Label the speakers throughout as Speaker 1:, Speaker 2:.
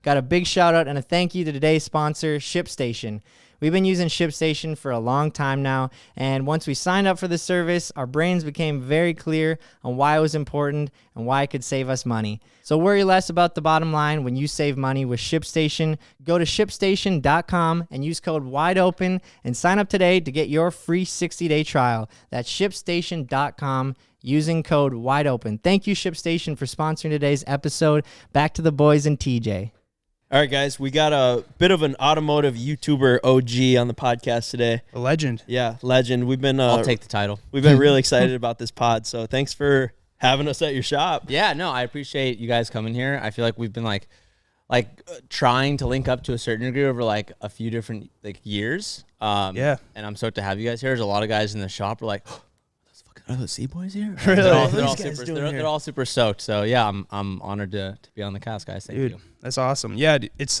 Speaker 1: Got a big shout out and a thank you to today's sponsor, ShipStation. We've been using ShipStation for a long time now, and once we signed up for the service, our brains became very clear on why it was important and why it could save us money. So worry less about the bottom line when you save money with ShipStation. Go to ShipStation.com and use code WIDEOPEN and sign up today to get your free 60-day trial. That's ShipStation.com using code WIDEOPEN. Thank you, ShipStation, for sponsoring today's episode. Back to the boys and TJ.
Speaker 2: All right, guys, we got a bit of an automotive YouTuber OG on the podcast today.
Speaker 3: A legend.
Speaker 2: Yeah, legend. We've been
Speaker 4: I'll take the title.
Speaker 2: We've been really excited about this pod, so thanks for having us at your shop.
Speaker 4: Yeah, no, I appreciate you guys coming here. I feel like we've been like trying to link up to a certain degree over like a few different years.
Speaker 3: Yeah.
Speaker 4: And I'm stoked to have you guys here. There's a lot of guys in the shop who are like, are those C-Boys here?
Speaker 3: Really?
Speaker 4: They're all super stoked. So yeah, I'm honored to be on the cast, guys. Thank you.
Speaker 3: That's awesome. Yeah, it's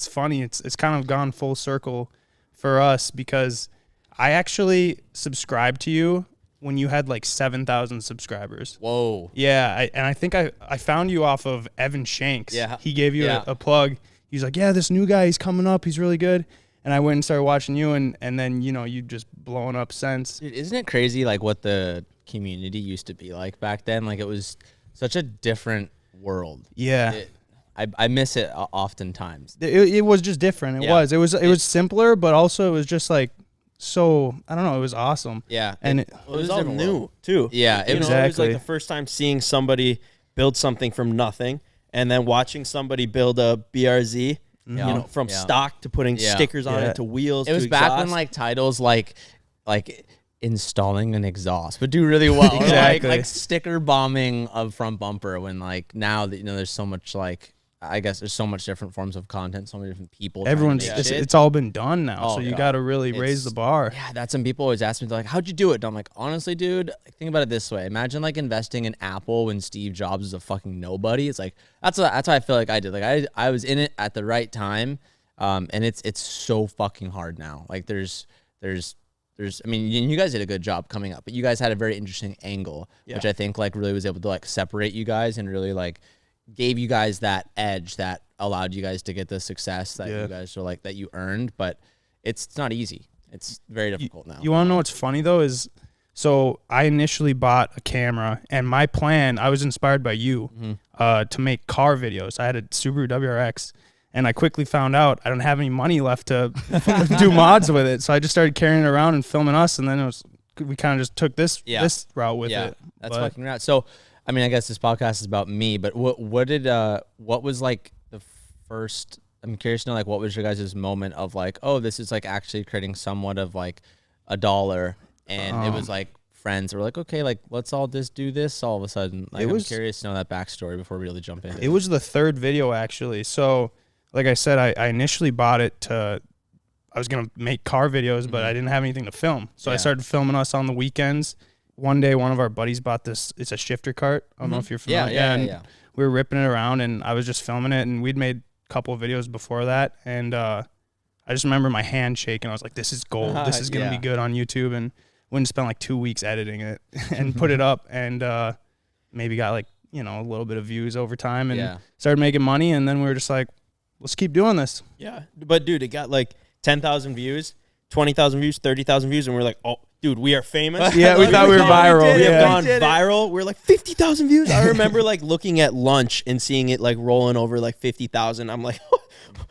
Speaker 3: funny. It's kind of gone full circle for us because I actually subscribed to you when you had like 7,000 subscribers.
Speaker 4: Whoa.
Speaker 3: Yeah, I think I found you off of Evan Shanks.
Speaker 4: Yeah.
Speaker 3: He gave you a plug. He's like, yeah, this new guy, he's coming up. He's really good. And I went and started watching you, and then, you know, you just blowing up since.
Speaker 4: Dude, isn't it crazy like what the community used to be like back then? Like it was such a different world.
Speaker 3: Yeah.
Speaker 4: I miss it oftentimes.
Speaker 3: It was just different. It was simpler, but also it was just like, so, I don't know, it was awesome.
Speaker 4: Yeah.
Speaker 3: And
Speaker 2: it was all new, too.
Speaker 4: Yeah.
Speaker 2: It was like the first time seeing somebody build something from nothing and then watching somebody build a BRZ. You know, from stock to putting stickers on it to wheels.
Speaker 4: It was back when like titles like installing an exhaust would do really well.
Speaker 3: Exactly.
Speaker 4: Like sticker bombing of front bumper. When like now that there's so much I guess there's so much different forms of content, so many different people.
Speaker 3: It's all been done now, so you got to really raise the bar.
Speaker 4: Yeah, that's when people always ask me, they're like, how'd you do it? And I'm like, honestly, dude, think about it this way. Imagine like investing in Apple when Steve Jobs was a fucking nobody. It's like, that's what I feel like I did. Like I was in it at the right time. And it's so fucking hard now. Like there's, I mean, you guys did a good job coming up, but you guys had a very interesting angle, which I think like really was able to like separate you guys and really like gave you guys that edge that allowed you guys to get the success that you guys are like, that you earned. But it's not easy. It's very difficult now.
Speaker 3: You want to know what's funny though is, so I initially bought a camera, and my plan, I was inspired by you to make car videos. I had a Subaru WRX, and I quickly found out I don't have any money left to do mods with it. So I just started carrying it around and filming us, and then we kind of just took this route with it.
Speaker 4: That's fucking right. So, I mean, I guess this podcast is about me, but what was like the first, I'm curious to know, like, what was your guys' moment of like, oh, this is like actually creating somewhat of like $1, and it was like friends were like, okay, like let's all just do this all of a sudden. Like, I'm curious to know that backstory before we really jump in.
Speaker 3: It was the third video actually. So like I said, I initially bought it I was going to make car videos, but I didn't have anything to film. So I started filming us on the weekends. One day, one of our buddies bought this. It's a shifter cart. I don't know if you're familiar. Yeah. We were ripping it around, and I was just filming it, and we'd made a couple of videos before that. And I just remember my hand shaking. I was like, this is gold. This is going to be good on YouTube. And went and spent like 2 weeks editing it and put it up, and maybe got like, a little bit of views over time, and started making money. And then we were just like, let's keep doing this.
Speaker 2: Yeah. But dude, it got like 10,000 views, 20,000 views, 30,000 views. And we're like, oh, dude, we are famous.
Speaker 3: Yeah, we thought we were viral.
Speaker 2: We have gone viral. We're like 50,000 views. I remember like looking at lunch and seeing it like rolling over like 50,000. I'm like, oh,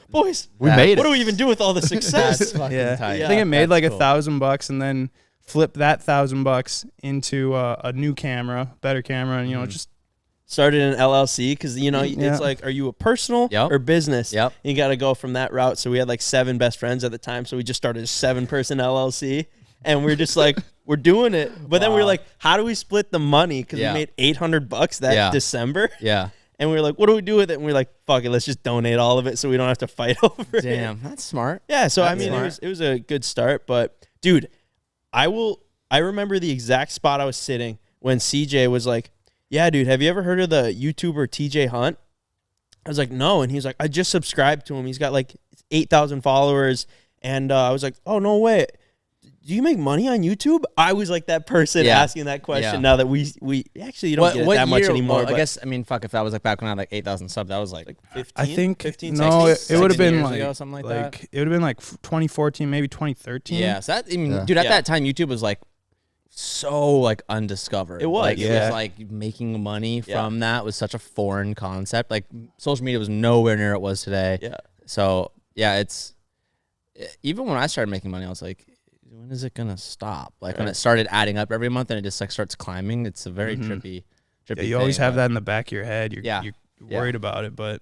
Speaker 2: boys,
Speaker 4: we made it.
Speaker 2: What do we even do with all the success?
Speaker 4: That's fucking tight.
Speaker 3: I think it made like $1,000, and then flipped that $1,000 into a new camera, better camera, and just
Speaker 2: started an LLC because it's like, are you a personal or business?
Speaker 4: Yep.
Speaker 2: You got to go from that route. So we had like 7 best friends at the time, so we just started a 7-person LLC. And we're just like, we're doing it. But then we were like, how do we split the money? Because we made $800 that December.
Speaker 4: Yeah.
Speaker 2: And we were like, what do we do with it? And we were like, fuck it, let's just donate all of it so we don't have to fight over it.
Speaker 4: Damn, that's smart.
Speaker 2: Yeah, so it was a good start. But dude, I remember the exact spot I was sitting when CJ was like, yeah, dude, have you ever heard of the YouTuber TJ Hunt? I was like, no. And he's like, I just subscribed to him. He's got like 8,000 followers. And I was like, oh, no way. do you make money on YouTube? I was like that person asking that question. Now that we actually, you don't get it that much anymore.
Speaker 4: Well, I guess, I mean, fuck, if that was like back when I had like 8,000 subs, that was like
Speaker 2: 15,
Speaker 3: I think
Speaker 2: 15,
Speaker 3: no,
Speaker 2: 16,
Speaker 3: it would have been
Speaker 4: years
Speaker 3: like,
Speaker 4: ago, something like that.
Speaker 3: it would have been like 2014, maybe 2013.
Speaker 4: Yeah, so that, I mean, dude, at that time, YouTube was like so like undiscovered.
Speaker 2: It was.
Speaker 4: Like, it was like making money from that was such a foreign concept. Like social media was nowhere near it was today.
Speaker 2: Yeah.
Speaker 4: So yeah, even when I started making money, I was like, when is it gonna stop? Like when it started adding up every month and it just like starts climbing, it's a very trippy
Speaker 3: You always have that in the back of your head. You're
Speaker 4: Yeah.
Speaker 3: worried about it, but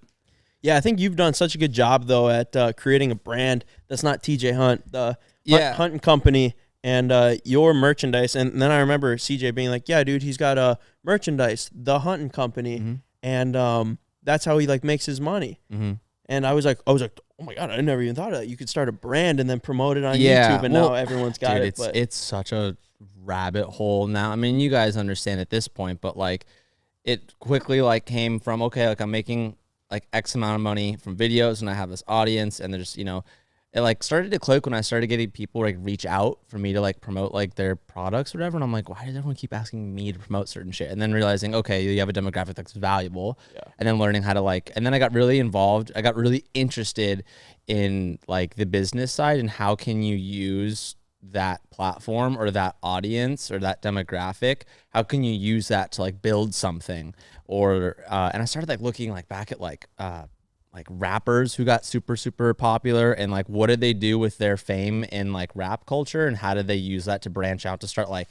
Speaker 2: Yeah, I think you've done such a good job though at creating a brand that's not TJ Hunt, the Hunt and Company, and your merchandise. And then I remember CJ being like, "Yeah, dude, he's got a merchandise, the Hunt and Company, and that's how he like makes his money." And I was like, "Oh my god, I never even thought of that. You could start a brand and then promote it on YouTube, and now everyone's got
Speaker 4: dude,
Speaker 2: it." But
Speaker 4: it's such a rabbit hole now. I mean, you guys understand at this point, but like, it quickly like came from, okay, like I'm making like X amount of money from videos and I have this audience, and there's, it like started to click when I started getting people like reach out for me to like promote like their products or whatever. And I'm like, why does everyone keep asking me to promote certain shit? And then realizing, okay, you have a demographic that's valuable. And then learning how to like, and then I got really involved. I got really interested in like the business side and how can you use that platform or that audience or that demographic, how can you use that to like build something? Or and I started like looking like back at like rappers who got super popular and like what did they do with their fame in like rap culture and how did they use that to branch out to start like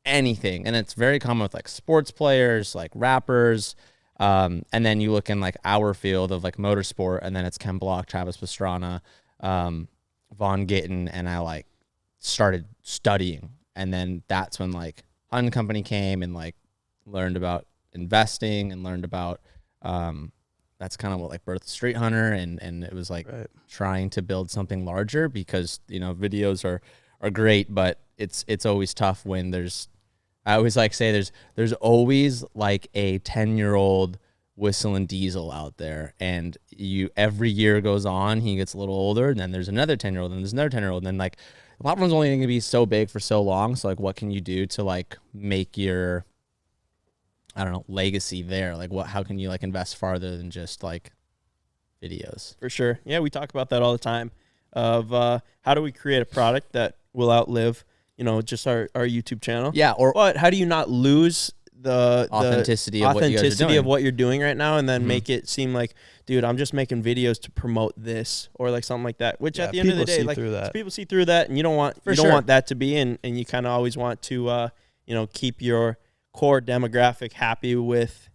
Speaker 4: anything. And it's very common with like sports players, like rappers, and then you look in like our field of like motorsport, and then it's Ken Block, Travis Pastrana, Von Gittin, and I like started studying. And then that's when like Hunt Company came and like learned about investing and learned about that's kind of what like birthed Street Hunter, and it was like trying to build something larger because videos are great, but it's always tough when I always like say there's always like a 10-year-old whistling diesel out there, and every year goes on, he gets a little older, and then there's another 10-year-old, and there's another 10-year-old, and then like the platform's only going to be so big for so long. So like, what can you do to like make your, I don't know, legacy there? Like how can you like invest farther than just like videos?
Speaker 2: for sure, yeah, we talk about that all the time. Of how do we create a product that will outlive, just our YouTube channel?
Speaker 4: Yeah,
Speaker 2: but how do you not lose the
Speaker 4: authenticity of
Speaker 2: what you're doing right now, and then make it seem like, dude, I'm just making videos to promote this or like something like that. Which at the end of the day, like people see through that, and you don't want want that to be, and you kind of always want to keep your core demographic happy with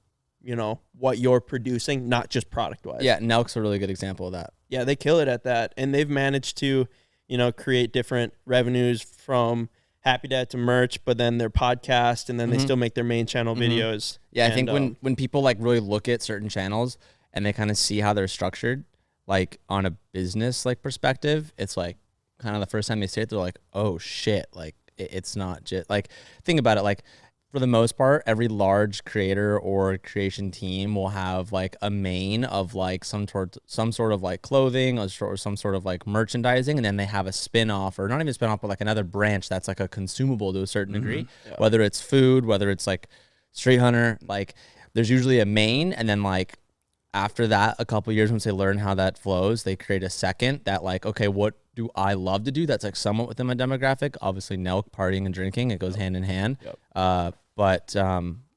Speaker 2: what you're producing, not just product wise.
Speaker 4: Yeah, Nelk's a really good example of that.
Speaker 2: Yeah, they kill it at that, and they've managed to create different revenues from Happy Dad to merch, but then their podcast, and then they still make their main channel videos.
Speaker 4: Yeah, I think when people like really look at certain channels and they kind of see how they're structured, like on a business like perspective, it's like kind of the first time they see it, they're like, oh shit, like it's not just like, think about it, like for the most part, every large creator or creation team will have like a main of like some sort of like clothing or some sort of like merchandising, and then they have a spin-off, or not even a spin-off, but like another branch that's like a consumable to a certain degree, whether it's food, whether it's like Street Hunter. Like there's usually a main, and then like after that, a couple of years, once they learn how that flows, they create a second that like, okay, what do I love to do that's like somewhat within my demographic? Obviously Nelk, partying and drinking, it goes hand in hand. But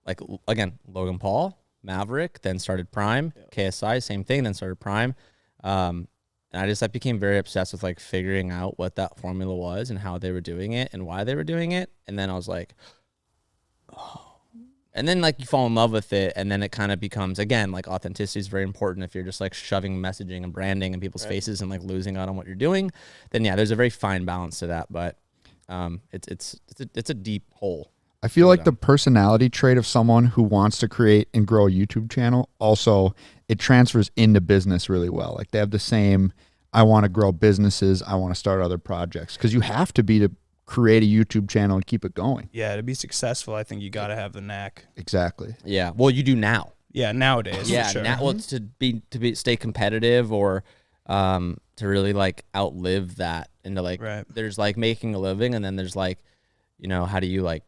Speaker 4: like again, Logan Paul, Maverick, then started Prime, KSI, same thing, then started Prime. And I became very obsessed with like figuring out what that formula was and how they were doing it and why they were doing it. And then I was like, oh. And then like you fall in love with it, and then it kind of becomes, again, like authenticity is very important. If you're just like shoving messaging and branding in people's faces and like losing out on what you're doing, then yeah, there's a very fine balance to that. But it's a deep hole.
Speaker 5: I feel like the personality trait of someone who wants to create and grow a YouTube channel, also it transfers into business really well. Like they have the same, I want to grow businesses, I want to start other projects, because you have to be to create a YouTube channel and keep it going.
Speaker 3: Yeah, to be successly, I think you got to have the knack.
Speaker 5: Exactly.
Speaker 4: Yeah, well, you do now.
Speaker 3: Yeah, nowadays.
Speaker 4: Yeah,
Speaker 3: for sure.
Speaker 4: now, well, to stay competitive or to really like outlive that into like
Speaker 3: Right.
Speaker 4: there's like making a living, and then there's like, you know, how do you like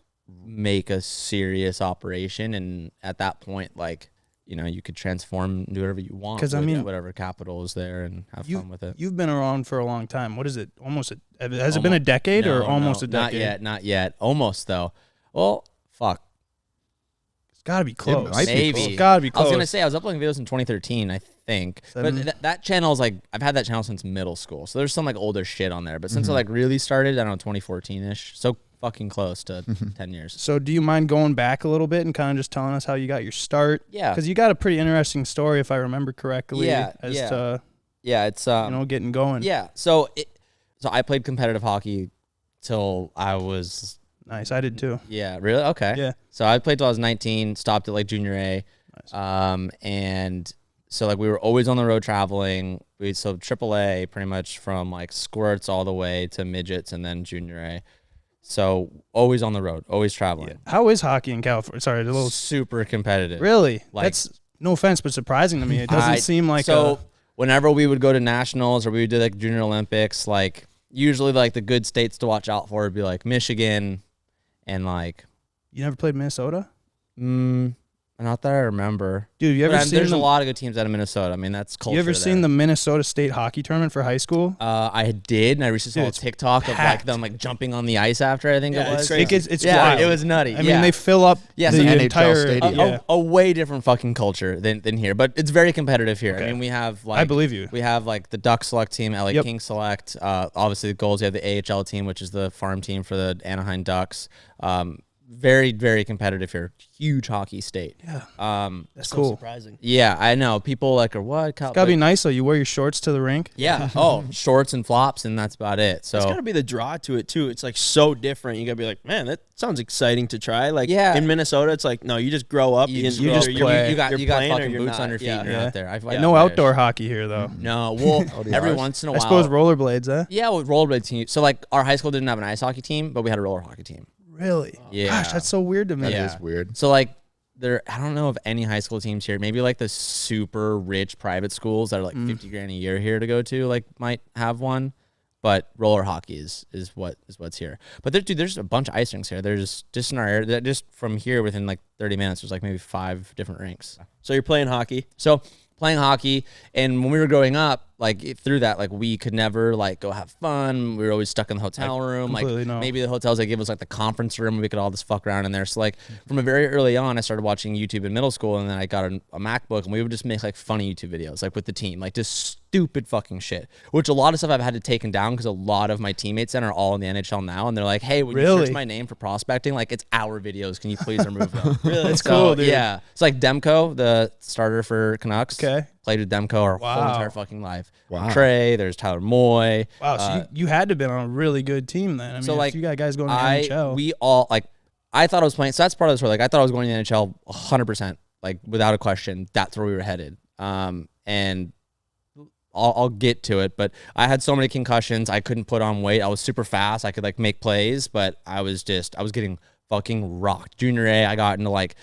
Speaker 4: make a serious operation? And at that point, like, you know, you could transform into whatever you want.
Speaker 3: 'Cause, I
Speaker 4: with
Speaker 3: mean,
Speaker 4: whatever capital is there and have fun with it.
Speaker 3: You've been around for a long time. What is it? Has it been a decade or almost a decade?
Speaker 4: Not yet. Almost though. Well, fuck.
Speaker 3: It's got to be close.
Speaker 5: might be
Speaker 4: Maybe.
Speaker 5: close.
Speaker 3: It's got to be
Speaker 4: I
Speaker 3: close.
Speaker 4: was gonna say I was uploading videos in 2013, I think. But that channel is like I've had that channel since middle school, so there's some like older shit on there. But since I like really started, I don't know, 2014ish, so fucking close to 10 years.
Speaker 3: So do you mind going back a little bit and kind of just telling us how you got your start?
Speaker 4: Yeah.
Speaker 3: Because you got a pretty interesting story, if I remember correctly.
Speaker 4: Yeah,
Speaker 3: As
Speaker 4: yeah.
Speaker 3: to
Speaker 4: Yeah, it's
Speaker 3: getting going.
Speaker 4: yeah. So I played competitive hockey till I was
Speaker 3: Nice. I did too.
Speaker 4: really okay.
Speaker 3: Yeah.
Speaker 4: So I played till I was 19, stopped at like junior A.
Speaker 3: Nice.
Speaker 4: And so like we were always on the road traveling. So AAA pretty much from like squirts all the way to midgets and then junior A. So always on the road, always traveling.
Speaker 3: How is hockey in California? Sorry, a little.
Speaker 4: Super competitive.
Speaker 3: Really?
Speaker 4: Like-
Speaker 3: That's no offense, but surprising to me. It doesn't seem like
Speaker 4: so. Whenever we would go to nationals or we would do like junior Olympics, like usually like the good states to watch out for would be like Michigan, and like
Speaker 3: you never played Minnesota?
Speaker 4: not that I remember.
Speaker 3: Dude, you ever
Speaker 4: But,
Speaker 3: seen
Speaker 4: there's
Speaker 3: the,
Speaker 4: a lot of good teams out of Minnesota. I mean, that's culture.
Speaker 3: You ever seen
Speaker 4: there.
Speaker 3: the Minnesota State hockey tournament for high school?
Speaker 4: I did, and I recently saw
Speaker 3: Dude,
Speaker 4: a
Speaker 3: it's
Speaker 4: TikTok of like
Speaker 3: packed.
Speaker 4: them like jumping on the ice after. I think it was.
Speaker 3: It's
Speaker 4: yeah,
Speaker 3: wild.
Speaker 4: it was nutty.
Speaker 3: I mean, they fill up
Speaker 4: Yeah,
Speaker 3: the
Speaker 4: so
Speaker 5: NHL
Speaker 3: entire
Speaker 5: stadium.
Speaker 3: yeah.
Speaker 4: a way different fucking culture than here, but it's very competitive here. I mean, we have like
Speaker 3: I believe you.
Speaker 4: We have like the Duck Select team, LA
Speaker 3: Yep.
Speaker 4: King Select. Obviously, the goals. You have the AHL team, which is the farm team for the Anaheim Ducks. Very, very competitive here. Huge hockey state.
Speaker 3: Yeah.
Speaker 2: That's
Speaker 3: cool.
Speaker 2: So surprising.
Speaker 4: Yeah, I know. People like are what?
Speaker 3: It's gotta be nice though. You wear your shorts to the rink.
Speaker 4: Yeah. Oh, shorts and flops, and that's about it. So
Speaker 2: It's got to be the draw to it too. It's like so different. You got to be like, man, that sounds exciting to try. Like
Speaker 4: Yeah.
Speaker 2: in Minnesota, it's like, no, you just grow up.
Speaker 4: you
Speaker 2: and
Speaker 4: just
Speaker 2: either you're-
Speaker 3: play.
Speaker 4: You got
Speaker 2: you're
Speaker 4: you got
Speaker 2: playing or
Speaker 4: fucking
Speaker 2: you're
Speaker 4: boots
Speaker 2: not.
Speaker 4: on your feet.
Speaker 2: Yeah.
Speaker 4: And you're out there.
Speaker 3: No
Speaker 4: wish.
Speaker 3: outdoor hockey here though.
Speaker 4: No. Well, every
Speaker 5: ODRs.
Speaker 4: once in a
Speaker 3: I
Speaker 4: while.
Speaker 3: suppose rollerblades, huh?
Speaker 4: Yeah, with rollerblade team. So like our high school didn't have an ice hockey team, but we had a roller hockey team.
Speaker 3: Really?
Speaker 4: Yeah.
Speaker 3: Gosh, that's so weird to me.
Speaker 5: That
Speaker 4: Yeah.
Speaker 5: is weird.
Speaker 4: So like I don't know of any high school teams here. Maybe like the super rich private schools that are like 50 grand a year here to go to, like might have one. But roller hockey is what's here. But there's a bunch of ice rinks here. There's just in our area, just from here within like 30 minutes, there's like maybe 5 different rinks.
Speaker 2: So you're playing hockey.
Speaker 4: So playing hockey, and when we were growing up, like through that, like we could never like go have fun. We were always stuck in the hotel room. Like
Speaker 3: completely know.
Speaker 4: maybe the hotels they give us like the conference room, we could all just fuck around in there. So like from a very early on, I started watching YouTube in middle school, and then I got a MacBook, and we would just make like funny YouTube videos, like with the team, like just stupid fucking shit. Which a lot of stuff I've had to taken down because a lot of my teammates then are all in the NHL now, and they're like, "Hey, when you
Speaker 3: Really?
Speaker 4: search my name for prospecting, like it's our videos. Can you please remove them?"
Speaker 2: Really?
Speaker 3: That's
Speaker 4: So,
Speaker 3: cool, dude.
Speaker 4: Yeah, it's like Demko, the starter for Canucks.
Speaker 3: Okay.
Speaker 4: Played with Demko our whole
Speaker 3: Wow.
Speaker 4: entire fucking life.
Speaker 5: Wow.
Speaker 4: Trey, there's Tyler Moy.
Speaker 3: Wow. So you had to have been on a really good team then. I mean,
Speaker 4: So, like,
Speaker 3: if you got guys going to the NHL.
Speaker 4: we all like. I thought I was playing. So that's part of the story. Like I thought I was going to the NHL 100%, like without a question. That's where we were headed. And I'll get to it. But I had so many concussions. I couldn't put on weight. I was super fast. I could like make plays, but I was getting fucking rocked. Junior A, I got into like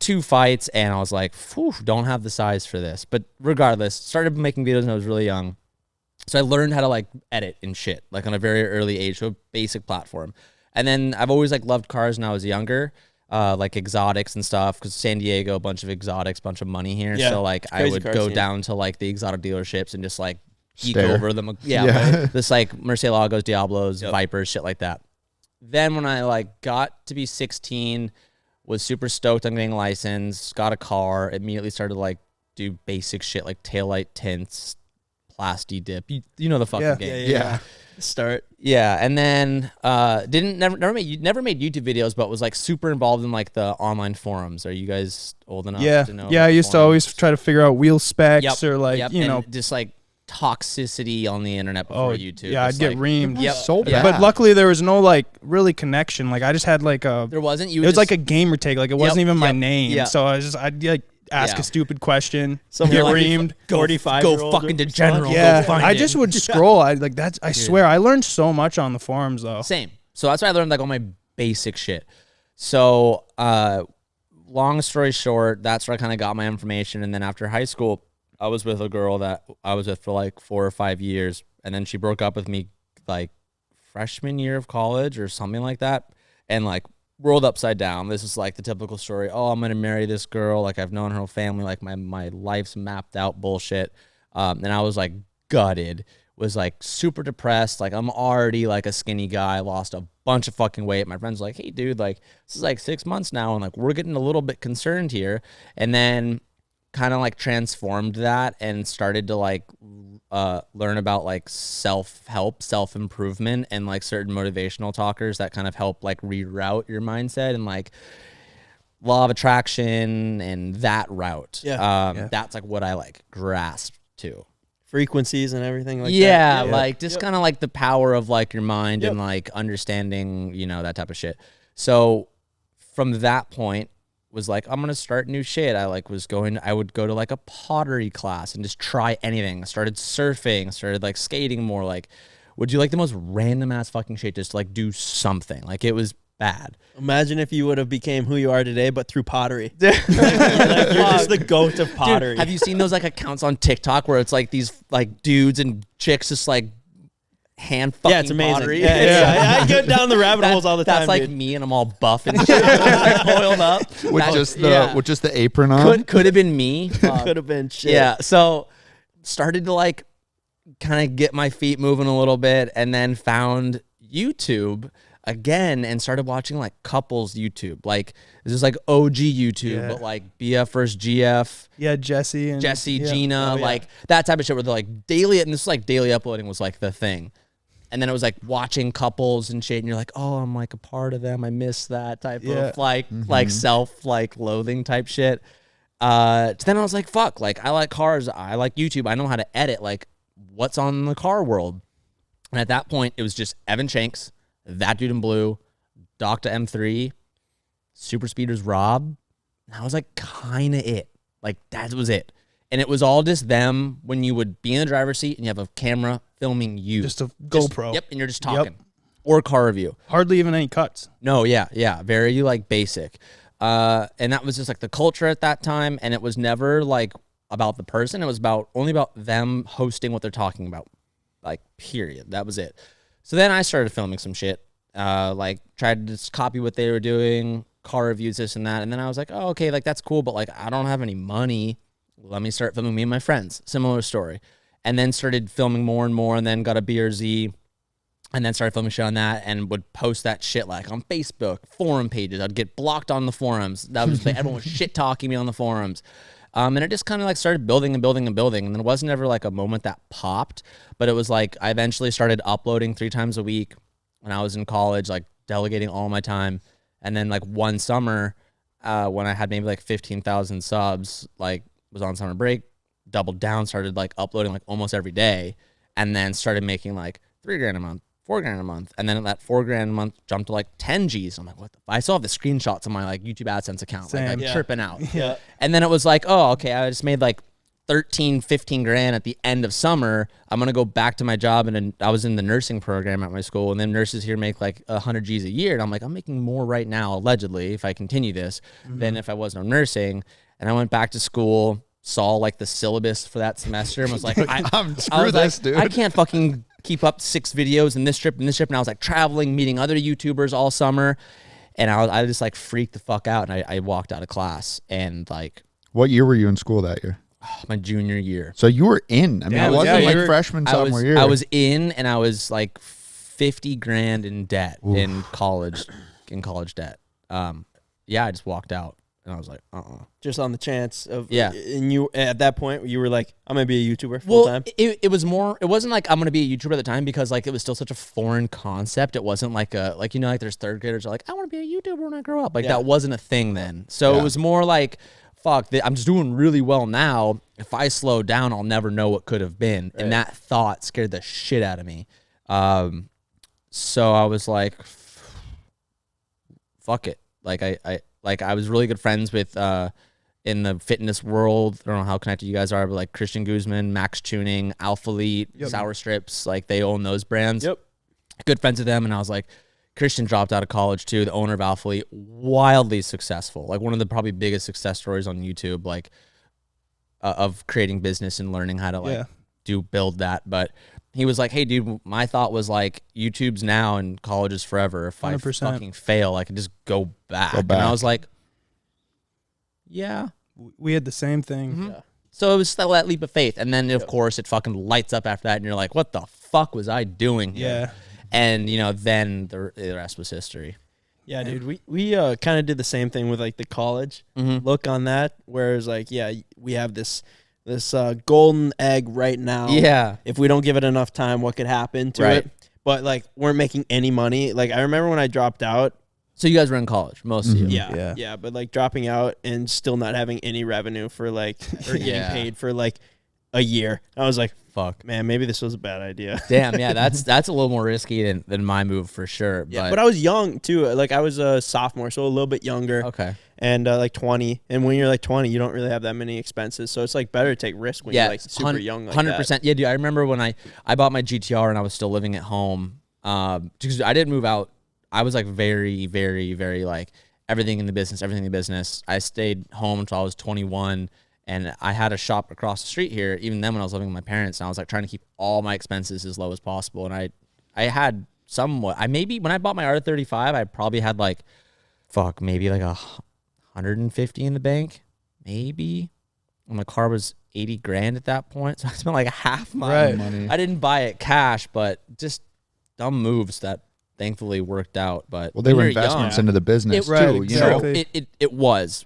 Speaker 4: 2 fights, and I was like, phew, don't have the size for this. But regardless, started making videos when I was really young. So I learned how to like edit and shit, like on a very early age, so a basic platform. And then I've always like loved cars when I was younger, like exotics and stuff, because San Diego, a bunch of exotics, bunch of money here.
Speaker 2: Yeah,
Speaker 4: So like I
Speaker 2: crazy
Speaker 4: would
Speaker 2: car
Speaker 4: go
Speaker 2: scene.
Speaker 4: down to like the exotic dealerships and just like geek
Speaker 5: Stare.
Speaker 4: over them. Yeah,
Speaker 5: Yeah.
Speaker 4: this like Murcielagos, Diablos, Vipers, shit like that. Then when I like got to be 16, was super stoked on getting a license, got a car, immediately started to like do basic shit like taillight tints, plasti dip. You know the fucking game.
Speaker 5: Yeah.
Speaker 2: Start.
Speaker 4: Yeah, and then never made YouTube videos, but was like super involved in like the online forums. Are you guys old enough
Speaker 3: yeah.
Speaker 4: to know?
Speaker 3: Yeah. I used to always try to figure out wheel specs or like,
Speaker 4: Yep,
Speaker 3: you
Speaker 4: and
Speaker 3: know.
Speaker 4: just like toxicity on the internet before YouTube.
Speaker 3: Yeah, I'd
Speaker 4: Just,
Speaker 3: get
Speaker 4: like,
Speaker 3: reamed.
Speaker 4: Yep.
Speaker 5: So
Speaker 4: Yeah.
Speaker 5: bad.
Speaker 3: But luckily there was no like really connection. Like I just had like a,
Speaker 4: There wasn't.
Speaker 3: it was like a gamer tag. Like it wasn't even my
Speaker 4: yep,
Speaker 3: name.
Speaker 4: yep.
Speaker 3: So I'd like ask
Speaker 4: Yeah.
Speaker 3: a stupid question,
Speaker 2: Someone
Speaker 3: get
Speaker 2: like
Speaker 3: reamed.
Speaker 2: 45-year-old
Speaker 4: go fucking to general.
Speaker 3: Yeah,
Speaker 4: Go find
Speaker 3: I
Speaker 4: it.
Speaker 3: just would scroll. I like that's. I swear, I learned so much on the forums though.
Speaker 4: Same. So that's why I learned like all my basic shit. So long story short, that's where I kind of got my information. And then after high school, I was with a girl that I was with for like 4 or 5 years, and then she broke up with me like freshman year of college or something like that, and like world upside down. This is like the typical story. Oh, I'm gonna marry this girl. Like I've known her whole family. Like my life's mapped out bullshit. And I was like gutted. Was like super depressed. Like I'm already like a skinny guy. Lost a bunch of fucking weight. My friend's like, hey dude, like this is like 6 months now, and like we're getting a little bit concerned here. And then kind of like transformed that and started to like learn about like self-help, self-improvement, and like certain motivational talkers that kind of help like reroute your mindset and like law of attraction and that route. That's like what I like grasped to.
Speaker 2: Frequencies and everything like that.
Speaker 4: Yeah, like just kind of like the power of like your mind and like understanding, you know, that type of shit. So from that point was like, I'm gonna start new shit. I would go to like a pottery class and just try anything. I started surfing, started like skating more. Like would you like the most random ass fucking shit, just like do something. Like it was bad.
Speaker 2: Imagine if you would have became who you are today, but through pottery. Like, you're just the goat of pottery.
Speaker 4: Dude, have you seen those like accounts on TikTok where it's like these like dudes and chicks just like hand fucking
Speaker 2: it's amazing.
Speaker 4: pottery?
Speaker 2: Yeah. I go down the rabbit holes all the time.
Speaker 4: That's like
Speaker 2: dude.
Speaker 4: me, and I'm all buff and shit, like oiled up
Speaker 5: with just the apron on.
Speaker 4: Could have been me.
Speaker 2: Could have been shit.
Speaker 4: Yeah. So started to like kind of get my feet moving a little bit, and then found YouTube again and started watching like couples YouTube. Like this is like OG YouTube, but like BF versus GF.
Speaker 3: Yeah, Jesse,
Speaker 4: Gina, like that type of shit where they're like daily, and this is like daily uploading was like the thing. And then it was like watching couples and shit, and you're like, oh, I'm like a part of them. I miss that type of like like self like loathing type shit. Then I was like, fuck, like I like cars, I like YouTube, I know how to edit, like what's on the car world. And at that point it was just Evan Shanks, That Dude in Blue, Dr. M3, Super Speeders Rob. That was like kind of it. Like that was it. And it was all just them when you would be in the driver's seat and you have a camera filming you.
Speaker 3: Just a GoPro.
Speaker 4: Yep, and you're just talking. Or car review.
Speaker 3: Hardly even any cuts.
Speaker 4: No, yeah. Very like basic. And that was just like the culture at that time. And it was never like about the person. It was only about them hosting what they're talking about. Like, period. That was it. So then I started filming some shit. Like tried to just copy what they were doing, car reviews, this and that. And then I was like, oh, okay, like that's cool, but like I don't have any money. Let me start filming me and my friends. Similar story. And then started filming more and more, and then got a BRZ, and then started filming shit on that, and would post that shit like on Facebook, forum pages. I'd get blocked on the forums. That was like, everyone was shit talking me on the forums. And it just kind of like started building and building and building. And then it wasn't ever like a moment that popped, but it was like I eventually started uploading 3 times a week when I was in college, like delegating all my time. And then like one summer, when I had maybe like 15,000 subs, like was on summer break, doubled down, started like uploading like almost every day, and then started making like $3,000 a month, $4,000 a month, and then that $4,000 a month jumped to like 10 G's. I'm like, what the? I still have the screenshots on my like YouTube AdSense account. Like I'm tripping out.
Speaker 2: Yeah.
Speaker 4: And then it was like, oh, okay, I just made like 13, 15 grand at the end of summer. I'm gonna go back to my job, and I was in the nursing program at my school, and then nurses here make like 100 G's a year, and I'm like, I'm making more right now, allegedly, if I continue this, than if I was no nursing. And I went back to school, saw like the syllabus for that semester, and was like, dude. I can't fucking keep up 6 videos in this trip and this trip. And I was like traveling, meeting other YouTubers all summer, and I just like freaked the fuck out, and I walked out of class. And like,
Speaker 5: What year were you in school that year?
Speaker 4: my junior year.
Speaker 5: So you were in. I mean, it wasn't like freshman, sophomore year.
Speaker 4: I was in, and I was like 50 grand in debt. Oof. in college debt. I just walked out, and I was like,
Speaker 2: Just on the chance of,
Speaker 4: yeah.
Speaker 2: And you, at that point, you were like, I'm going to be a YouTuber full time.
Speaker 4: It was more, it wasn't like I'm going to be a YouTuber at the time, because like it was still such a foreign concept. It wasn't like like, you know, like there's third graders are like, I want to be a YouTuber when I grow up. Like that wasn't a thing then. So it was more like, fuck, I'm just doing really well now. If I slow down, I'll never know what could have been. Right. And that thought scared the shit out of me. So I was like, fuck it. Like I was really good friends with, in the fitness world. I don't know how connected you guys are, but like Christian Guzman, Max Tuning, Alpha Elite, Sour Strips, like they own those brands. Yep. Good friends with them. And I was like, Christian dropped out of college too, the owner of Alpha Elite, wildly successful. Like one of the probably biggest success stories on YouTube, like of creating business and learning how to like build that. But he was like, hey, dude, my thought was like YouTube's now and college is forever. If I
Speaker 3: 100%.
Speaker 4: fucking fail, I can just go back.
Speaker 5: Go
Speaker 4: And I
Speaker 5: back.
Speaker 4: was like, yeah.
Speaker 3: We had the same thing.
Speaker 4: Mhm. So it was still that leap of faith. And then, of course, it fucking lights up after that. And you're like, what the fuck was I doing here?
Speaker 3: Yeah.
Speaker 4: And, you know, then the rest was history.
Speaker 2: Yeah, dude, we kind of did the same thing with like the college look on that, whereas like, yeah, we have this golden egg right now.
Speaker 4: Yeah.
Speaker 2: If we don't give it enough time, what could happen to
Speaker 4: Right.
Speaker 2: it? But like, weren't making any money. Like, I remember when I dropped out.
Speaker 4: So you guys were in college, most of you.
Speaker 2: Yeah, but like dropping out and still not having any revenue for like, or getting
Speaker 4: Yeah.
Speaker 2: paid for like a year. I was like,
Speaker 4: Fuck.
Speaker 2: man, maybe this was a bad idea.
Speaker 4: Damn, yeah, that's a little more risky than my move for sure.
Speaker 2: Yeah, but I was young too. Like, I was a sophomore, so a little bit younger.
Speaker 4: Okay.
Speaker 2: And like 20. And when you're like 20, you don't really have that many expenses. So it's like better to take risk when you're like super young. Like
Speaker 4: 100%. Yeah, dude. I remember when I bought my GTR and I was still living at home. Because I didn't move out. I was like very, very, very like everything in the business. I stayed home until I was 21. And I had a shop across the street here, even then when I was living with my parents. And I was like trying to keep all my expenses as low as possible. And I had somewhat, when I bought my R35, I probably had like, maybe like 150 in the bank, maybe. And my car was 80 grand at that point. So I spent like half my
Speaker 5: money.
Speaker 4: I didn't buy it cash, but just dumb moves that thankfully worked out. But
Speaker 5: Well, they
Speaker 4: when
Speaker 5: were
Speaker 4: you're
Speaker 5: investments
Speaker 4: young,
Speaker 5: into the business
Speaker 3: Right,
Speaker 5: too.
Speaker 3: exactly.
Speaker 4: it was.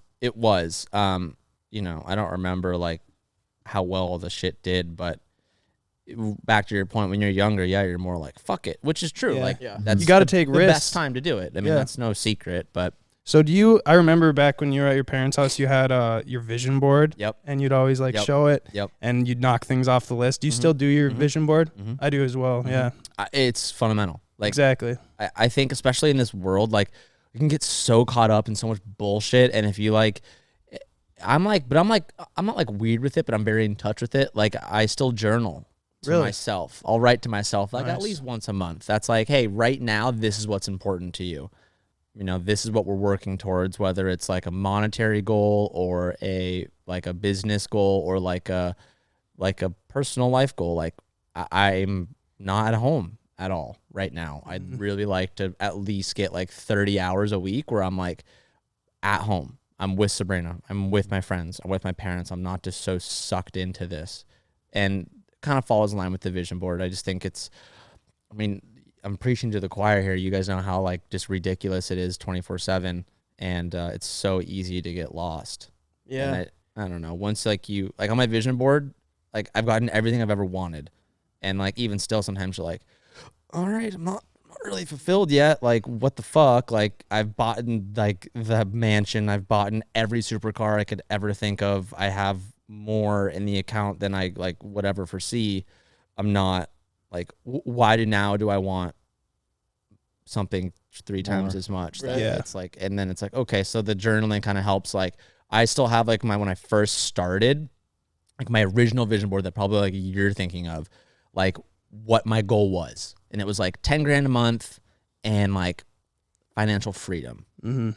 Speaker 4: You know, I don't remember like how well the shit did, but back to your point, when you're younger, yeah, you're more like fuck it, which is true.
Speaker 3: Yeah.
Speaker 4: Like
Speaker 2: Yeah.
Speaker 4: that's
Speaker 3: You gotta
Speaker 4: the-
Speaker 3: take
Speaker 4: the
Speaker 3: risks.
Speaker 4: best time to do it. I mean,
Speaker 3: Yeah.
Speaker 4: that's no secret, but
Speaker 3: So I remember back when you were at your parents' house, you had your vision board.
Speaker 4: Yep.
Speaker 3: And you'd always like
Speaker 4: Yep.
Speaker 3: show it.
Speaker 4: Yep.
Speaker 3: And you'd knock things off the list. Do you still do your vision board?
Speaker 4: Mhm.
Speaker 3: I do as well. Yeah.
Speaker 4: it's fundamental. Like
Speaker 3: Exactly.
Speaker 4: I think especially in this world, like you can get so caught up in so much bullshit. And if you like, I'm not like weird with it, but I'm very in touch with it. Like I still journal to
Speaker 3: Really?
Speaker 4: myself. I'll write to myself like at
Speaker 3: Nice.
Speaker 4: least once a month. That's like, hey, right now, this is what's important to you. You know, this is what we're working towards, whether it's like a monetary goal or a business goal or like a personal life goal. Like I'm not at home at all right now. I'd really like to at least get like 30 hours a week where I'm like at home. I'm with Sabrina. I'm with my friends. I'm with my parents. I'm not just so sucked into this. And kind of falls in line with the vision board. I just think I'm preaching to the choir here. You guys know how like just ridiculous it is 24/7. And it's so easy to get lost.
Speaker 2: Yeah.
Speaker 4: And I don't know. Once like on my vision board, like I've gotten everything I've ever wanted. And like even still sometimes you're like, all right, I'm not really fulfilled yet. Like what the fuck? Like I've bought like the mansion, I've bought every supercar I could ever think of. I have more in the account than I like whatever foresee. I'm not like why do I want something 3 times as much?
Speaker 2: Right.
Speaker 3: Yeah.
Speaker 4: It's like, and then it's like, okay, so the journaling kind of helps. Like I still have like when I first started, like my original vision board that probably like you're thinking of, like what my goal was. And it was like 10 grand a month and like financial freedom.
Speaker 3: Mm-hmm.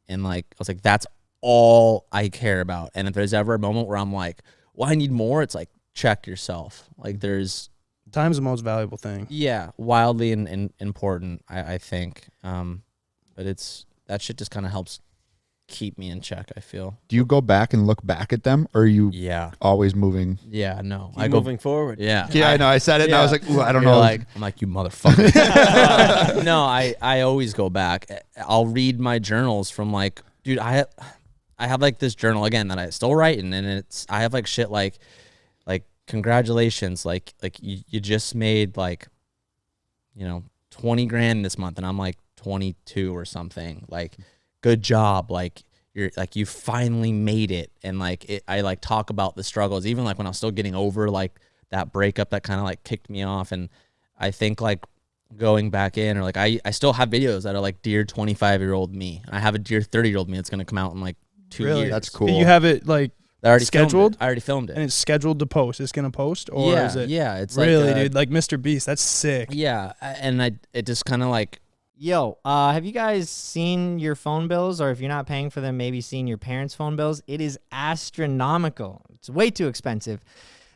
Speaker 4: And like, I was like, that's all I care about. And if there's ever a moment where I'm like, well, I need more, it's like, check yourself. Like there's,
Speaker 3: Time's the most valuable thing.
Speaker 4: yeah, wildly and important, I think. But that shit just kind of helps keep me in check, I feel.
Speaker 5: Do you go back and look back at them, or are you
Speaker 4: Yeah.
Speaker 5: always moving?
Speaker 4: Yeah, no.
Speaker 2: Keep moving forward.
Speaker 4: Yeah.
Speaker 5: Yeah, I know. I said it, and I was like, ooh, I don't
Speaker 4: You're
Speaker 5: know.
Speaker 4: like, I'm like, you motherfucker. No, I always go back. I'll read my journals from like, dude, I have like this journal again that I still write in, and I have like shit like congratulations, like you just made like, 20 grand this month, and I'm like 22 or something. Like, good job. Like you finally made it. And like I like talk about the struggles, even like when I was still getting over like that breakup that kind of like kicked me off. And I think like going back in, or like I still have videos that are like dear 25-year-old me. I have a dear 30-year-old me that's going to come out in like 2
Speaker 3: Really?
Speaker 4: years.
Speaker 5: That's cool.
Speaker 3: You have it like
Speaker 4: I already
Speaker 3: scheduled?
Speaker 4: I already filmed it.
Speaker 3: and it's scheduled to post. It's gonna post, or
Speaker 4: yeah,
Speaker 3: is it
Speaker 4: yeah, it's
Speaker 3: really,
Speaker 4: like,
Speaker 3: dude? Like Mr. Beast. That's sick.
Speaker 4: Yeah, and it just kind of like,
Speaker 1: Yo, have you guys seen your phone bills, or if you're not paying for them, maybe seen your parents' phone bills? It is astronomical. It's way too expensive.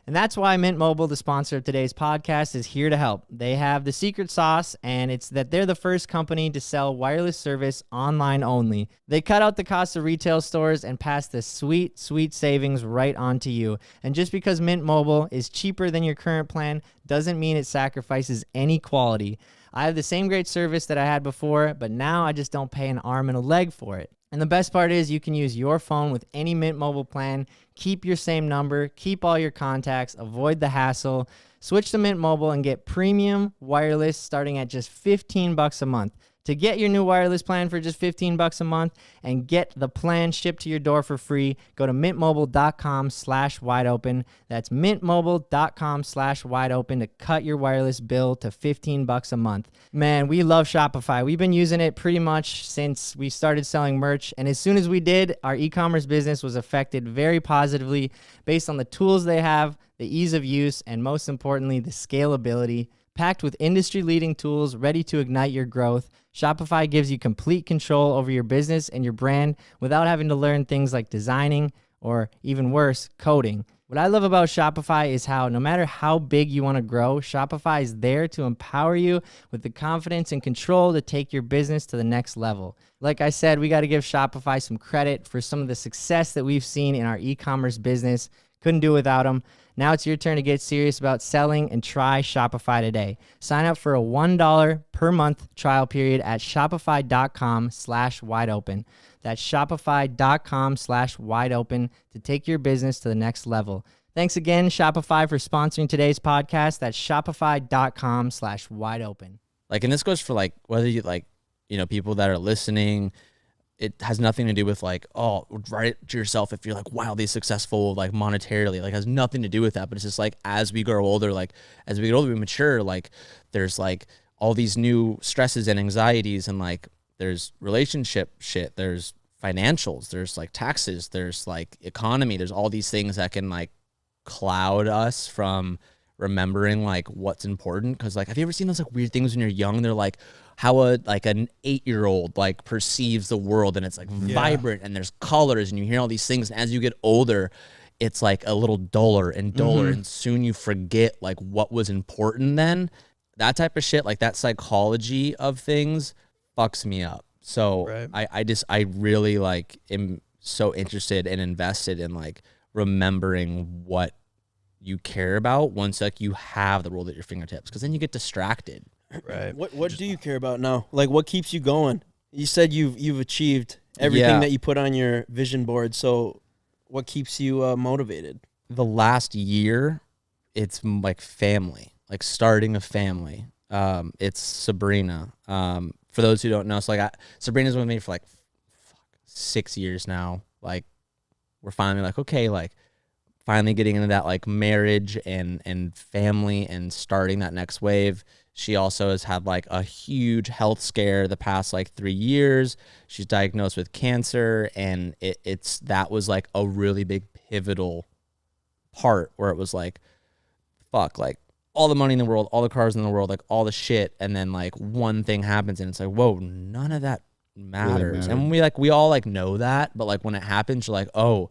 Speaker 1: And that's why Mint Mobile, the sponsor of today's podcast, is here to help. They have the secret sauce, and it's that they're the first company to sell wireless service online only. They cut out the cost of retail stores and pass the sweet, sweet savings right on to you. And just because Mint Mobile is cheaper than your current plan doesn't mean it sacrifices any quality. I have the same great service that I had before, but now I just don't pay an arm and a leg for it. And the best part is you can use your phone with any Mint Mobile plan, keep your same number, keep all your contacts, avoid the hassle. Switch to Mint Mobile and get premium wireless starting at just $15 a month. To get your new wireless plan for just $15 a month and get the plan shipped to your door for free, go to mintmobile.com/wideopen. That's mintmobile.com/wideopen to cut your wireless bill to $15 a month. Man, we love Shopify. We've been using it pretty much since we started selling merch. And as soon as we did, our e-commerce business was affected very positively based on the tools they have, the ease of use, and most importantly, the scalability. Packed with industry-leading tools ready to ignite your growth, Shopify gives you complete control over your business and your brand without having to learn things like designing or, even worse, coding. What I love about Shopify is how no matter how big you want to grow, Shopify is there to empower you with the confidence and control to take your business to the next level. Like I said, we got to give Shopify some credit for some of the success that we've seen in our e-commerce business. Couldn't do it without them. Now it's your turn to get serious about selling and try Shopify today. Sign up for a $1 per month trial period at shopify.com/wideopen. That's shopify.com/wideopen to take your business to the next level. Thanks again, Shopify, for sponsoring today's podcast. That's shopify.com/wideopen.
Speaker 4: Like, and this goes for like, whether you like, you know, people that are listening, it has nothing to do with like, oh, write it to yourself if you're like wildly successful, like monetarily, like has nothing to do with that. But it's just like, as we grow older, like as we get older, we mature, like there's like all these new stresses and anxieties, and like there's relationship shit, there's financials, there's like taxes, there's like economy, there's all these things that can like cloud us from remembering like what's important. Because like, have you ever seen those like weird things when you're young? They're like how an 8-year-old like perceives the world, and it's like vibrant and there's colors and you hear all these things, and as you get older it's like a little duller and duller, and soon you forget like what was important then. That type of shit, like that psychology of things fucks me up. So I really like am so interested and invested in like remembering what you care about once like you have the world at your fingertips, because then you get distracted.
Speaker 3: Right.
Speaker 2: What do you care about now? Like, what keeps you going? You said you've achieved everything that you put on your vision board. So what keeps you motivated?
Speaker 4: The last year, it's like family, like starting a family. It's Sabrina. For those who don't know, so like Sabrina's with me for like 6 years now. Like, we're finally like, okay, like finally getting into that like marriage and family and starting that next wave. She also has had like a huge health scare the past like 3 years. She's diagnosed with cancer, and that was like a really big pivotal part where it was like, fuck, like all the money in the world, all the cars in the world, like all the shit, and then like one thing happens and it's like, whoa, none of that matters. And we all like know that, but like when it happens, you're like, oh,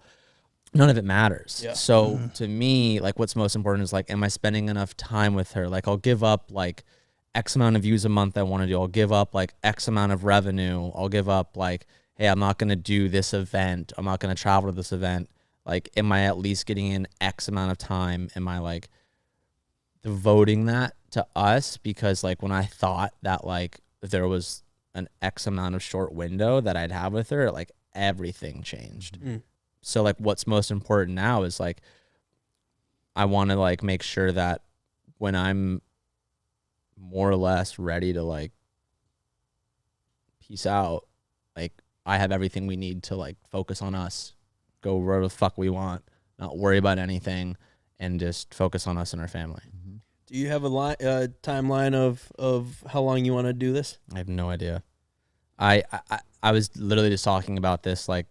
Speaker 4: none of it matters. Yeah. So to me, like what's most important is like, am I spending enough time with her? Like I'll give up like X amount of views a month I want to do. I'll give up like X amount of revenue. I'll give up like, hey, I'm not going to do this event. I'm not going to travel to this event. Like, am I at least getting in X amount of time? Am I like devoting that to us? Because like when I thought that like there was an X amount of short window that I'd have with her, like everything changed. So like what's most important now is like, I want to like make sure that when I'm more or less ready to like peace out, like I have everything we need to like focus on us, go wherever the fuck we want, not worry about anything, and just focus on us and our family.
Speaker 2: Do you have a timeline of how long you want to do this?
Speaker 4: I have no idea. I was literally just talking about this like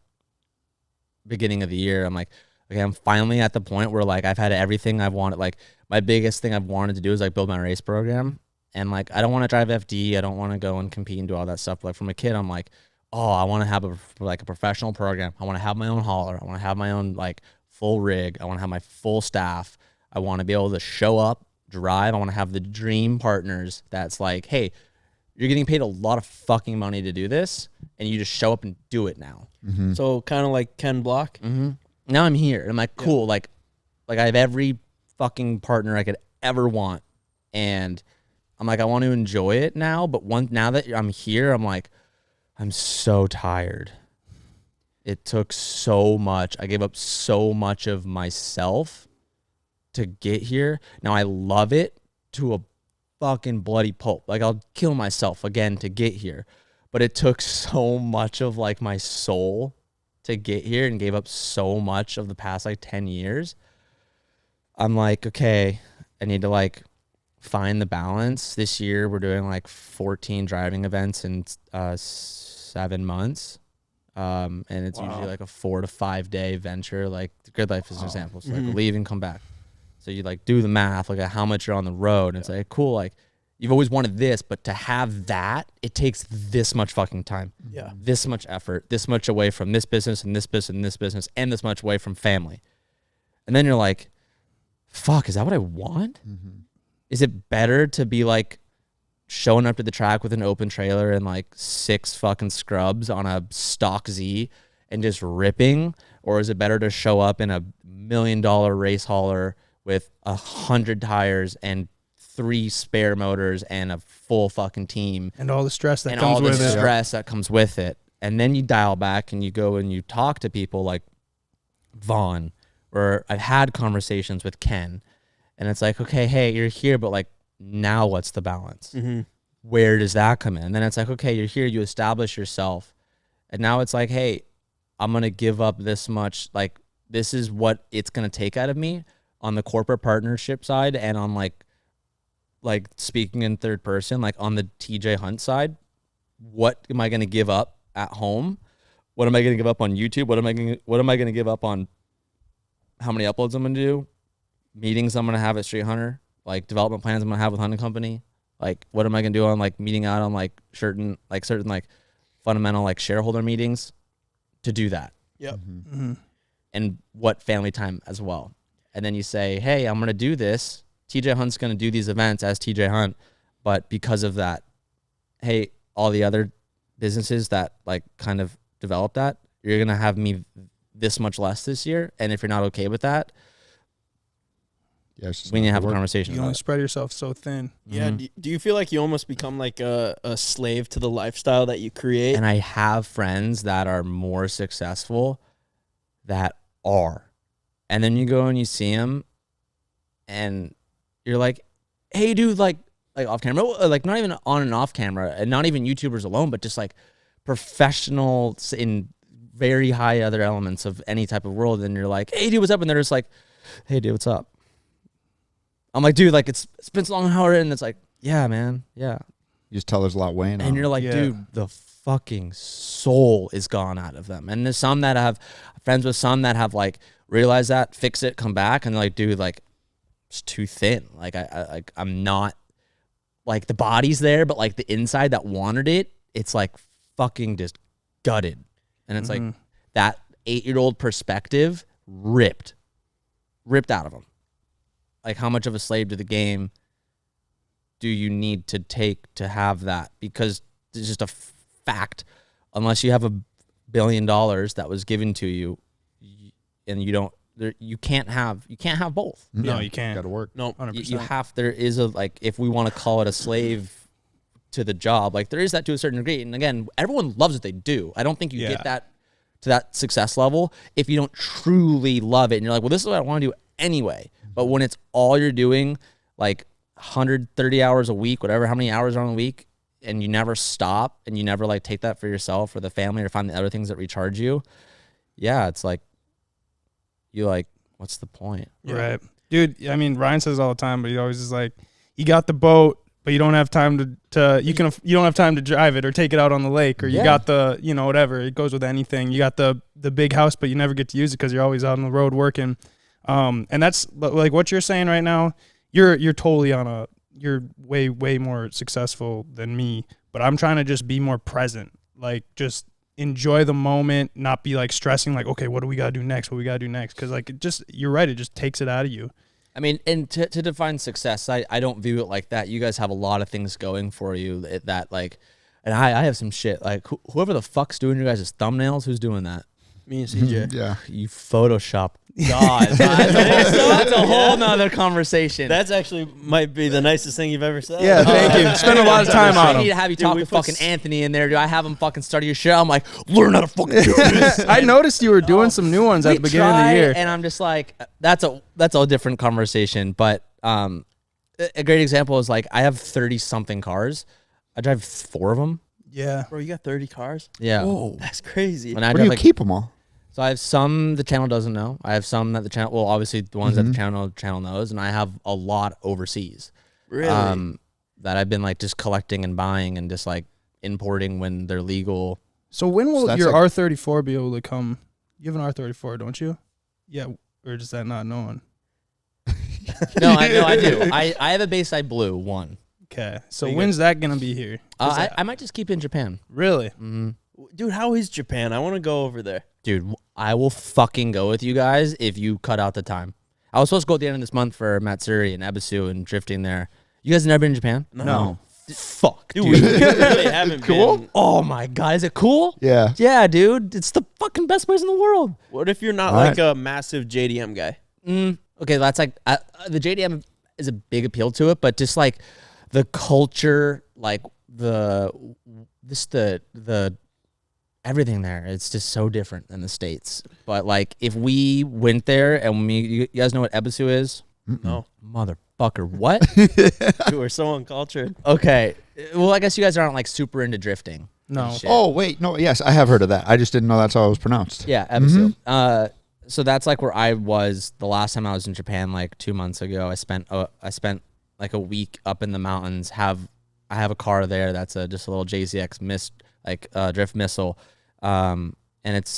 Speaker 4: beginning of the year. I'm like, okay, I'm finally at the point where like I've had everything I've wanted. Like my biggest thing I've wanted to do is like build my race program. And like, I don't want to drive FD. I don't want to go and compete and do all that stuff. Like from a kid, I'm like, oh, I want to have a professional program. I want to have my own hauler. I want to have my own like full rig. I want to have my full staff. I want to be able to show up, drive. I want to have the dream partners that's like, hey, you're getting paid a lot of fucking money to do this, and you just show up and do it now.
Speaker 2: So kind of like Ken Block.
Speaker 4: Now I'm here. And I'm like, cool. Like I have every fucking partner I could ever want. And I'm like, I want to enjoy it now. But now that I'm here, I'm like, I'm so tired. It took so much. I gave up so much of myself to get here. Now I love it to a fucking bloody pulp. Like I'll kill myself again to get here. But it took so much of like my soul to get here and gave up so much of the past like 10 years. I'm like, okay, I need to like find the balance. This year we're doing like 14 driving events in 7 months. And it's usually like a 4 to 5 day venture. Like Good Life is an example. So like leave and come back. So you like do the math, like how much you're on the road. And it's like, cool. Like you've always wanted this, but to have that, it takes this much fucking time.
Speaker 2: Yeah.
Speaker 4: This much effort, this much away from this business and this business and this business, and this much away from family. And then you're like, fuck, is that what I want? Is it better to be like showing up to the track with an open trailer and like 6 fucking scrubs on a stock Z and just ripping? Or is it better to show up in a $1 million race hauler with 100 tires and 3 spare motors and a full fucking team
Speaker 3: And all the stress that
Speaker 4: and
Speaker 3: comes
Speaker 4: all the
Speaker 3: with it.
Speaker 4: stress that comes with it? And then you dial back and you go and you talk to people like Vaughn, or I've had conversations with Ken, and it's like, okay, hey, you're here, but like now what's the balance? Where does that come in? And then it's like, okay, you're here, you establish yourself, and now it's like, hey, I'm gonna give up this much. Like this is what it's gonna take out of me on the corporate partnership side, and on like speaking in third person, like on the TJ Hunt side. What am I gonna give up at home? What am I gonna give up on YouTube? What am I gonna give up on how many uploads I'm gonna do? Meetings I'm gonna have at Street Hunter, like development plans I'm gonna have with Hunting Company. Like what am I gonna do on like meeting out on like certain like fundamental like shareholder meetings to do that?
Speaker 2: Yep.
Speaker 4: And what family time as well. And then you say, hey, I'm gonna do this. TJ Hunt's gonna do these events as TJ Hunt, but because of that, hey, all the other businesses that like kind of develop that, you're gonna have me this much less this year. And if you're not okay with that, we need to have a conversation
Speaker 3: You
Speaker 4: about
Speaker 3: only
Speaker 4: it.
Speaker 3: spread yourself so thin.
Speaker 2: Yeah. Do you feel like you almost become like a slave to the lifestyle that you create?
Speaker 4: And I have friends that are more successful that are. And then you go and you see them and you're like, hey, dude, like off camera, like not even on and off camera, and not even YouTubers alone, but just like professionals in very high other elements of any type of world. And you're like, hey, dude, what's up? And they're just like, hey, dude, what's up? I'm like, dude, like it's been so long, Howard. And it's like, yeah, man. Yeah.
Speaker 5: You just tell there's a lot weighing on
Speaker 4: And you're
Speaker 5: it.
Speaker 4: like, dude, the fucking soul is gone out of them. And there's some that have friends with some that have like realized that, fix it, come back, and they're like, dude, like it's too thin. Like I'm not like the body's there, but like the inside that wanted it, it's like fucking just gutted. And it's like that 8-year-old perspective ripped out of them. Like how much of a slave to the game do you need to take to have that? Because it's just a fact. Unless you have $1 billion that was given to you, and you can't have both.
Speaker 3: No, you can't.
Speaker 5: Got to work.
Speaker 2: No,
Speaker 3: 100%.
Speaker 4: You have. There is a like, if we want to call it a slave to the job, like there is that to a certain degree. And again, everyone loves what they do. I don't think you get that to that success level if you don't truly love it. And you're like, well, this is what I want to do anyway. But when it's all you're doing, like 130 hours a week, whatever, how many hours are on a week, and you never stop and you never like take that for yourself or the family or find the other things that recharge you. Yeah. It's like, you like, what's the point?
Speaker 3: Right. Dude, I mean, Ryan says all the time, but he always is like, you got the boat, but you don't have time you don't have time to drive it or take it out on the lake, or you got the, whatever. It goes with anything. You got the big house, but you never get to use it because you're always out on the road working. And that's like what you're saying right now. You're totally you're way more successful than me, but I'm trying to just be more present. Like just enjoy the moment, not be like stressing like, okay, what do we got to do next? Cause like you're right. It just takes it out of you.
Speaker 4: I mean, and to define success, I don't view it like that. You guys have a lot of things going for you that like, and I have some shit. Like whoever the fuck's doing your guys' thumbnails, who's doing that?
Speaker 2: Me and CJ.
Speaker 5: Yeah.
Speaker 4: You Photoshop God. That's a whole nother conversation.
Speaker 2: That's actually might be the nicest thing you've ever said.
Speaker 3: Yeah, thank you. Spend a lot of time
Speaker 4: I
Speaker 3: on
Speaker 4: need to
Speaker 3: them.
Speaker 4: have you
Speaker 2: Dude,
Speaker 4: talk
Speaker 2: we
Speaker 4: to
Speaker 2: put
Speaker 4: fucking Anthony in there. Do I have him fucking study your shit? I'm like, learn how to fucking do this.
Speaker 3: I noticed you were doing some new ones at
Speaker 4: We
Speaker 3: the beginning of the
Speaker 4: try,
Speaker 3: year.
Speaker 4: and I'm just like, that's a different conversation. But a great example is like, I have 30 something cars. I drive 4 of them.
Speaker 3: Yeah.
Speaker 2: Bro, you got 30 cars?
Speaker 4: Yeah.
Speaker 5: Whoa.
Speaker 2: That's crazy.
Speaker 4: When I
Speaker 5: Where do
Speaker 4: drive
Speaker 5: you
Speaker 4: like,
Speaker 5: keep them all?
Speaker 4: so I have some the channel doesn't know. I have some that the channel, well, obviously the ones that the channel knows, and I have a lot overseas.
Speaker 2: Really?
Speaker 4: That I've been like just collecting and buying and just like importing when they're legal.
Speaker 3: So when will
Speaker 5: that's
Speaker 3: your
Speaker 5: like-
Speaker 3: R34 be able to come? You have an R34, don't you? Yeah. Or is that not known?
Speaker 4: No, I do. I have a Bayside Blue one.
Speaker 3: Okay. So
Speaker 2: Pretty
Speaker 3: when's that going to be here?
Speaker 4: I might just keep it in Japan.
Speaker 3: Really?
Speaker 2: Dude, how is Japan? I want to go over there.
Speaker 4: Dude, I will fucking go with you guys if you cut out the time. I was supposed to go at the end of this month for Matsuri and Ebisu and drifting there. You guys have never been to Japan?
Speaker 3: No.
Speaker 4: Fuck,
Speaker 2: Dude,
Speaker 4: dude.
Speaker 2: we really haven't been.
Speaker 4: Oh my god, is it cool?
Speaker 5: Yeah.
Speaker 4: Yeah, dude. It's the fucking best place in the world.
Speaker 2: What if you're not
Speaker 5: All
Speaker 2: like
Speaker 5: right.
Speaker 2: a massive JDM guy?
Speaker 4: Okay, that's like the JDM is a big appeal to it, but just like the culture, like the everything there, it's just so different than the States. But like if we went there and you guys know what Ebisu is?
Speaker 2: No.
Speaker 4: Motherfucker, what?
Speaker 2: Dude, we're so uncultured.
Speaker 4: Okay. Well, I guess you guys aren't like super into drifting.
Speaker 3: No.
Speaker 4: and shit.
Speaker 5: Oh, wait. No, yes, I have heard of that. I just didn't know that's how it was pronounced.
Speaker 4: Yeah, Ebisu. So that's like where I was the last time I was in Japan, like 2 months ago. I spent like a week up in the mountains. I have a car there that's just a little JZX drift missile, and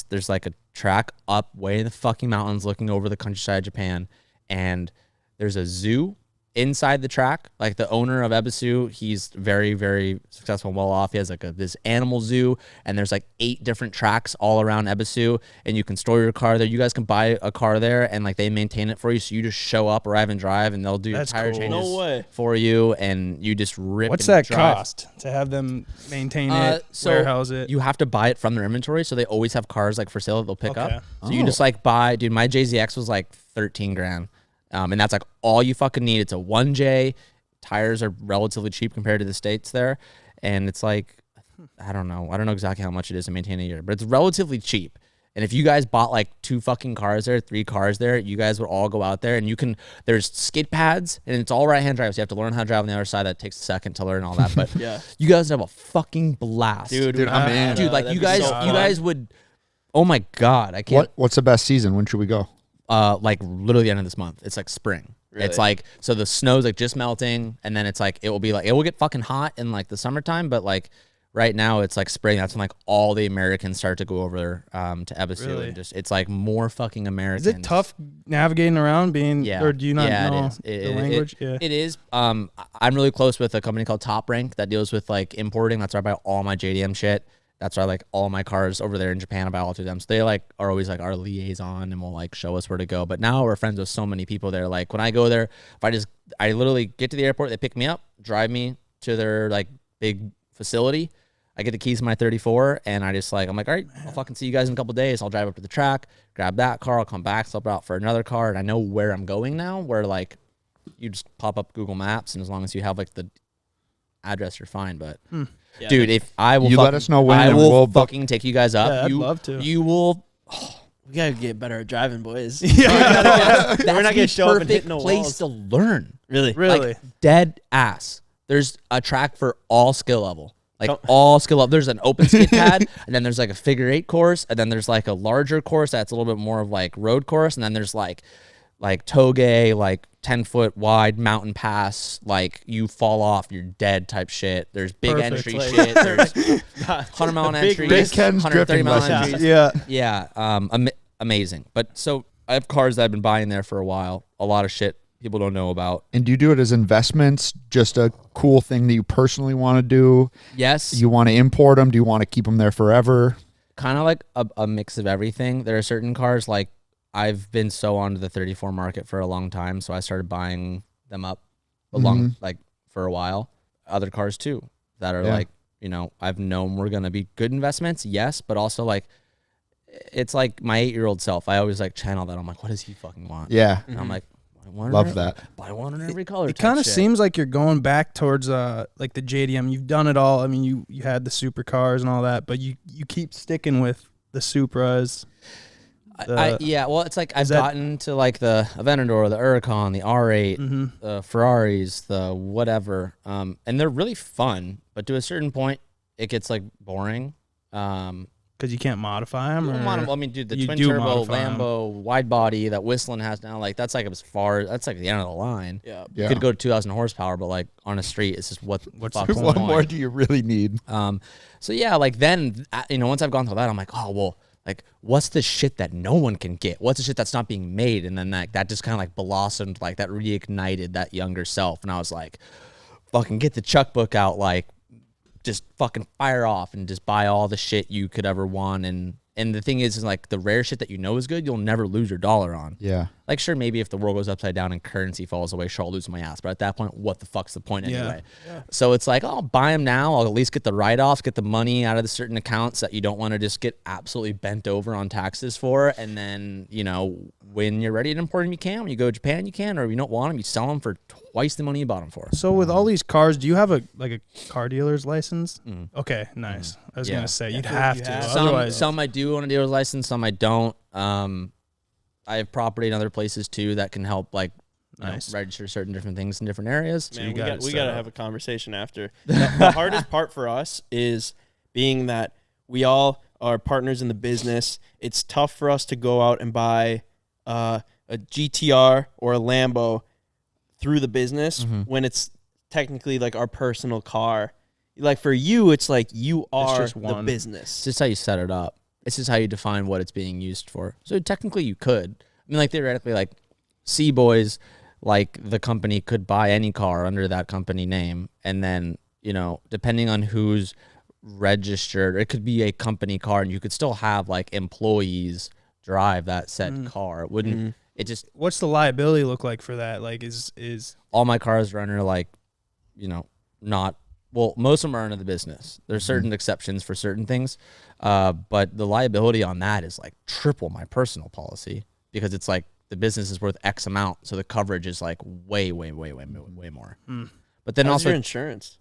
Speaker 4: there's like a track up way in the fucking mountains, looking over the countryside of Japan, and there's a zoo inside the track. Like the owner of Ebisu, he's very, very successful and well off. He has like this animal zoo, and there's like 8 different tracks all around Ebisu, and you can store your car there. You guys can buy a car there, and like they maintain it for you. So you just show up, arrive and drive, and they'll do your
Speaker 3: That's
Speaker 4: tire
Speaker 3: cool.
Speaker 4: changes
Speaker 2: No way.
Speaker 4: for you, and you just rip.
Speaker 3: What's
Speaker 4: and
Speaker 3: that
Speaker 4: drive.
Speaker 3: cost to have them maintain it,
Speaker 4: So
Speaker 3: warehouse it?
Speaker 4: you have to buy it from their inventory, so they always have cars like for sale that they'll pick
Speaker 3: Okay.
Speaker 4: up. So you just like buy, dude. My JZX was like 13 grand, and that's like all you fucking need. It's a 1J. Tires are relatively cheap compared to the States there, and it's like I don't know exactly how much it is to maintain a year, but it's relatively cheap. And if you guys bought like 2 fucking cars there, 3 cars there, you guys would all go out there, and there's skid pads, and it's all right-hand drive, so you have to learn how to drive on the other side. That takes a second to learn all that, but
Speaker 2: Yeah.
Speaker 4: you guys have a fucking blast,
Speaker 2: Dude,
Speaker 5: I'm in.
Speaker 4: Dude, like
Speaker 2: that'd
Speaker 4: you
Speaker 2: be
Speaker 4: guys,
Speaker 2: so
Speaker 4: you
Speaker 2: fun.
Speaker 4: guys would. Oh my god, I can't.
Speaker 5: What's the best season? When should we go?
Speaker 4: Like literally the end of this month. It's like spring.
Speaker 2: Really?
Speaker 4: It's like so the snow's like just melting, and then it's like it will get fucking hot in like the summertime, but like right now it's like spring. That's when like all the Americans start to go over to Ebisu,
Speaker 3: Really?
Speaker 4: and just it's like more fucking Americans.
Speaker 3: Is it tough navigating around being,
Speaker 4: Yeah.
Speaker 3: or do you not
Speaker 4: Yeah,
Speaker 3: know
Speaker 4: it is.
Speaker 3: the language? Yeah.
Speaker 4: It is. I'm really close with a company called Top Rank that deals with like importing. That's where I buy all my JDM shit. That's why like all my cars over there in Japan, I buy all through them. So they like are always like our liaison and will like show us where to go. But now we're friends with so many people there. Like when I go there, I literally get to the airport, they pick me up, drive me to their like big facility. I get the keys to my 34, and I'm like, all right, I'll fucking see you guys in a couple days. I'll drive up to the track, grab that car, I'll come back, swap it out for another car, and I know where I'm going now. Where like you just pop up Google Maps, and as long as you have like the address, you're fine. But
Speaker 2: Yeah,
Speaker 4: dude, if I will,
Speaker 5: You let us know when
Speaker 4: I
Speaker 5: and
Speaker 4: will
Speaker 5: we'll book-
Speaker 4: fucking take you guys up.
Speaker 3: Yeah, I'd
Speaker 4: you,
Speaker 3: love to.
Speaker 4: You will.
Speaker 2: we gotta get better at driving, boys.
Speaker 4: That's
Speaker 2: We're not
Speaker 4: the
Speaker 2: gonna show up and
Speaker 4: perfect
Speaker 2: hit no
Speaker 4: place
Speaker 2: walls.
Speaker 4: to learn.
Speaker 2: Really?
Speaker 3: Really?
Speaker 4: Like dead ass. There's a track for all skill level. Like
Speaker 2: Oh.
Speaker 4: all skill level. There's an open skid pad, and then there's like a figure 8 course, and then there's like a larger course that's a little bit more of like road course, and then there's like toge, like 10-foot wide mountain pass, like you fall off, you're dead type shit. There's big
Speaker 3: Perfect
Speaker 4: entry
Speaker 2: place.
Speaker 4: shit. There's 100-mile
Speaker 2: The big
Speaker 4: entries,
Speaker 5: Big Ken's
Speaker 4: 130
Speaker 5: drifting
Speaker 4: mile
Speaker 5: lessons.
Speaker 4: entries.
Speaker 5: Yeah.
Speaker 4: Yeah, amazing. But so I have cars that I've been buying there for a while. A lot of shit people don't know about.
Speaker 5: And do you do it as investments? Just a cool thing that you personally want to do?
Speaker 4: Yes,
Speaker 5: You want to import them? Do you want to keep them there forever?
Speaker 4: kind of like a mix of everything. There are certain cars like I've been so onto the 34 market for a long time, so I started buying them up like for a while. Other cars too that are like, you know, I've known were gonna be good investments, yes, but also like it's like my 8-year-old self. I always like channel that. I'm like, what does he fucking want?
Speaker 5: Yeah.
Speaker 4: And I'm like,
Speaker 5: Love that.
Speaker 4: Buy one in every color.
Speaker 3: It kind of seems like you're going back towards like the JDM. You've done it all. I mean, you had the supercars and all that, but you keep sticking with the Supras.
Speaker 4: Yeah, well, it's like I've gotten to like the Aventador, the Huracan, the R8, the Ferraris, the whatever, and they're really fun. But to a certain point, it gets like boring.
Speaker 3: Because you can't modify them.
Speaker 4: I mean, dude, the twin turbo Lambo wide body that Whistling has now, like that's like that's like the end of the line.
Speaker 2: Yeah,
Speaker 4: you could go to 2,000 horsepower, but like on a street, it's just what's the
Speaker 5: what
Speaker 4: point?
Speaker 5: more do you really need?
Speaker 4: So yeah, like then you know, once I've gone through that, I'm like, oh well. Like, what's the shit that no one can get? What's the shit that's not being made? And then that just kind of like blossomed, like that reignited that younger self. And I was like, fucking get the Chuck book out, like just fucking fire off and just buy all the shit you could ever want. And the thing is like the rare shit that you know is good, you'll never lose your dollar on.
Speaker 5: Yeah.
Speaker 4: Like, sure, maybe if the world goes upside down and currency falls away, sure, I'll lose my ass. But at that point, what the fuck's the point anyway? Yeah. So it's like, I'll buy them now. I'll at least get the write-offs, get the money out of the certain accounts that you don't want to just get absolutely bent over on taxes for. And then, you know, when you're ready to import them, you can. When you go to Japan, you can. Or if you don't want them, you sell them for twice the money you bought them for.
Speaker 3: So with all these cars, do you have a car dealer's license? Okay, nice. I was gonna say you'd have to. Otherwise,
Speaker 4: some I do own a dealer's license, some I don't. I have property in other places too that can help, like, you know, register certain different things in different areas.
Speaker 2: Man, we got to have a conversation after. The hardest part for us is being that we all are partners in the business. It's tough for us to go out and buy a GTR or a Lambo through the business when it's technically like our personal car. Like for you, it's like you are the business.
Speaker 4: It's just how you set it up. It's just how you define what it's being used for. So technically you could. I mean, like theoretically, like CBoys, like the company could buy any car under that company name. And then, you know, depending on who's registered, it could be a company car and you could still have like employees drive that said car. It wouldn't, it just.
Speaker 3: What's the liability look like for that? Like is
Speaker 4: all my cars are under like, you know, not. Well, most of them are under the business. There's certain exceptions for certain things, but the liability on that is like triple my personal policy because it's like the business is worth X amount, so the coverage is like way more. But then also
Speaker 2: your insurance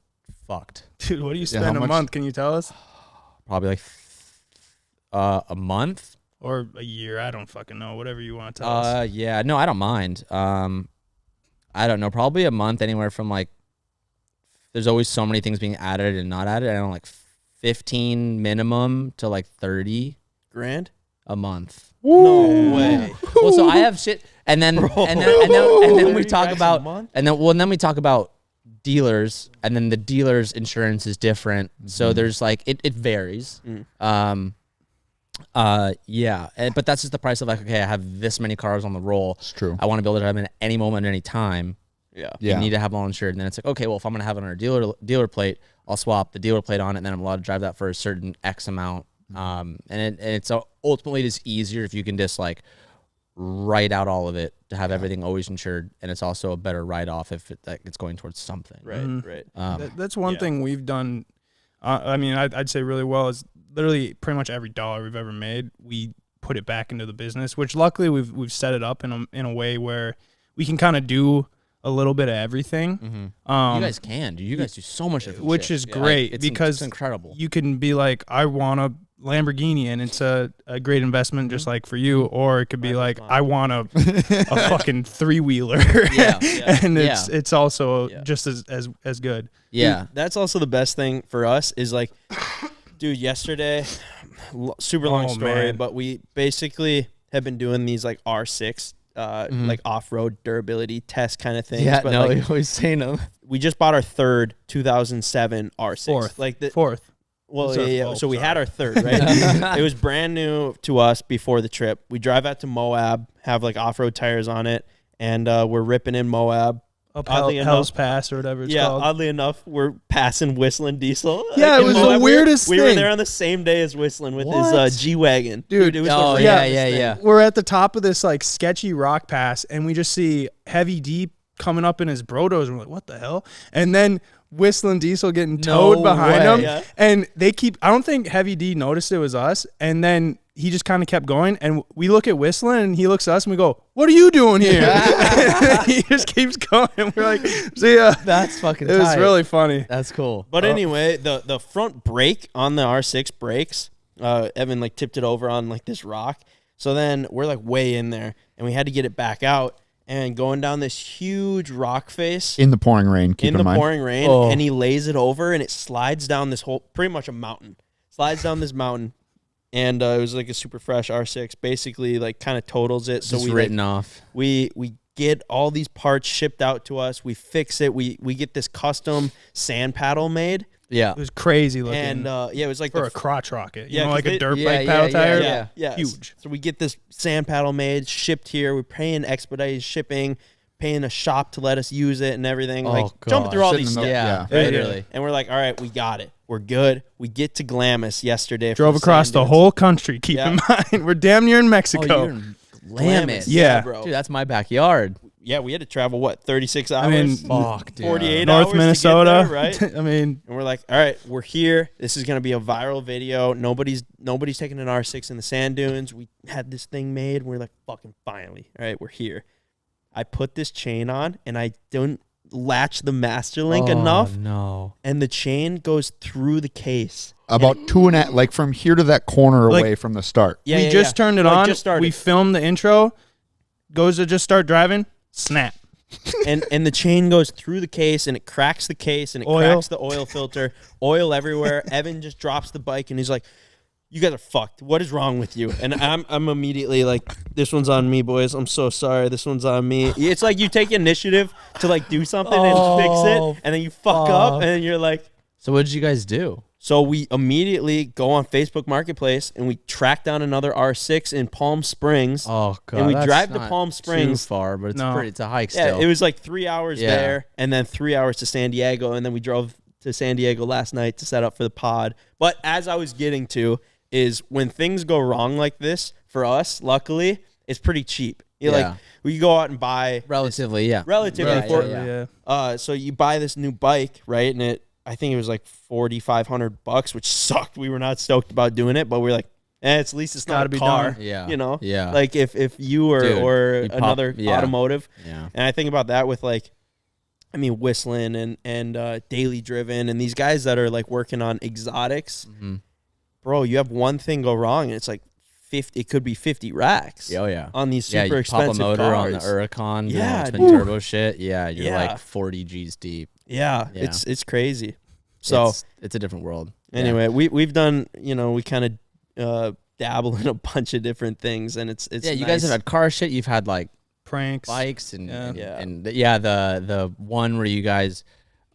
Speaker 4: fucked.
Speaker 3: Dude, what do you spend a month? Can you tell us?
Speaker 4: Probably like a month
Speaker 3: or a year. I don't fucking know. Whatever you want to tell us.
Speaker 4: Yeah, no, I don't mind. I don't know. Probably a month, anywhere from like. There's always so many things being added and not added. I don't know, like 15 minimum to like 30
Speaker 2: grand
Speaker 4: a month.
Speaker 2: No way.
Speaker 4: Well, so I have shit, and then we talk about, then we talk about dealers, and then the dealer's insurance is different. So there's like it varies. Yeah, but that's just the price of like, okay, I have this many cars on the roll.
Speaker 5: It's true.
Speaker 4: I want to be able to drive them at any moment, any time.
Speaker 2: Yeah.
Speaker 4: You need to have them all insured. And then it's like, okay, well, if I'm going to have it on a dealer plate, I'll swap the dealer plate on it, and then I'm allowed to drive that for a certain X amount. And it's ultimately just easier if you can just like write out all of it to have everything always insured. And it's also a better write-off if it's going towards something.
Speaker 2: Right.
Speaker 3: That's one thing we've done. I mean, I'd say really well is literally pretty much every dollar we've ever made, we put it back into the business, which luckily we've set it up in a way where we can kind of do a little bit of everything.
Speaker 4: You guys can, dude. You guys do so much of it,
Speaker 3: which is great because
Speaker 4: it's incredible.
Speaker 3: You can be like, I want a Lamborghini, and it's a great investment just like for you, or it could be like, I want a fucking 3-wheeler, and it's also just as good.
Speaker 4: Yeah,
Speaker 2: dude, that's also the best thing for us is like, dude, yesterday, super long story, but we basically have been doing these like R6 like off-road durability test kind of things.
Speaker 4: Yeah,
Speaker 2: but
Speaker 4: no,
Speaker 2: like,
Speaker 4: you've always seen them.
Speaker 2: We just bought our third 2007 R6.
Speaker 3: Fourth.
Speaker 2: Well, yeah. So we had our third, right? It was brand new to us before the trip. We drive out to Moab, have like off-road tires on it, and we're ripping in Moab.
Speaker 3: Up
Speaker 2: Oddly
Speaker 3: Hell's
Speaker 2: enough-
Speaker 3: Pass or whatever it's
Speaker 2: Yeah,
Speaker 3: called.
Speaker 2: oddly enough, we're passing Whistling Diesel.
Speaker 3: Yeah, it was the weirdest
Speaker 2: We were
Speaker 3: thing.
Speaker 2: there on the same day as Whistling with
Speaker 4: What?
Speaker 2: his G-Wagon.
Speaker 3: Dude,
Speaker 2: it was
Speaker 4: Oh,
Speaker 2: the
Speaker 4: yeah,
Speaker 2: randomest
Speaker 4: yeah,
Speaker 2: thing.
Speaker 4: yeah.
Speaker 3: We're at the top of this like sketchy rock pass, and we just see Heavy D coming up in his Brodos, and we're like, what the hell? And then Whistling Diesel getting towed behind
Speaker 4: way.
Speaker 3: him,
Speaker 2: Yeah.
Speaker 3: and they keep. I don't think Heavy D noticed it was us, and then he just kind of kept going, and we look at Whistling, and he looks at us, and we go, "What are you doing here?" And he just keeps going. We're like, "See ya."
Speaker 4: That's fucking
Speaker 3: It was
Speaker 4: tight.
Speaker 3: really funny.
Speaker 4: That's cool.
Speaker 2: But anyway, the front brake on the R6 brakes, Evan like tipped it over on like this rock. So then we're like way in there, and we had to get it back out. And going down this huge rock face
Speaker 5: In the pouring rain, keep
Speaker 2: in
Speaker 5: in
Speaker 2: the
Speaker 5: mind.
Speaker 2: pouring rain,
Speaker 4: Oh.
Speaker 2: and he lays it over, and it slides down this whole, pretty much a mountain, slides down this mountain, and it was like a super fresh R6, basically like kind of totals it. So
Speaker 4: Just
Speaker 2: we
Speaker 4: written
Speaker 2: like,
Speaker 4: off.
Speaker 2: we get all these parts shipped out to us. We fix it. We get this custom sand paddle made,
Speaker 4: Yeah.
Speaker 3: It was crazy looking.
Speaker 2: and yeah, it was like
Speaker 3: for
Speaker 2: the
Speaker 3: a crotch rocket,
Speaker 2: Yeah, 'cause
Speaker 3: like
Speaker 2: they-
Speaker 3: a dirt
Speaker 4: yeah,
Speaker 3: bike
Speaker 4: yeah,
Speaker 3: paddle
Speaker 4: yeah,
Speaker 3: tire.
Speaker 4: yeah.
Speaker 2: Yes.
Speaker 3: Huge.
Speaker 2: So we get this sand paddle made, shipped here. We're paying expedited shipping, paying a shop to let us use it and everything.
Speaker 4: Oh,
Speaker 2: like jumping
Speaker 4: God.
Speaker 2: through all
Speaker 5: Sitting
Speaker 2: these
Speaker 5: in the-
Speaker 2: steps.
Speaker 4: Yeah,
Speaker 5: yeah.
Speaker 4: literally.
Speaker 2: And we're like, all right, we got it. We're good. We get to Glamis yesterday.
Speaker 3: Drove
Speaker 2: from
Speaker 3: across
Speaker 2: sand
Speaker 3: the
Speaker 2: dunes.
Speaker 3: whole country. Keep
Speaker 2: Yeah.
Speaker 3: in mind, we're damn near in
Speaker 4: Oh,
Speaker 3: Mexico.
Speaker 4: you're in Glamis.
Speaker 3: Yeah.
Speaker 2: bro.
Speaker 4: Dude, that's my backyard.
Speaker 2: Yeah, we had to travel, what, 36 hours?
Speaker 3: I mean,
Speaker 4: Fuck, dude.
Speaker 2: 48
Speaker 3: North
Speaker 2: hours to get
Speaker 3: Minnesota,
Speaker 2: there, right?
Speaker 3: I mean,
Speaker 2: And we're like, all right, we're here. This is going to be a viral video. Nobody's taking an R6 in the sand dunes. We had this thing made. We're like, fucking finally. All right, we're here. I put this chain on, and I don't latch the master link enough,
Speaker 4: No.
Speaker 2: and the chain goes through the case.
Speaker 5: About two and a, like from here to that corner
Speaker 3: Like-
Speaker 5: away from the start.
Speaker 2: Yeah,
Speaker 3: we
Speaker 2: yeah,
Speaker 3: just
Speaker 2: yeah.
Speaker 3: turned it
Speaker 2: Like,
Speaker 3: on.
Speaker 2: Just started.
Speaker 3: We filmed the intro. Goes to just start driving. Snap.
Speaker 2: and the chain goes through the case, and it cracks the case, and it
Speaker 3: Oil.
Speaker 2: cracks the oil filter. Oil everywhere. Evan just drops the bike, and he's like, you guys are fucked. What is wrong with you? And I'm immediately like, this one's on me, boys. I'm so sorry. This one's on me. It's like you take initiative to like do something and fix it, and then you fuck up, and then you're like.
Speaker 4: So what did you guys do?
Speaker 2: So we immediately go on Facebook Marketplace, and we track down another R6 in Palm Springs.
Speaker 4: Oh god.
Speaker 2: And we
Speaker 4: that's
Speaker 2: drive to
Speaker 4: not
Speaker 2: Palm Springs.
Speaker 4: Too far, but it's
Speaker 3: No.
Speaker 4: pretty. It's a hike
Speaker 2: Yeah,
Speaker 4: still.
Speaker 2: it was like 3 hours
Speaker 4: Yeah.
Speaker 2: there, and then 3 hours to San Diego, and then we drove to San Diego last night to set up for the pod. But as I was getting to is when things go wrong like this, for us, luckily, it's pretty cheap. You're
Speaker 4: Yeah.
Speaker 2: like, we go out and buy
Speaker 4: relatively, yeah.
Speaker 2: relatively
Speaker 3: Right,
Speaker 2: for,
Speaker 3: yeah.
Speaker 2: so you buy this new bike, right? And I think it was like $4,500, which sucked. We were not stoked about doing it, but we're like, it's at least it's not
Speaker 3: Gotta
Speaker 2: a
Speaker 3: be
Speaker 2: car.
Speaker 3: done.
Speaker 4: Yeah.
Speaker 2: You know?
Speaker 4: Yeah.
Speaker 2: Like if you or,
Speaker 4: Dude,
Speaker 2: or
Speaker 4: you pop-
Speaker 2: another
Speaker 4: yeah.
Speaker 2: automotive.
Speaker 4: Yeah.
Speaker 2: And I think about that with like, I mean, Whistling and Daily Driven and these guys that are like working on exotics.
Speaker 4: Mm-hmm.
Speaker 2: Bro, you have one thing go wrong, and it's like 50. It could be 50 racks.
Speaker 4: Oh yeah.
Speaker 2: On these
Speaker 4: Yeah,
Speaker 2: super
Speaker 4: you pop a
Speaker 2: expensive
Speaker 4: motor
Speaker 2: cars.
Speaker 4: on the Huracan,
Speaker 2: Yeah,
Speaker 4: it's
Speaker 2: dude.
Speaker 4: turbo shit. Yeah, you're
Speaker 2: Yeah.
Speaker 4: like 40 G's deep.
Speaker 2: Yeah,
Speaker 4: Yeah.
Speaker 2: it's crazy. So
Speaker 4: it's a different world.
Speaker 2: anyway, we've done, we kind of dabble in a bunch of different things, and it's
Speaker 4: Yeah, you
Speaker 2: nice.
Speaker 4: guys have had car shit. You've had like
Speaker 3: Pranks.
Speaker 4: bikes and
Speaker 3: Yeah.
Speaker 4: the one where you guys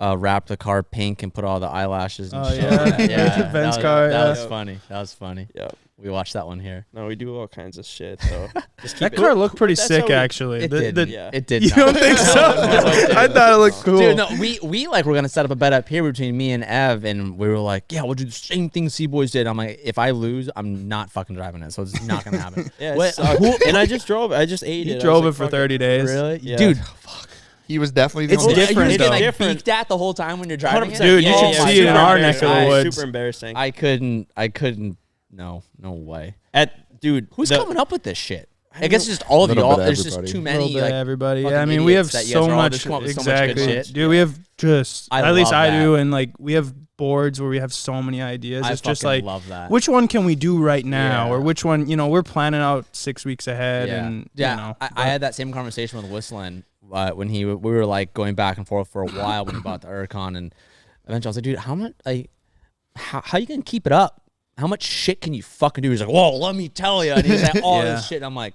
Speaker 4: wrapped the car pink and put all the eyelashes and
Speaker 3: Oh,
Speaker 4: shit.
Speaker 3: yeah.
Speaker 4: yeah.
Speaker 3: Ben's
Speaker 4: that
Speaker 3: car,
Speaker 4: was, that
Speaker 3: yeah.
Speaker 4: was funny. That was funny.
Speaker 2: Yeah.
Speaker 4: We watched that one here.
Speaker 2: No, we do all kinds of shit. So just keep
Speaker 3: That
Speaker 2: it.
Speaker 3: car looked pretty
Speaker 2: That's
Speaker 3: sick,
Speaker 2: how we-
Speaker 3: actually.
Speaker 4: It
Speaker 3: The-
Speaker 4: did.
Speaker 3: the-
Speaker 2: Yeah.
Speaker 4: It did.
Speaker 3: You
Speaker 4: not.
Speaker 3: don't think so?
Speaker 4: No, it did.
Speaker 3: I thought it looked cool.
Speaker 4: Dude, no, we like we're gonna set up a bet up here between me and Ev, and we were like, yeah, we'll do the same thing CBoys did. I'm like, if I lose, I'm not fucking driving it, so it's not gonna happen.
Speaker 2: Yeah,
Speaker 4: What-
Speaker 2: it sucked. And I just drove. I just ate
Speaker 3: He
Speaker 2: it. I was
Speaker 3: drove
Speaker 2: like,
Speaker 3: it for
Speaker 2: fuck
Speaker 3: 30 days.
Speaker 4: Really,
Speaker 2: Yeah.
Speaker 4: dude?
Speaker 5: He was definitely the
Speaker 3: It's
Speaker 5: only
Speaker 3: different,
Speaker 4: Are you
Speaker 2: It's
Speaker 4: getting like
Speaker 2: different.
Speaker 4: peeked at the whole time when you're driving
Speaker 2: 100%.
Speaker 4: it?
Speaker 3: Dude, you
Speaker 2: Yeah,
Speaker 3: should
Speaker 2: yeah,
Speaker 3: see
Speaker 2: super
Speaker 3: it in our
Speaker 2: embarrassing.
Speaker 3: neck of the
Speaker 2: It was
Speaker 3: woods.
Speaker 2: Super embarrassing.
Speaker 4: I couldn't. No way.
Speaker 2: Dude,
Speaker 4: Who's
Speaker 2: the-
Speaker 4: coming up with this shit? I guess it's just all of you.
Speaker 5: Little
Speaker 4: All,
Speaker 5: bit of
Speaker 4: there's just
Speaker 5: everybody.
Speaker 4: too
Speaker 3: A little
Speaker 4: many.
Speaker 3: bit
Speaker 4: Like,
Speaker 3: everybody.
Speaker 4: fucking
Speaker 3: Yeah, I mean, we have
Speaker 4: idiots that you guys
Speaker 3: so
Speaker 4: are all
Speaker 3: much.
Speaker 4: just come up with so much good
Speaker 3: Exactly.
Speaker 4: shit.
Speaker 3: Dude, we have just,
Speaker 4: I
Speaker 3: at least
Speaker 4: love
Speaker 3: I
Speaker 4: that.
Speaker 3: do, and like we have boards where we have so many ideas.
Speaker 4: I
Speaker 3: It's just
Speaker 4: fucking
Speaker 3: like,
Speaker 4: love that.
Speaker 3: which one can we do right now?
Speaker 4: Yeah.
Speaker 3: Or which one, we're planning out 6 weeks ahead. And,
Speaker 4: I had that same conversation with Whistling when we were like going back and forth for a while when he bought the Huracan, and eventually I was like, dude, how much how you gonna keep it up? How much shit can you fucking do? He's like, whoa, let me tell you. And he's like, all
Speaker 3: Yeah.
Speaker 4: this shit. And I'm like,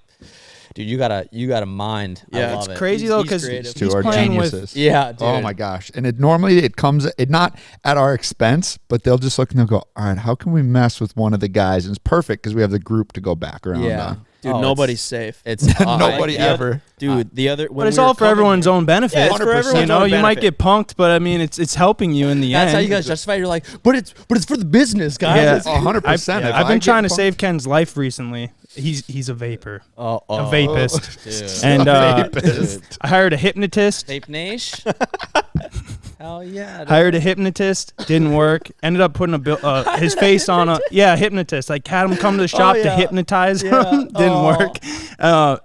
Speaker 4: dude, you gotta mind. I
Speaker 2: Yeah,
Speaker 4: love
Speaker 3: it's
Speaker 4: it.
Speaker 3: crazy
Speaker 2: He's-
Speaker 3: though,
Speaker 2: he's
Speaker 3: because
Speaker 2: creative.
Speaker 3: he's
Speaker 5: two are
Speaker 3: playing with.
Speaker 5: geniuses.
Speaker 4: Yeah, dude.
Speaker 5: Oh my gosh! And it normally it comes it not at our expense, but they'll just look and they'll go, all right, how can we mess with one of the guys? And it's perfect because we have the group to go back around.
Speaker 4: Yeah.
Speaker 2: Dude, nobody's safe.
Speaker 4: It's
Speaker 5: Nobody ever.
Speaker 2: Dude, the other.
Speaker 3: But it's all for everyone's own benefit.
Speaker 2: Yeah, it's for everyone's
Speaker 3: you know,
Speaker 2: own
Speaker 3: you might
Speaker 2: benefit.
Speaker 3: get punked, but I mean, it's helping you in the end.
Speaker 4: That's how you guys justify. You're like, but it's for the business, guys.
Speaker 3: Yeah.
Speaker 4: It's-
Speaker 5: 100%.
Speaker 3: I've been trying to save Ken's life recently. He's a vapor, a vapist,
Speaker 4: dude.
Speaker 3: and
Speaker 4: Dude.
Speaker 3: I hired a hypnotist.
Speaker 4: Vape Nash. Hell yeah. Dude.
Speaker 3: Hired a hypnotist, didn't work. Ended up putting his face on a hypnotist. Like had him come to the shop to hypnotize him. Didn't work.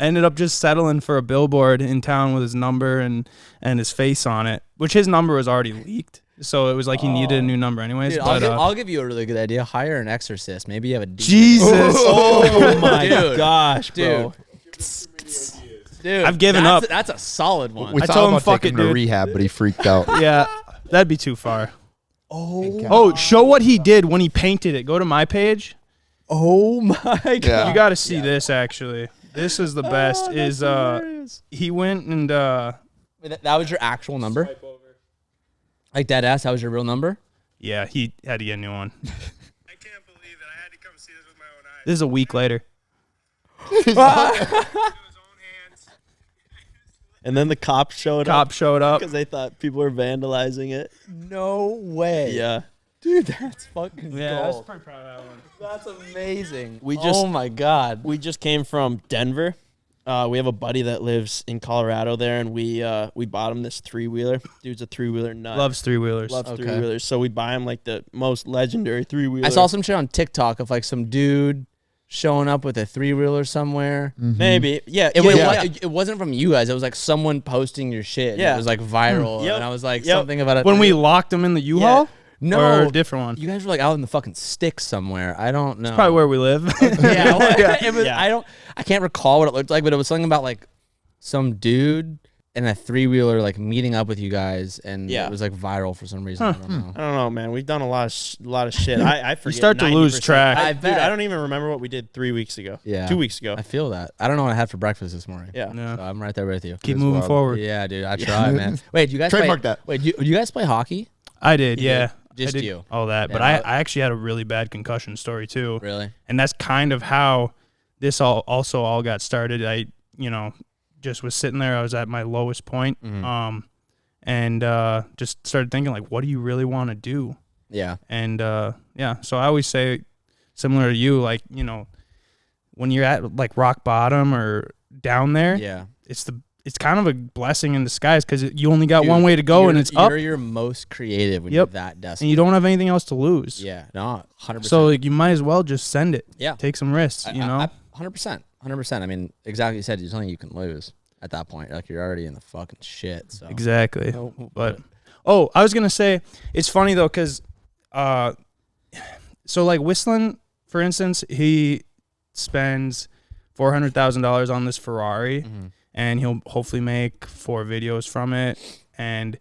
Speaker 3: Ended up just settling for a billboard in town with his number and his face on it, which his number was already leaked. So it was like he needed a new number anyways.
Speaker 4: Dude,
Speaker 3: but,
Speaker 4: I'll give you a really good idea. Hire an exorcist. Maybe you have a demon.
Speaker 3: Jesus.
Speaker 2: Oh my
Speaker 4: Dude.
Speaker 2: gosh, bro.
Speaker 4: Dude,
Speaker 3: I've given up.
Speaker 4: That's a solid one.
Speaker 5: We
Speaker 3: I
Speaker 5: thought
Speaker 3: told him,
Speaker 5: about
Speaker 3: fuck
Speaker 5: taking
Speaker 3: it,
Speaker 5: him to
Speaker 3: dude.
Speaker 5: rehab, but he freaked out.
Speaker 3: Yeah, that'd be too far. Oh, show what he did when he painted it. Go to my page.
Speaker 4: Oh my god.
Speaker 5: Yeah.
Speaker 3: You got to see this actually. This is the best. Is he went and
Speaker 4: Wait, that was your actual number? Like dead ass, that was your real number?
Speaker 3: yeah, he had to get a new one. I can't believe it. I had to come see this with my own eyes. This is a week later.
Speaker 2: And then the cops showed
Speaker 3: Cop showed up.
Speaker 2: because they thought people were vandalizing it.
Speaker 4: No way.
Speaker 2: Yeah.
Speaker 4: Dude, that's fucking gold.
Speaker 3: pretty proud of that one.
Speaker 4: That's amazing.
Speaker 2: We just-
Speaker 4: oh my god.
Speaker 2: We just came from Denver. We have a buddy that lives in Colorado there, and we bought him this 3-wheeler. Dude's a 3-wheeler nut.
Speaker 3: Loves 3-wheelers.
Speaker 2: Loves
Speaker 4: Okay.
Speaker 2: 3-wheelers. So we buy him like the most legendary 3-wheeler.
Speaker 4: I saw some shit on TikTok of like some dude showing up with a 3-wheeler somewhere.
Speaker 2: Maybe. Yeah.
Speaker 4: It wasn't from you guys. It was like someone posting your shit. and
Speaker 2: Yeah.
Speaker 4: It was like viral.
Speaker 2: Yep.
Speaker 4: And I was like,
Speaker 2: Yep.
Speaker 4: something about it.
Speaker 3: When we locked him in the U-Haul?
Speaker 4: No.
Speaker 3: Or a different one?
Speaker 4: You guys were like out in the fucking sticks somewhere. I don't know.
Speaker 3: Probably where we live.
Speaker 4: Yeah, well, it was,
Speaker 2: Yeah.
Speaker 4: I can't recall what it looked like, but it was something about like some dude in a 3-wheeler like meeting up with you guys, and
Speaker 2: Yeah.
Speaker 4: it was like viral for some reason. I don't know.
Speaker 2: I don't know, man. We've done a lot of shit. I forget.
Speaker 3: You start to lose
Speaker 2: 90%.
Speaker 3: track.
Speaker 4: I
Speaker 2: Dude,
Speaker 4: bet.
Speaker 2: I don't even remember what we did 3 weeks ago.
Speaker 4: Yeah.
Speaker 2: 2 weeks ago.
Speaker 4: I feel that. I don't know what I had for breakfast this morning.
Speaker 2: Yeah.
Speaker 3: Yeah.
Speaker 4: So I'm right there with you.
Speaker 3: Keep moving forward.
Speaker 4: Yeah, dude. I try, man. Wait, do you guys
Speaker 5: Trademark
Speaker 4: play,
Speaker 5: that.
Speaker 4: Wait, do you guys play hockey?
Speaker 3: I did, yeah.
Speaker 4: Just
Speaker 3: I did
Speaker 4: you.
Speaker 3: all that. But
Speaker 4: Yeah,
Speaker 3: I actually had a really bad concussion story too.
Speaker 4: Really?
Speaker 3: And that's kind of how this all got started. I, just was sitting there. I was at my lowest point. And just started thinking like, what do you really want to do?
Speaker 4: Yeah.
Speaker 3: And so I always say, similar to you, like, when you're at like rock bottom or down there,
Speaker 4: Yeah.
Speaker 3: it's kind of a blessing in disguise because you only got
Speaker 4: Dude,
Speaker 3: one way to go, and it's up,
Speaker 4: You're your most creative when
Speaker 3: Yep.
Speaker 4: you're that desperate.
Speaker 3: and you don't have anything else to lose.
Speaker 4: Yeah. No, 100%.
Speaker 3: So like, you might as well just send it.
Speaker 4: Yeah.
Speaker 3: Take some risks.
Speaker 4: 100%. 100%. I mean, exactly. You said there's nothing you can lose at that point. Like you're already in the fucking shit. So
Speaker 3: Exactly.
Speaker 4: No,
Speaker 3: But I was gonna say it's funny though because, so like Whistling, for instance, he spends $400,000 on this Ferrari, and he'll hopefully make 4 videos from it, and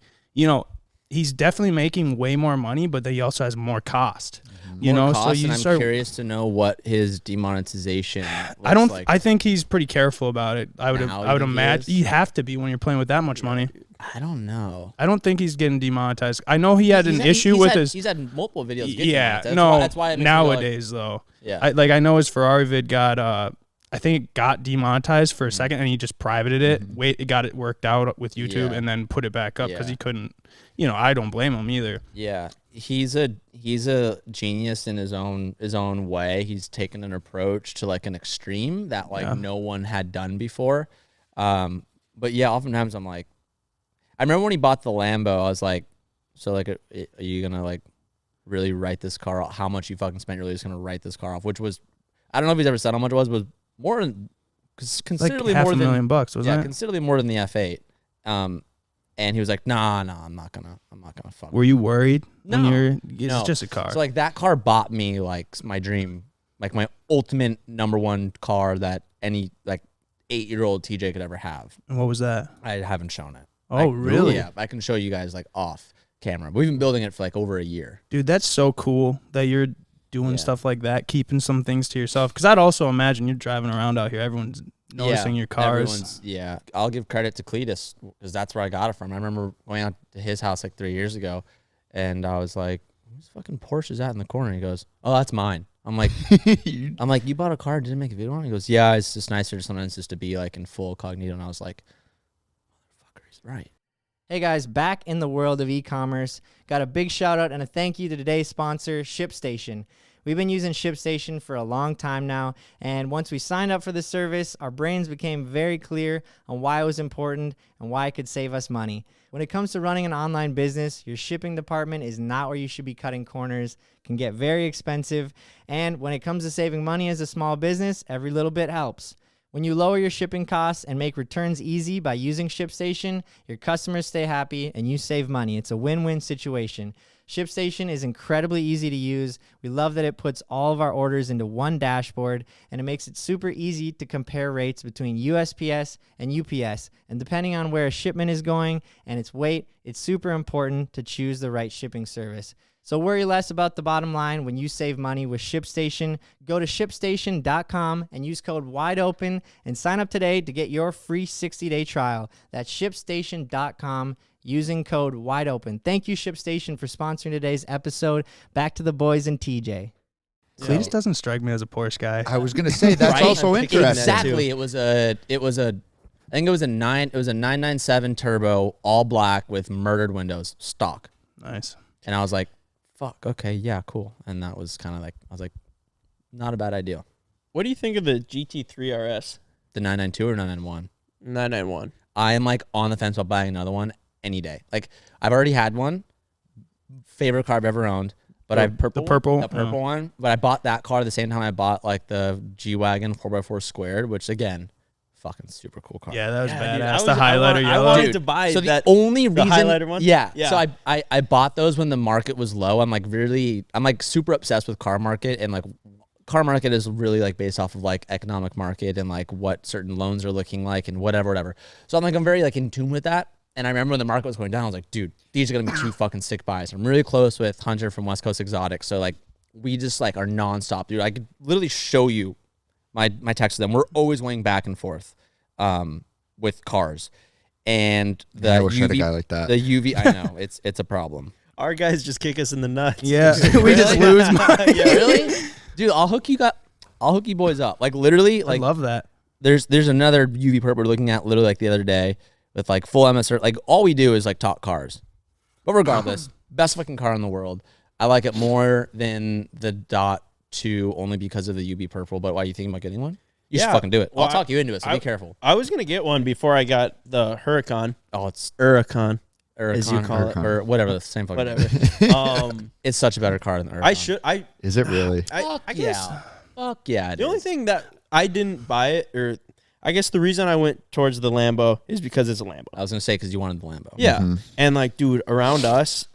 Speaker 3: he's definitely making way more money, but he also has more cost.
Speaker 4: more
Speaker 3: So
Speaker 4: cost,
Speaker 3: you
Speaker 4: and I'm
Speaker 3: start.
Speaker 4: curious to know what his demonetization.
Speaker 3: I don't.
Speaker 4: Looks like.
Speaker 3: I think he's pretty careful about it. I would.
Speaker 4: Now
Speaker 3: I would
Speaker 4: you think he
Speaker 3: imagine
Speaker 4: is?
Speaker 3: you have to be when you're playing with that much money.
Speaker 4: I don't know.
Speaker 3: I don't think he's getting demonetized. I know he had an issue with his.
Speaker 4: He's had multiple videos. Get
Speaker 3: Yeah,
Speaker 4: demonetized.
Speaker 3: no.
Speaker 4: That's why it makes me go like-
Speaker 3: nowadays, though,
Speaker 4: Yeah.
Speaker 3: I know his Ferrari vid got. I think it got demonetized for a second, and he just privated it. It got it worked out with YouTube,
Speaker 4: Yeah.
Speaker 3: and then put it back up because
Speaker 4: Yeah.
Speaker 3: he couldn't. I don't blame him either.
Speaker 4: Yeah, he's a genius in his own way. He's taken an approach to like an extreme that like no one had done before. But yeah, oftentimes I'm like, I remember when he bought the Lambo, I was like, so like, are you gonna like really write this car off? How much you fucking spent? You're really just gonna write this car off? Which was, I don't know if he's ever said how much it was, but more than
Speaker 3: Like
Speaker 4: considerably
Speaker 3: half
Speaker 4: more
Speaker 3: a
Speaker 4: than
Speaker 3: million bucks, wasn't
Speaker 4: yeah,
Speaker 3: it?
Speaker 4: considerably more than the F8. And he was like, nah, I'm not gonna fuck.
Speaker 3: Were you worried when
Speaker 4: No.
Speaker 3: you're? It's
Speaker 4: No.
Speaker 3: just a car.
Speaker 4: So like that car bought me like my dream, like my ultimate #1 car that any like 8-year-old TJ could ever have.
Speaker 3: And what was that?
Speaker 4: I haven't shown it.
Speaker 3: Oh, really?
Speaker 4: Yeah, I can show you guys like off camera. We've been building it for like over a year.
Speaker 3: Dude, that's so cool that you're doing
Speaker 4: Yeah.
Speaker 3: stuff like that, keeping some things to yourself. Because I'd also imagine you're driving around out here, everyone's noticing your cars.
Speaker 4: Yeah, I'll give credit to Cletus because that's where I got it from. I remember going out to his house like 3 years ago, and I was like, "Whose fucking Porsche is that in the corner?" He goes, "Oh, that's mine." I'm like, you bought a car, didn't make a video on it? He goes, yeah, it's just nicer sometimes just to be like in full cognito. And I was like, motherfucker, he's right.
Speaker 1: Hey guys, back in the world of e-commerce. Got a big shout out and a thank you to today's sponsor, ShipStation. We've been using ShipStation for a long time now, and once we signed up for the service, our brains became very clear on why it was important and why it could save us money. When it comes to running an online business, your shipping department is not where you should be cutting corners, can get very expensive, and when it comes to saving money as a small business, every little bit helps. When you lower your shipping costs and make returns easy by using ShipStation, your customers stay happy and you save money. It's a win-win situation. ShipStation is incredibly easy to use. We love that it puts all of our orders into one dashboard, and it makes it super easy to compare rates between USPS and UPS. And depending on where a shipment is going and its weight, it's super important to choose the right shipping service. So worry less about the bottom line when you save money with ShipStation. Go to ShipStation.com and use code WIDEOPEN and sign up today to get your free 60-day trial. That's ShipStation.com using code WIDEOPEN. Thank you, ShipStation, for sponsoring today's episode. Back to the boys and TJ.
Speaker 3: Cletus doesn't strike me as a Porsche guy.
Speaker 5: I was gonna say that's
Speaker 4: Right?
Speaker 5: also interesting.
Speaker 4: Exactly. It was a I think it was a 997 turbo, all black with murdered windows, stock.
Speaker 3: Nice.
Speaker 4: And I was like, fuck, okay, yeah, cool. And that was kind of like, I was like, not a bad idea.
Speaker 2: What do you think of the GT3 RS?
Speaker 4: The 992 or 991?
Speaker 2: 991.
Speaker 4: I am like on the fence about buying another one any day. Like I've already had one, favorite car I've ever owned, but
Speaker 2: The
Speaker 3: The purple.
Speaker 4: the purple one. But I bought that car at the same time I bought like the G-Wagon 4x4 squared, which again, fucking super cool car.
Speaker 3: Yeah, that was
Speaker 2: Yeah, dude,
Speaker 3: badass. The highlighter
Speaker 2: I
Speaker 3: yellow.
Speaker 2: wanted
Speaker 4: Dude,
Speaker 2: to buy
Speaker 4: so
Speaker 2: that.
Speaker 4: the only reason,
Speaker 2: highlighter one?
Speaker 4: Yeah.
Speaker 2: Yeah.
Speaker 4: So I bought those when the market was low. I'm like super obsessed with car market, and like car market is really like based off of like economic market and like what certain loans are looking like and whatever. So I'm very like in tune with that. And I remember when the market was going down, I was like, dude, these are gonna be two fucking sick buys. I'm really close with Hunter from West Coast Exotics, so like we just like are nonstop, dude. I could literally show you my text to them. We're always going back and forth. With cars, and the
Speaker 5: I wish I had a
Speaker 4: UV,
Speaker 5: guy like that.
Speaker 4: the UV. I know it's a problem.
Speaker 2: Our guys just kick us in the nuts.
Speaker 3: Yeah, we just lose money.
Speaker 2: Yeah.
Speaker 4: Really, dude? I'll hook you boys up. Like literally,
Speaker 3: I
Speaker 4: like
Speaker 3: love that.
Speaker 4: there's another UV perp we're looking at literally like the other day with like full MSR. Like all we do is like talk cars, but regardless, best fucking car in the world. I like it more than the Dot 2 only because of the UV purple. But why are you thinking about getting one? You should fucking do it.
Speaker 2: Well,
Speaker 4: I'll talk you into it, so be careful.
Speaker 2: I was going to get one before I got the Huracan.
Speaker 4: Oh, it's
Speaker 2: Huracan.
Speaker 4: Huracan,
Speaker 2: as you call it.
Speaker 4: or whatever, the same fucking
Speaker 2: Whatever.
Speaker 4: It's such a better car than the Huracan.
Speaker 5: Is it really?
Speaker 2: I guess
Speaker 4: Fuck yeah.
Speaker 2: the only thing that I didn't buy it, or I guess the reason I went towards the Lambo is because it's a Lambo.
Speaker 4: I was gonna say because you wanted the Lambo.
Speaker 2: Yeah. And like, dude, around us,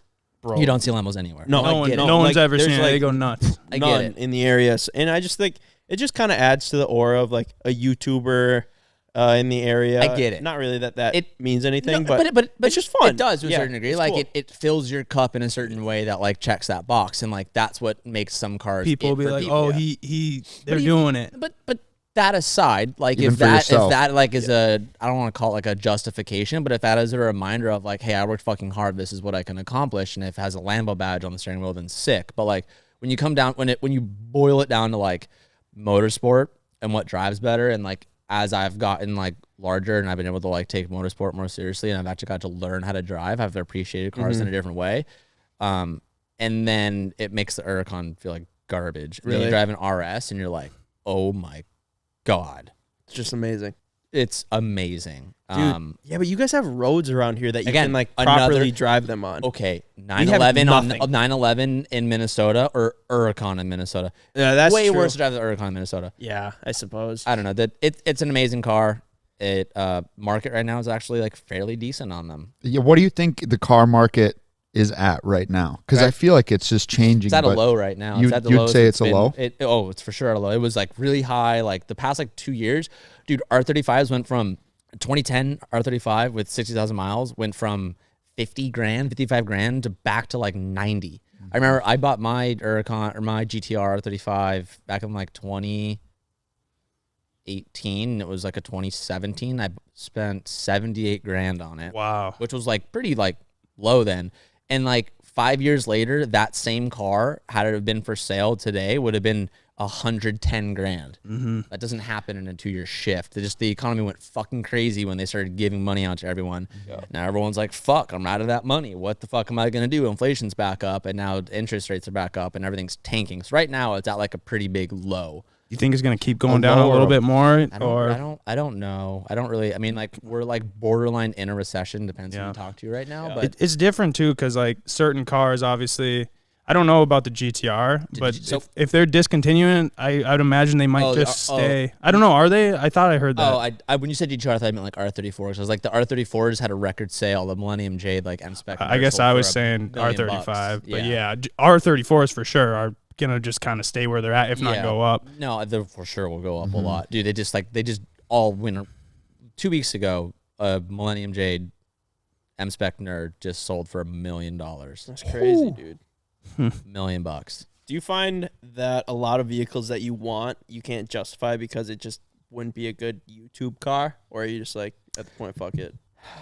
Speaker 2: bro.
Speaker 4: You don't see Lambos anywhere.
Speaker 2: No,
Speaker 3: No,
Speaker 2: I get it.
Speaker 3: no one's
Speaker 2: Like,
Speaker 3: ever
Speaker 2: there's,
Speaker 3: seen it.
Speaker 2: like,
Speaker 3: They go nuts.
Speaker 4: I get
Speaker 2: none
Speaker 4: it.
Speaker 2: in the areas. And I just think it just kind of adds to the aura of like a YouTuber in the area.
Speaker 4: I get it.
Speaker 2: Not really that
Speaker 4: It-
Speaker 2: means anything,
Speaker 4: No,
Speaker 2: but it's just fun.
Speaker 4: It does to a
Speaker 2: Yeah,
Speaker 4: certain degree.
Speaker 2: it's
Speaker 4: Like
Speaker 2: cool.
Speaker 4: it fills your cup in a certain way that like checks that box, and like that's what makes some cars.
Speaker 3: People
Speaker 4: it
Speaker 3: will be
Speaker 4: for
Speaker 3: like,
Speaker 4: people.
Speaker 3: "Oh,
Speaker 2: yeah.
Speaker 3: they're
Speaker 4: But
Speaker 3: doing it."
Speaker 4: But that aside, like
Speaker 5: Even
Speaker 4: if
Speaker 5: for yourself.
Speaker 4: that like is a, I don't want to call it like a justification, but if that is a reminder of like, hey, I worked fucking hard, this is what I can accomplish, and if it has a Lambo badge on the steering wheel, then sick. But like when you come down, when you boil it down to like motorsport and what drives better, and like as I've gotten like larger and I've been able to like take motorsport more seriously, and I've actually got to learn how to drive, I've appreciated cars in a different way. And then it makes the Huracan feel like garbage. And then
Speaker 2: Really?
Speaker 4: you drive an RS and you're like, oh my God.
Speaker 2: it's just amazing.
Speaker 4: It's amazing.
Speaker 2: Dude, yeah, but you guys have roads around here that you
Speaker 4: Again,
Speaker 2: can like
Speaker 4: another-
Speaker 2: properly drive them on.
Speaker 4: Okay,
Speaker 2: have
Speaker 4: 911 on
Speaker 2: nothing.
Speaker 4: 911 in Minnesota or Huracan in Minnesota.
Speaker 2: Yeah, that's
Speaker 4: way
Speaker 2: true.
Speaker 4: worse to drive the Huracan in Minnesota.
Speaker 2: Yeah, I suppose.
Speaker 4: I don't know. That it's an amazing car. It market right now is actually like fairly decent on them.
Speaker 5: Yeah. What do you think the car market is at right now? Because I
Speaker 4: Right.
Speaker 5: feel like it's just changing.
Speaker 4: It's at a
Speaker 5: but
Speaker 4: low right now.
Speaker 5: you'd-
Speaker 4: It's at the
Speaker 5: you'd
Speaker 4: lowest
Speaker 5: say it's a
Speaker 4: been.
Speaker 5: low?
Speaker 4: It's for sure at a low. It was like really high. Like the past like 2 years, dude. R35s went from 2010 R35 with 60,000 miles went from 50 grand, 55 grand to back to like 90. I remember I bought my Huracan or my GTR R35 back in like 2018. It was like a 2017. I spent 78 grand on it.
Speaker 3: Wow.
Speaker 4: Which was like pretty like low then. And like 5 years later, that same car, had it have been for sale today, would have been $110 grand.
Speaker 3: Mm-hmm.
Speaker 4: That doesn't happen in a 2-year shift. The economy went fucking crazy when they started giving money out to everyone.
Speaker 2: Yeah.
Speaker 4: Now everyone's like, fuck, I'm out of that money. What the fuck am I going to do? Inflation's back up, and now interest rates are back up, and everything's tanking. So right now it's at like a pretty big low.
Speaker 3: You think it's gonna keep going down a little bit more,
Speaker 4: I don't know. I don't really. I mean, like we're like borderline in a recession. Depends who you talk to right now. But
Speaker 3: it's different too, because like certain cars, obviously, I don't know about the GTR, but if they're discontinuing, I'd imagine they might just stay. I don't know. Are they? I thought I heard that.
Speaker 4: I when you said GTR, I thought I meant like R34. So I was like, the R34 just had a record sale. The Millennium Jade like M-Spec.
Speaker 3: I guess I was saying R35, but yeah, R34s for sure are gonna just kind of stay where they're at, if not go up.
Speaker 4: No, they for sure will go up a lot, dude. They just all win. 2 weeks ago, a Millennium Jade M-Spec Nerd just sold for $1 million.
Speaker 2: That's crazy, dude.
Speaker 4: $1 million.
Speaker 2: Do you find that a lot of vehicles that you want you can't justify because it just wouldn't be a good YouTube car, or are you just like at the point, fuck it?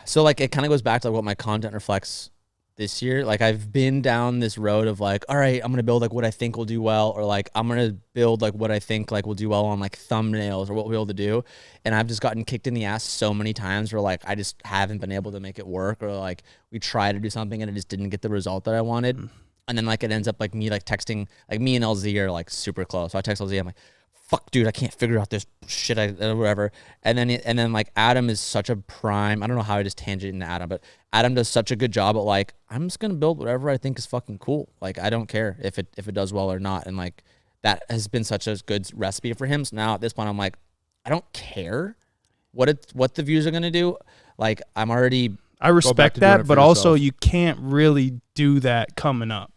Speaker 4: So like it kind of goes back to like what my content reflects this year. Like I've been down this road of like, all right, I'm gonna build like what I think will do well, or like I'm gonna build like what I think like will do well on like thumbnails or what we'll be able to do. And I've just gotten kicked in the ass so many times where like I just haven't been able to make it work, or like we try to do something and it just didn't get the result that I wanted. And then like it ends up like me like texting, like me and LZ are like super close. So I text LZ, I'm like, fuck, dude, I can't figure out this shit, whatever. And then like Adam is such a prime. I don't know how I just tangent into Adam, but Adam does such a good job at like, I'm just gonna build whatever I think is fucking cool. Like I don't care if it does well or not. And like that has been such a good recipe for him. So now at this point, I'm like, I don't care what the views are gonna do. Like I'm already.
Speaker 3: I respect that, but also you can't really do that coming up.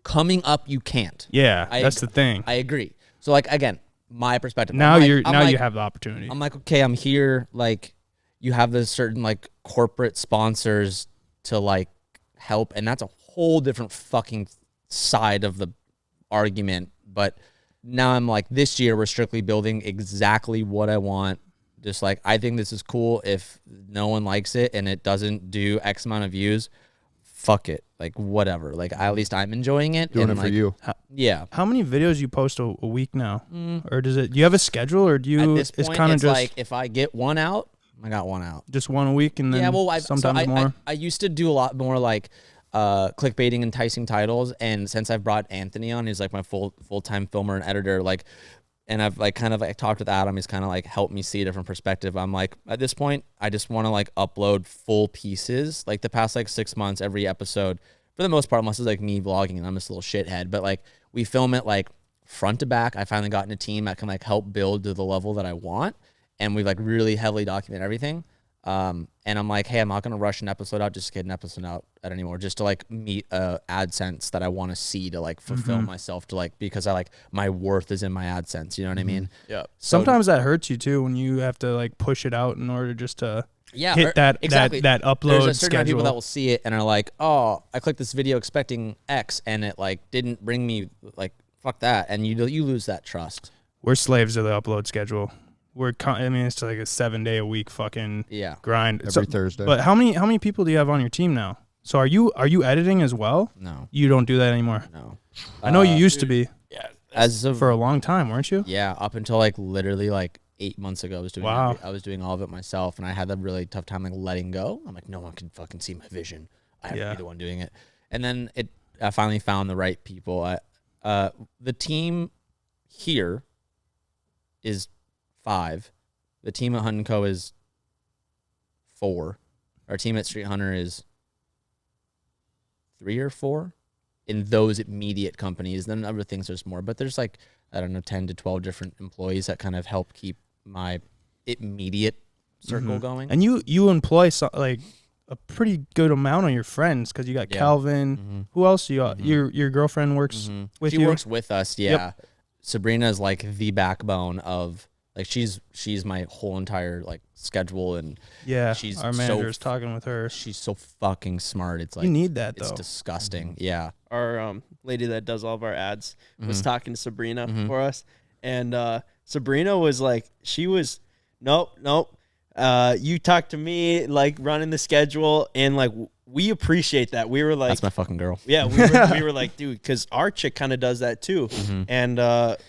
Speaker 4: Coming up, you can't.
Speaker 3: Yeah, that's the thing.
Speaker 4: I agree. So like again, my perspective.
Speaker 3: Now you have the opportunity.
Speaker 4: I'm like, okay, I'm here. Like, you have this certain like corporate sponsors to like help, and that's a whole different fucking side of the argument. But now I'm like, this year we're strictly building exactly what I want. Just like I think this is cool. If no one likes it and it doesn't do X amount of views, fuck it. Like whatever. Like at least I'm enjoying it.
Speaker 5: Doing
Speaker 4: and
Speaker 5: it
Speaker 4: like,
Speaker 5: for you.
Speaker 4: Yeah.
Speaker 3: How many videos you post a week now? Or do you have a schedule, or do you?
Speaker 4: At this point,
Speaker 3: it's kind of just
Speaker 4: like if I get one out, I got one out.
Speaker 3: Just one a week, and then sometimes more.
Speaker 4: I used to do a lot more like clickbaiting, enticing titles, and since I've brought Anthony on, he's like my full-time filmer and editor, like, and I've like kind of like talked with Adam. He's kind of like helped me see a different perspective. I'm like, at this point, I just want to like upload full pieces. Like the past like 6 months, every episode, for the most part, unless it's like me vlogging and I'm just a little shithead, but like we film it like front to back. I finally gotten a team that can like help build to the level that I want, and we like really heavily document everything. And I'm like, hey, I'm not gonna rush an episode out just to get an episode out anymore, just to like meet AdSense that I want to see to like fulfill myself, to like, because I like my worth is in my AdSense. You know what I mean?
Speaker 2: Yeah.
Speaker 3: Sometimes that hurts you too when you have to like push it out in order just to hit that
Speaker 4: exactly.
Speaker 3: that upload
Speaker 4: There's a certain
Speaker 3: schedule.
Speaker 4: amount of people that will see it and are like, oh, I clicked this video expecting X and it like didn't bring me, like, fuck that, and you lose that trust.
Speaker 3: We're slaves of the upload schedule. I mean, it's like a 7-day-a-week fucking grind
Speaker 5: Every Thursday.
Speaker 3: But how many people do you have on your team now? So are you editing as well?
Speaker 4: No,
Speaker 3: you don't do that anymore.
Speaker 4: No,
Speaker 3: I know you used to be.
Speaker 4: Yeah,
Speaker 3: for a long time, weren't you?
Speaker 4: Yeah, up until like literally like 8 months ago, I was doing I was doing all of it myself, and I had a really tough time like letting go. I'm like, no one can fucking see my vision. I have to be the one doing it. And then I finally found the right people. The team here is 5. The team at Hunt & Co is 4. Our team at Street Hunter is 3 or 4 in those immediate companies. Then other things there's more, but there's like, I don't know, 10 to 12 different employees that kind of help keep my immediate circle going.
Speaker 3: And you employ like a pretty good amount of your friends, because you got Calvin. Who else you got? Your girlfriend works with you?
Speaker 4: She works with us, yeah. Yep. Sabrina is like the backbone of, like, she's my whole entire like schedule, and she's
Speaker 3: our manager's talking with her.
Speaker 4: She's so fucking smart. It's like,
Speaker 3: you need that though.
Speaker 4: It's disgusting. Yeah.
Speaker 2: Our lady that does all of our ads was talking to Sabrina for us, and Sabrina was like, she was nope. You talk to me, like running the schedule, and like we appreciate that. We were like,
Speaker 4: That's my fucking girl.
Speaker 2: yeah, we were like, dude, because our chick kind of does that too, and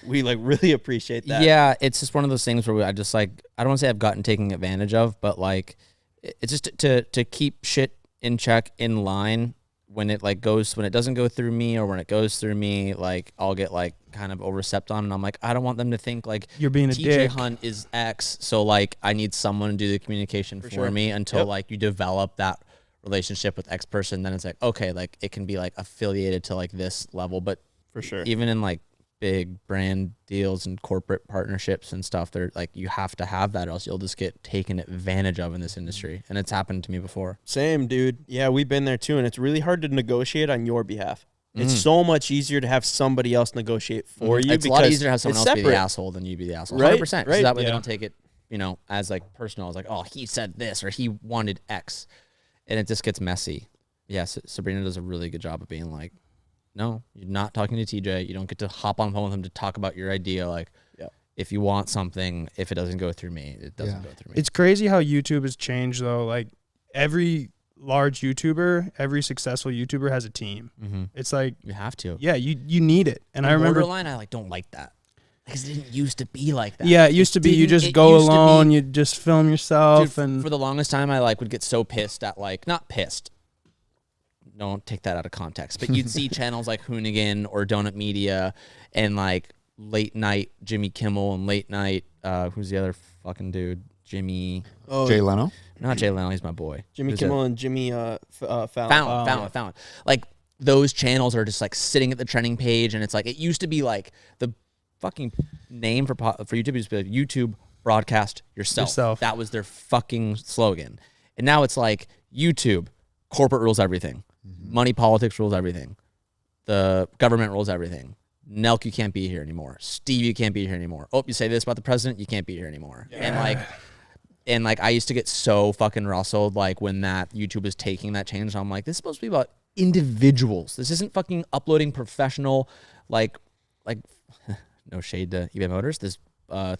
Speaker 2: we like really appreciate that.
Speaker 4: Yeah, it's just one of those things where I just like, I don't want to say I've gotten taken advantage of, but like, it's just to keep shit in check, in line. When it doesn't go through me, or when it goes through me, like I'll get like kind of overstepped on, and I'm like, I don't want them to think like
Speaker 3: You're being a
Speaker 4: TJ
Speaker 3: dick.
Speaker 4: Hunt is X, so like I need someone to do the communication for
Speaker 2: sure.
Speaker 4: me until
Speaker 2: Yep.
Speaker 4: like you develop that relationship with X person. Then it's like, okay, like it can be like affiliated to like this level, but
Speaker 2: For sure.
Speaker 4: even in like big brand deals and corporate partnerships and stuff, they're like, you have to have that, or else you'll just get taken advantage of in this industry. And it's happened to me before.
Speaker 2: Same, dude. Yeah, we've been there too, and it's really hard to negotiate on your behalf. It's so much easier to have somebody else negotiate for you.
Speaker 4: It's a
Speaker 2: because
Speaker 4: lot easier to have someone
Speaker 2: it's
Speaker 4: else be the
Speaker 2: separate.
Speaker 4: asshole than you be the asshole.
Speaker 2: Right,
Speaker 4: 100%.
Speaker 2: right,
Speaker 4: So that way
Speaker 3: yeah.
Speaker 4: they don't take it, as like personal. It's like, oh, he said this, or he wanted X. And it just gets messy. Yeah, Sabrina does a really good job of being like, no, you're not talking to TJ. You don't get to hop on the phone with him to talk about your idea. Like, if you want something, if it doesn't go through me, it doesn't go through me.
Speaker 3: It's crazy how YouTube has changed, though. Like, every large YouTuber, every successful YouTuber has a team. It's like,
Speaker 4: You have to.
Speaker 3: yeah, you need it. And I remember,
Speaker 4: Borderline, I like don't like that. Because it didn't used to be like that.
Speaker 3: yeah, it used to be you
Speaker 4: didn't-
Speaker 3: just
Speaker 4: it
Speaker 3: go
Speaker 4: used to be-
Speaker 3: alone, you just film yourself,
Speaker 4: Dude,
Speaker 3: and
Speaker 4: for the longest time, I like would get so pissed at like, not pissed. Don't take that out of context, but you'd see channels like Hoonigan or Donut Media and like late night Jimmy Kimmel and late night, who's the other fucking dude? Jimmy,
Speaker 2: Oh,
Speaker 5: Jay Leno.
Speaker 4: not Jay Leno, he's my boy.
Speaker 2: Jimmy
Speaker 4: Who's
Speaker 2: Kimmel
Speaker 4: the-
Speaker 2: and Jimmy Fallon.
Speaker 4: Fallon. Like those channels are just like sitting at the trending page, and it's like, it used to be like the fucking name for YouTube used to be like, YouTube broadcast yourself. That was their fucking slogan. And now it's like YouTube, corporate rules everything. Money politics rules everything. The government rules everything. Nelk, you can't be here anymore. Steve, you can't be here anymore. Oh, you say this about the president, you can't be here anymore. And like I used to get so fucking rustled like when that YouTube was taking that change. I'm like, this is supposed to be about individuals. This isn't fucking uploading professional like no shade to eBay Motors. This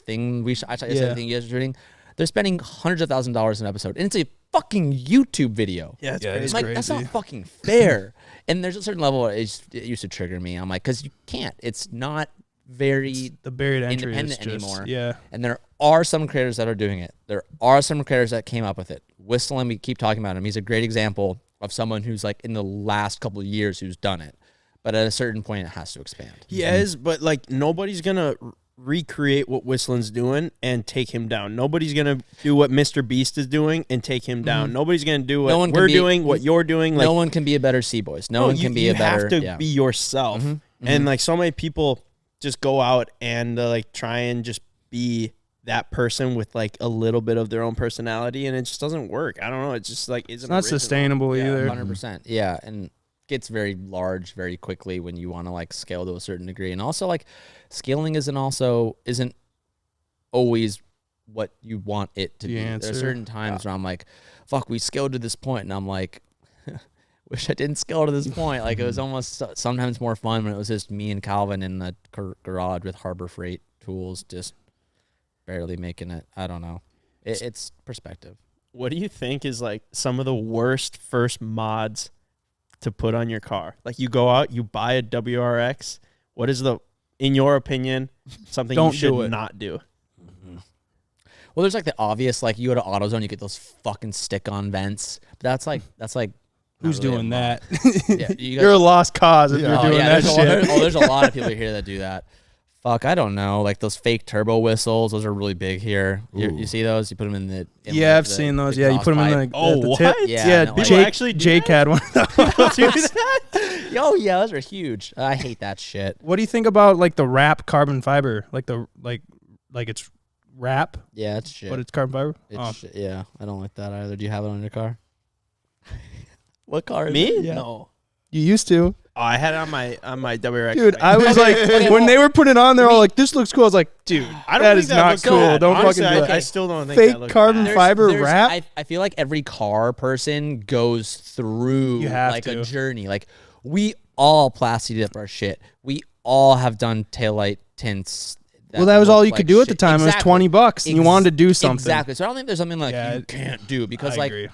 Speaker 4: thing I said the thing you guys are shooting. They're spending hundreds of $1,000s an episode, and it's a fucking YouTube video.
Speaker 2: Yeah, it's
Speaker 3: Yeah,
Speaker 2: crazy.
Speaker 3: it's
Speaker 4: I'm like, that's not
Speaker 3: crazy.
Speaker 4: fucking fair. And there's a certain level where it used to trigger me. I'm like, because you can't. It's not very
Speaker 3: the barrier to entry is
Speaker 4: independent
Speaker 3: just,
Speaker 4: anymore.
Speaker 3: yeah.
Speaker 4: And there are some creators that are doing it. There are some creators that came up with it. Whistling, we keep talking about him. He's a great example of someone who's like in the last couple of years who's done it. But at a certain point, it has to expand.
Speaker 2: He is, but like nobody's gonna recreate what Whistlin's doing and take him down. Nobody's gonna do what Mr. Beast is doing and take him down. Nobody's gonna do what
Speaker 4: No one can
Speaker 2: we're
Speaker 4: be-
Speaker 2: doing, what you're doing. Like
Speaker 4: No one can be a better CBoys. No one can be a better.
Speaker 2: You have to
Speaker 4: yeah.
Speaker 2: be yourself. And like so many people just go out and like try and just be that person with like a little bit of their own personality, and it just doesn't work. I don't know. It's just like
Speaker 3: It's not sustainable either.
Speaker 4: 100%. Yeah, and gets very large very quickly when you want to like scale to a certain degree, and also like scaling isn't always what you want it to
Speaker 3: The
Speaker 4: be. There are
Speaker 3: answer.
Speaker 4: certain times where I'm like, fuck, we scaled to this point, and I'm like, wish I didn't scale to this point. Like it was almost sometimes more fun when it was just me and Calvin in the garage with Harbor Freight tools, just barely making it. I don't know. It's perspective.
Speaker 2: What do you think is like some of the worst first mods to put on your car? Like you go out, you buy a WRX. What is in your opinion, something
Speaker 3: Don't
Speaker 2: you should
Speaker 3: do it.
Speaker 2: not do?
Speaker 4: Well, there's like the obvious, like you go to AutoZone, you get those fucking stick-on vents. But that's like not
Speaker 3: Who's
Speaker 4: really a
Speaker 3: doing
Speaker 4: mod.
Speaker 3: that?
Speaker 4: Yeah, you
Speaker 3: You're a lost cause if you're
Speaker 4: oh,
Speaker 3: doing
Speaker 4: yeah,
Speaker 3: that
Speaker 4: there's
Speaker 3: shit.
Speaker 4: there's a lot of people here that do that. Fuck, I don't know. Like those fake turbo whistles, those are really big here. You see those? You put them in the
Speaker 3: Yeah, I've seen those. Yeah, you put them in the
Speaker 2: Oh,
Speaker 3: at the
Speaker 2: what?
Speaker 3: tip.
Speaker 4: Yeah,
Speaker 3: Yeah,
Speaker 4: no, like-
Speaker 3: Jake,
Speaker 2: actually do
Speaker 3: Jake
Speaker 2: that?
Speaker 3: had one of those.
Speaker 4: Oh yeah, those are huge. I hate that shit.
Speaker 3: What do you think about like the wrap carbon fiber? Like the like it's wrap,
Speaker 4: Yeah, it's shit.
Speaker 3: but it's carbon fiber.
Speaker 4: It's shit. Yeah, I don't like that either. Do you have it on your car? What car is
Speaker 2: Me?
Speaker 4: it? Yeah.
Speaker 2: No.
Speaker 3: You used to,
Speaker 2: Oh, I had it on my WRX.
Speaker 3: dude. I was like,
Speaker 4: Okay,
Speaker 3: when
Speaker 4: well,
Speaker 3: they were putting it on, they're all like, "This looks cool." I was like, dude,
Speaker 2: I don't
Speaker 3: that
Speaker 2: think
Speaker 3: is
Speaker 2: that
Speaker 3: not
Speaker 2: looks
Speaker 3: cool.
Speaker 2: bad.
Speaker 3: Don't
Speaker 2: Honestly,
Speaker 3: fucking do
Speaker 2: I
Speaker 3: it.
Speaker 2: still don't think
Speaker 3: Fake
Speaker 2: that looks
Speaker 3: carbon
Speaker 2: bad.
Speaker 3: fiber wrap?
Speaker 4: I feel like every car person goes through
Speaker 3: You have
Speaker 4: like
Speaker 3: to.
Speaker 4: a journey. Like we all plastied up our shit. We all have done taillight tints.
Speaker 3: Well, that was all you could do at the
Speaker 4: shit.
Speaker 3: time.
Speaker 4: Exactly.
Speaker 3: It was $20 and you wanted to do something.
Speaker 4: Exactly. So I don't think there's something like
Speaker 3: Yeah,
Speaker 4: you can't do because
Speaker 3: I
Speaker 4: like
Speaker 3: agree.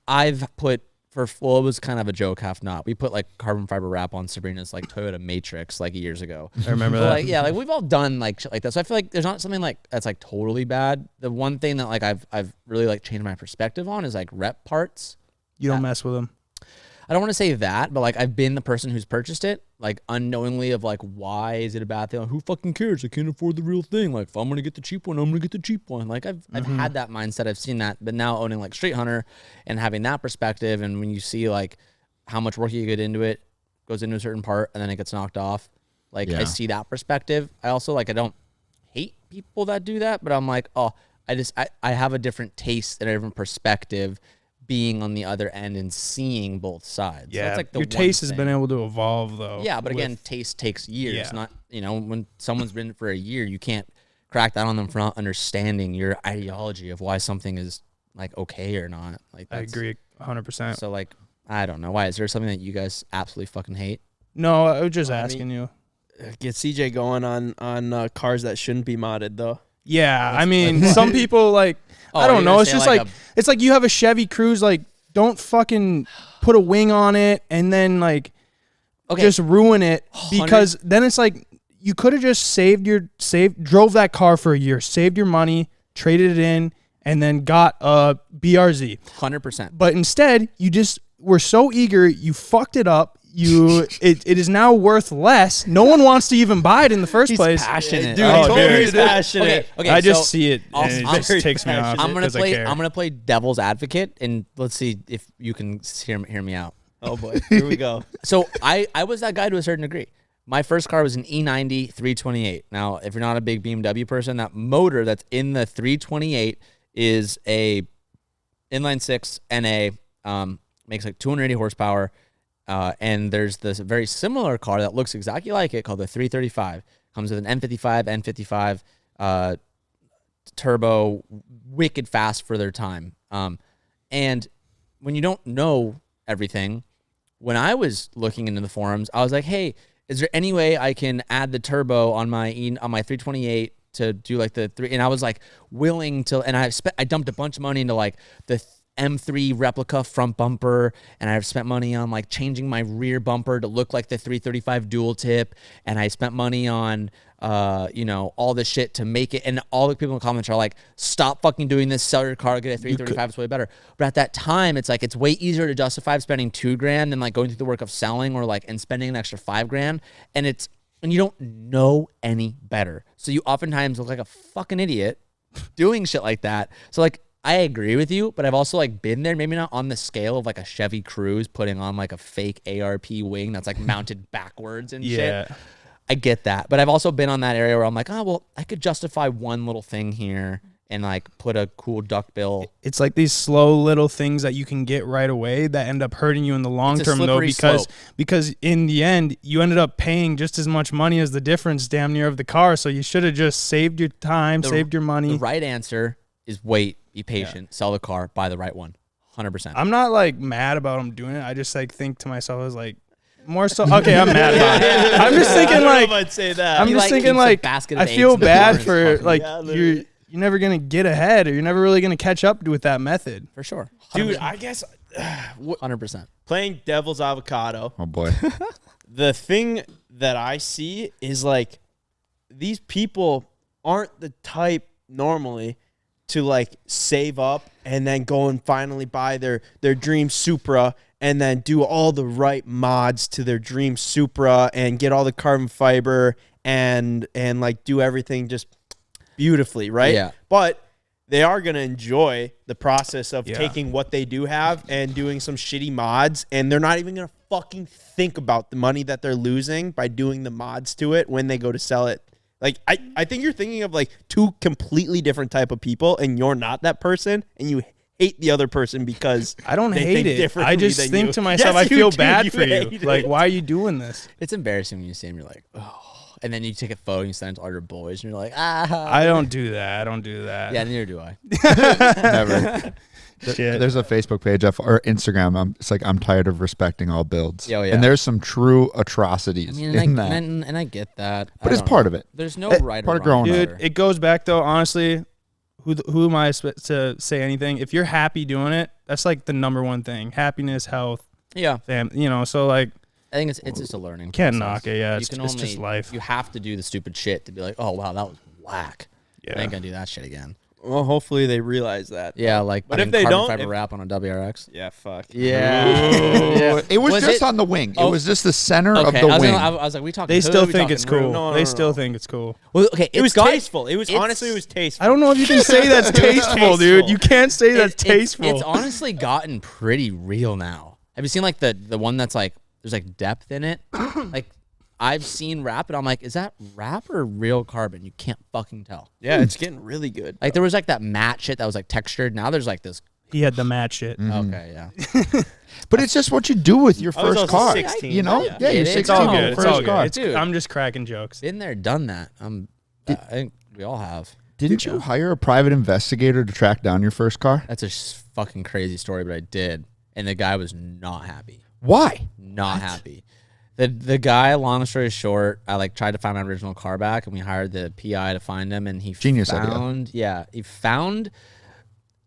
Speaker 4: I've put it was kind of a joke, half not. We put like carbon fiber wrap on Sabrina's like Toyota Matrix like years ago.
Speaker 3: I remember
Speaker 4: But,
Speaker 3: that.
Speaker 4: like, yeah, like we've all done like shit like that. So I feel like there's not something like that's like totally bad. The one thing that like I've really like changed my perspective on is like rep parts.
Speaker 3: You don't mess with them.
Speaker 4: I don't want to say that, but like I've been the person who's purchased it, like unknowingly of like, why is it a bad thing? Like, who fucking cares? I can't afford the real thing. Like if I'm gonna get the cheap one, I'm gonna get the cheap one. Like I've had that mindset. I've seen that, but now owning like Street Hunter and having that perspective, and when you see like how much work you get into it, goes into a certain part, and then it gets knocked off. Like I see that perspective. I also like I don't hate people that do that, but I'm like, oh, I have a different taste and a different perspective being on the other end and seeing both sides. So
Speaker 3: Yeah,
Speaker 4: that's like the
Speaker 3: your
Speaker 4: one
Speaker 3: taste has
Speaker 4: thing.
Speaker 3: been able to evolve though.
Speaker 4: Yeah, but
Speaker 3: with-
Speaker 4: again, taste takes years.
Speaker 3: Yeah.
Speaker 4: Not when someone's been for a year, you can't crack that on them for not understanding your ideology of why something is like okay or not. Like
Speaker 3: I agree 100%.
Speaker 4: So like I don't know why. Is there something that you guys absolutely fucking hate?
Speaker 3: No, I was just
Speaker 2: Well, I
Speaker 3: asking you.
Speaker 2: Get CJ going on cars that shouldn't be modded though.
Speaker 3: Yeah, I mean, some people like
Speaker 4: Oh,
Speaker 3: I
Speaker 4: you're
Speaker 3: don't
Speaker 4: gonna
Speaker 3: know. It's
Speaker 4: say
Speaker 3: just
Speaker 4: like
Speaker 3: like it's like you have a Chevy Cruze, like don't fucking put a wing on it and then like
Speaker 4: Okay.
Speaker 3: just ruin it, because then it's like you could have just drove that car for a year, saved your money, traded it in, and then got a BRZ.
Speaker 4: 100%.
Speaker 3: But instead, you just were so eager, you fucked it up. It is now worth less. No one wants to even buy it in the first place.
Speaker 4: Passionate.
Speaker 2: Dude,
Speaker 3: Oh,
Speaker 2: he's very
Speaker 3: dude.
Speaker 2: passionate.
Speaker 4: Okay,
Speaker 3: I just
Speaker 4: so
Speaker 3: see it,
Speaker 4: I'll-
Speaker 3: and
Speaker 4: I'm
Speaker 3: it just takes me off.
Speaker 4: I'm gonna
Speaker 3: 'cause I
Speaker 4: play.
Speaker 3: care.
Speaker 4: I'm gonna play devil's advocate, and let's see if you can hear me out.
Speaker 2: Oh boy, here we go.
Speaker 4: So I was that guy to a certain degree. My first car was an E90 328. Now, if you're not a big BMW person, that motor that's in the 328 is a inline six NA, makes like 280 horsepower. And there's this very similar car that looks exactly like it called the 335. Comes with an N55 turbo, wicked fast for their time. And when you don't know everything, when I was looking into the forums, I was like, hey, is there any way I can add the turbo on my 328 to do like the three? And I was like willing to, and I dumped a bunch of money into like the M3 replica front bumper, and I've spent money on like changing my rear bumper to look like the 335 dual tip, and I spent money on all this shit to make it, and all the people in the comments are like, stop fucking doing this, sell your car, get a 335, it's way better. But at that time, it's like it's way easier to justify spending $2,000 than like going through the work of selling or like and spending an extra $5,000, and you don't know any better, so you oftentimes look like a fucking idiot doing shit like that. So like I agree with you, but I've also like been there, maybe not on the scale of like a Chevy Cruze putting on like a fake ARP wing that's like mounted backwards and shit. I get that. But I've also been on that area where I'm like, oh, well, I could justify one little thing here and like put a cool duckbill.
Speaker 3: It's like these slow little things that you can get right away that end up hurting you in the long
Speaker 4: It's a
Speaker 3: term, though,
Speaker 4: slippery slope.
Speaker 3: because in the end you ended up paying just as much money as the difference damn near of the car. So you should have just saved your time, saved your money.
Speaker 4: The right answer is wait, be patient, sell the car, buy the right one. 100%.
Speaker 3: I'm not like mad about them doing it. I just like think to myself, I was like, more so. Okay, I'm mad about it. I'm just thinking
Speaker 2: I don't know
Speaker 3: like,
Speaker 2: if I'd say that.
Speaker 3: I'm
Speaker 4: He,
Speaker 3: just
Speaker 4: like,
Speaker 3: thinking
Speaker 4: keeps a
Speaker 3: like,
Speaker 4: basket of
Speaker 3: I
Speaker 4: eggs
Speaker 3: feel
Speaker 4: in the
Speaker 3: bad
Speaker 4: car in his
Speaker 3: for
Speaker 4: car.
Speaker 3: like
Speaker 2: Yeah,
Speaker 3: you're
Speaker 2: literally.
Speaker 3: never gonna get ahead, or you're never really gonna catch up with that method.
Speaker 4: For sure.
Speaker 2: Dude, I guess
Speaker 4: 100%.
Speaker 2: playing devil's avocado.
Speaker 5: Oh boy.
Speaker 2: The thing that I see is like these people aren't the type normally to like save up and then go and finally buy their dream Supra and then do all the right mods to their dream Supra and get all the carbon fiber and like do everything just beautifully, right?
Speaker 4: Yeah.
Speaker 2: But they are going to enjoy the process of
Speaker 3: Yeah.
Speaker 2: taking what they do have and doing some shitty mods, and they're not even going to fucking think about the money that they're losing by doing the mods to it when they go to sell it. Like, I think you're thinking of like two completely different type of people, and you're not that person, and you hate the other person because
Speaker 3: I don't
Speaker 2: they
Speaker 3: hate
Speaker 2: think
Speaker 3: it.
Speaker 2: differently
Speaker 3: I just
Speaker 2: than
Speaker 3: think
Speaker 2: you.
Speaker 3: to myself,
Speaker 2: Yes,
Speaker 3: I feel
Speaker 2: do.
Speaker 3: bad
Speaker 2: You
Speaker 3: for you.
Speaker 2: hate
Speaker 3: Like,
Speaker 2: it.
Speaker 3: why are you doing this?
Speaker 4: It's embarrassing when you see him, you're like, oh. And then you take a photo and you send it to all your boys, and you're like, ah.
Speaker 3: I don't do that. I don't do that.
Speaker 4: Yeah, neither do I.
Speaker 5: Never.
Speaker 3: Shit.
Speaker 5: There's a Facebook page or Instagram. It's like I'm tired of respecting all builds.
Speaker 4: Oh, yeah.
Speaker 5: And there's some true atrocities
Speaker 4: I mean,
Speaker 5: in that.
Speaker 4: and I get that.
Speaker 5: But
Speaker 4: I
Speaker 5: it's
Speaker 4: don't
Speaker 5: part
Speaker 4: know.
Speaker 5: of it.
Speaker 4: There's no
Speaker 5: It-
Speaker 4: right or
Speaker 5: part of
Speaker 4: wrong
Speaker 5: growing up.
Speaker 3: Dude,
Speaker 4: answer.
Speaker 3: it goes back though. Honestly, who am I to say anything? If you're happy doing it, that's like the number one thing. Happiness, health,
Speaker 4: Yeah.
Speaker 3: So like,
Speaker 4: I think it's just a learning
Speaker 3: can't
Speaker 4: process.
Speaker 3: knock it. Yeah,
Speaker 4: You
Speaker 3: it's
Speaker 4: can
Speaker 3: just
Speaker 4: only,
Speaker 3: life.
Speaker 4: You have to do the stupid shit to be like, oh, wow, that was whack.
Speaker 3: Yeah.
Speaker 4: I ain't gonna do that shit again.
Speaker 2: Well, hopefully they realize that.
Speaker 4: Yeah, like
Speaker 2: But if
Speaker 4: putting
Speaker 2: they
Speaker 4: carbon
Speaker 2: don't-
Speaker 4: fiber
Speaker 2: if-
Speaker 4: wrap on a WRX.
Speaker 2: Yeah, fuck.
Speaker 4: Yeah.
Speaker 5: It was,
Speaker 4: Was
Speaker 5: just
Speaker 4: it-
Speaker 5: on the wing. It
Speaker 4: Oh.
Speaker 5: was just the center
Speaker 4: Okay,
Speaker 5: of the wing.
Speaker 4: I was like, we talking.
Speaker 3: They
Speaker 4: hood,
Speaker 3: still
Speaker 4: we
Speaker 3: think
Speaker 4: talking
Speaker 3: it's cool.
Speaker 4: roof?
Speaker 2: No, no,
Speaker 3: They
Speaker 2: no,
Speaker 3: still
Speaker 2: no.
Speaker 3: think it's cool.
Speaker 4: Well, okay,
Speaker 2: It was
Speaker 4: got-
Speaker 2: tasteful. It was
Speaker 4: it's-
Speaker 2: honestly, it was tasteful.
Speaker 3: I don't know if you can say that's tasteful, dude. You can't say that's tasteful.
Speaker 4: It's honestly gotten pretty real now. Have you seen like the one that's like there's like depth in it? Like I've seen wrap and I'm like, is that wrap or real carbon? You can't fucking tell.
Speaker 2: Yeah, it's getting really good.
Speaker 4: Like there was like that matte shit that was like textured. Now there's like this.
Speaker 3: He had the match shit.
Speaker 4: Okay, yeah.
Speaker 5: But it's just what you do with your
Speaker 2: I was
Speaker 5: first
Speaker 2: also
Speaker 5: car.
Speaker 2: 16,
Speaker 5: You know?
Speaker 2: yeah.
Speaker 5: Yeah, you're
Speaker 4: It's
Speaker 5: 16.
Speaker 3: It's all
Speaker 4: No,
Speaker 3: good. It's
Speaker 5: first
Speaker 3: all
Speaker 5: car.
Speaker 3: good.
Speaker 4: Dude.
Speaker 3: I'm just cracking jokes.
Speaker 4: Been there, done that. I think we all have.
Speaker 5: Didn't you hire a private investigator to track down your first car?
Speaker 4: That's a fucking crazy story, but I did, and the guy was not happy.
Speaker 5: Why?
Speaker 4: Not happy. The guy, long story short, I like tried to find my original car back, and we hired the PI to find him, and he
Speaker 5: Genius idea.
Speaker 4: found he found.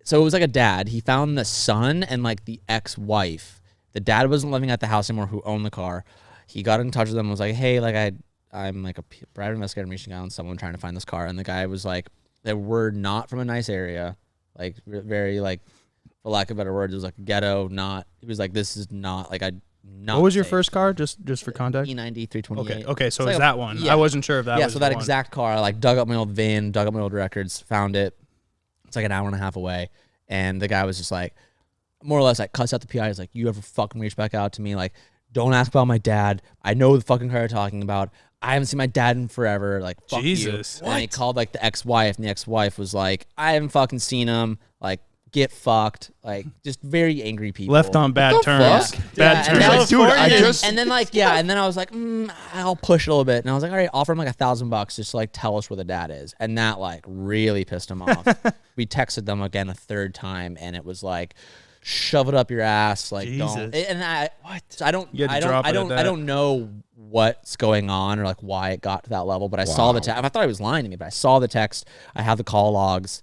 Speaker 4: So it was like a dad. He found the son and like the ex-wife. The dad wasn't living at the house anymore, who owned the car. He got in touch with them and was like, hey, like I'm like a private investigator, I'm reaching out on someone trying to find this car, and the guy was like, they were not from a nice area, like very like, for lack of better words, it was like ghetto. Not. He was like, this is not like not.
Speaker 3: What was your
Speaker 4: safe.
Speaker 3: first car? Just for context.
Speaker 4: E90 328.
Speaker 3: Okay. So
Speaker 4: It's
Speaker 3: it's
Speaker 4: like
Speaker 3: that one.
Speaker 4: yeah.
Speaker 3: I wasn't sure if that
Speaker 4: yeah,
Speaker 3: was
Speaker 4: so that
Speaker 3: the one.
Speaker 4: exact car, I like dug up my old VIN, dug up my old records, found it. It's like an hour and a half away, and the guy was just like, more or less, like cuss out the PI. He's like, you ever fucking reach back out to me? Like, don't ask about my dad. I know the fucking car you're talking about. I haven't seen my dad in forever. Like, fuck
Speaker 3: Jesus.
Speaker 4: you. And he called like the ex-wife, and the ex-wife was like, I haven't fucking seen him. Like, get fucked. Like, just very angry people.
Speaker 3: Left on bad
Speaker 5: the
Speaker 3: terms.
Speaker 5: fuck?
Speaker 3: Bad
Speaker 4: Yeah, and
Speaker 3: terms.
Speaker 4: then-
Speaker 5: Like, dude, I
Speaker 4: and then-
Speaker 5: just-
Speaker 4: and then like and then I was like, I'll push a little bit, and I was like, all right, offer him like $1,000 just to like tell us where the dad is, and that like really pissed him off. We texted them again a third time, and it was like, shove it up your ass, like don't.
Speaker 3: Jesus.
Speaker 4: And I so I don't
Speaker 3: You had to
Speaker 4: I don't
Speaker 3: drop
Speaker 4: I
Speaker 3: it at
Speaker 4: don't I
Speaker 3: that.
Speaker 4: don't know what's going on or like why it got to that level, but I saw the text. I thought he was lying to me, but I saw the text. I have the call logs.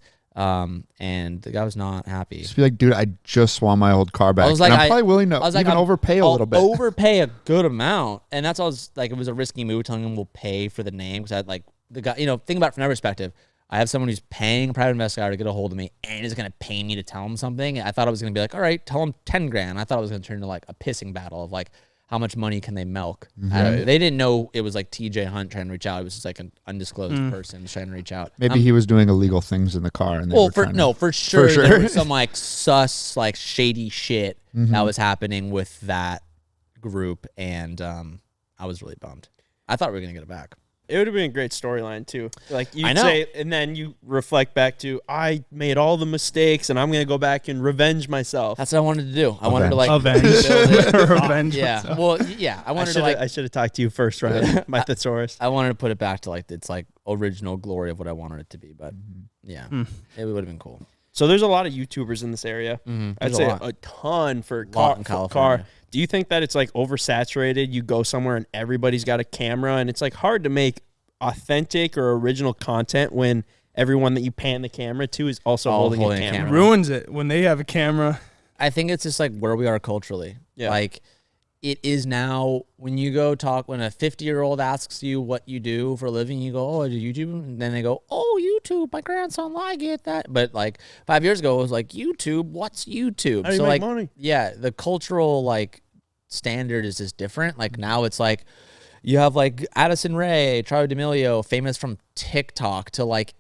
Speaker 4: And the guy was not happy.
Speaker 5: Just be like, dude, I just want my old car back.
Speaker 4: I was like,
Speaker 5: and I'm probably willing to
Speaker 4: I was like,
Speaker 5: even
Speaker 4: I'm-
Speaker 5: overpay a
Speaker 4: I'll
Speaker 5: little bit.
Speaker 4: Overpay a good amount, and that's all. I was like, it was a risky move telling him we'll pay for the name because I like the guy. You know, think about it from that perspective. I have someone who's paying a private investigator to get a hold of me and is going to pay me to tell him something. I thought I was going to be like, all right, tell him 10 grand. I thought it was going to turn into like a pissing battle of like, how much money can they milk? out of it. They didn't know it was like TJ Hunt trying to reach out. It was just like an undisclosed person trying to reach out.
Speaker 5: Maybe he was doing illegal things in the car. And they
Speaker 4: Well,
Speaker 5: were
Speaker 4: for
Speaker 5: trying to-
Speaker 4: for sure,
Speaker 5: sure.
Speaker 4: there was some like sus, like shady shit that was happening with that group, and I was really bummed. I thought we were gonna get it back.
Speaker 2: It would have been a great storyline too. Like
Speaker 4: I
Speaker 2: you'd
Speaker 4: know.
Speaker 2: say, and then you reflect back to, I made all the mistakes, and I'm gonna go back and revenge myself.
Speaker 4: That's what I wanted to do. I wanted to like
Speaker 3: Avenge.
Speaker 4: build it.
Speaker 3: Revenge.
Speaker 4: Yeah. Well, yeah. I wanted to like.
Speaker 2: I should have talked to you first, Ryan. My thesaurus.
Speaker 4: I wanted to put it back to like its like original glory of what I wanted it to be, but yeah, it would have been cool.
Speaker 2: So there's a lot of YouTubers in this area.
Speaker 4: There's
Speaker 2: I'd
Speaker 4: a
Speaker 2: say
Speaker 4: lot.
Speaker 2: a ton for
Speaker 4: Lot in
Speaker 2: car.
Speaker 4: California.
Speaker 2: Do you think that it's like oversaturated? You go somewhere and everybody's got a camera, and it's like hard to make authentic or original content when everyone that you pan the camera to is also
Speaker 4: All
Speaker 2: holding a
Speaker 4: holding a
Speaker 2: camera.
Speaker 4: camera.
Speaker 3: Ruins it when they have a camera.
Speaker 4: I think it's just like where we are culturally.
Speaker 2: Yeah.
Speaker 4: Like it is now when you go talk, when a 50-year-old asks you what you do for a living, you go, oh, I do YouTube. And then they go, oh, YouTube. My grandson, I get that. But like 5 years ago, it was like, YouTube, what's YouTube?
Speaker 2: How do you
Speaker 4: so
Speaker 2: make
Speaker 4: like,
Speaker 2: money?
Speaker 4: yeah, the cultural like standard is just different. Like now it's like, you have like Addison Rae, Charlie D'Amelio, famous from TikTok to like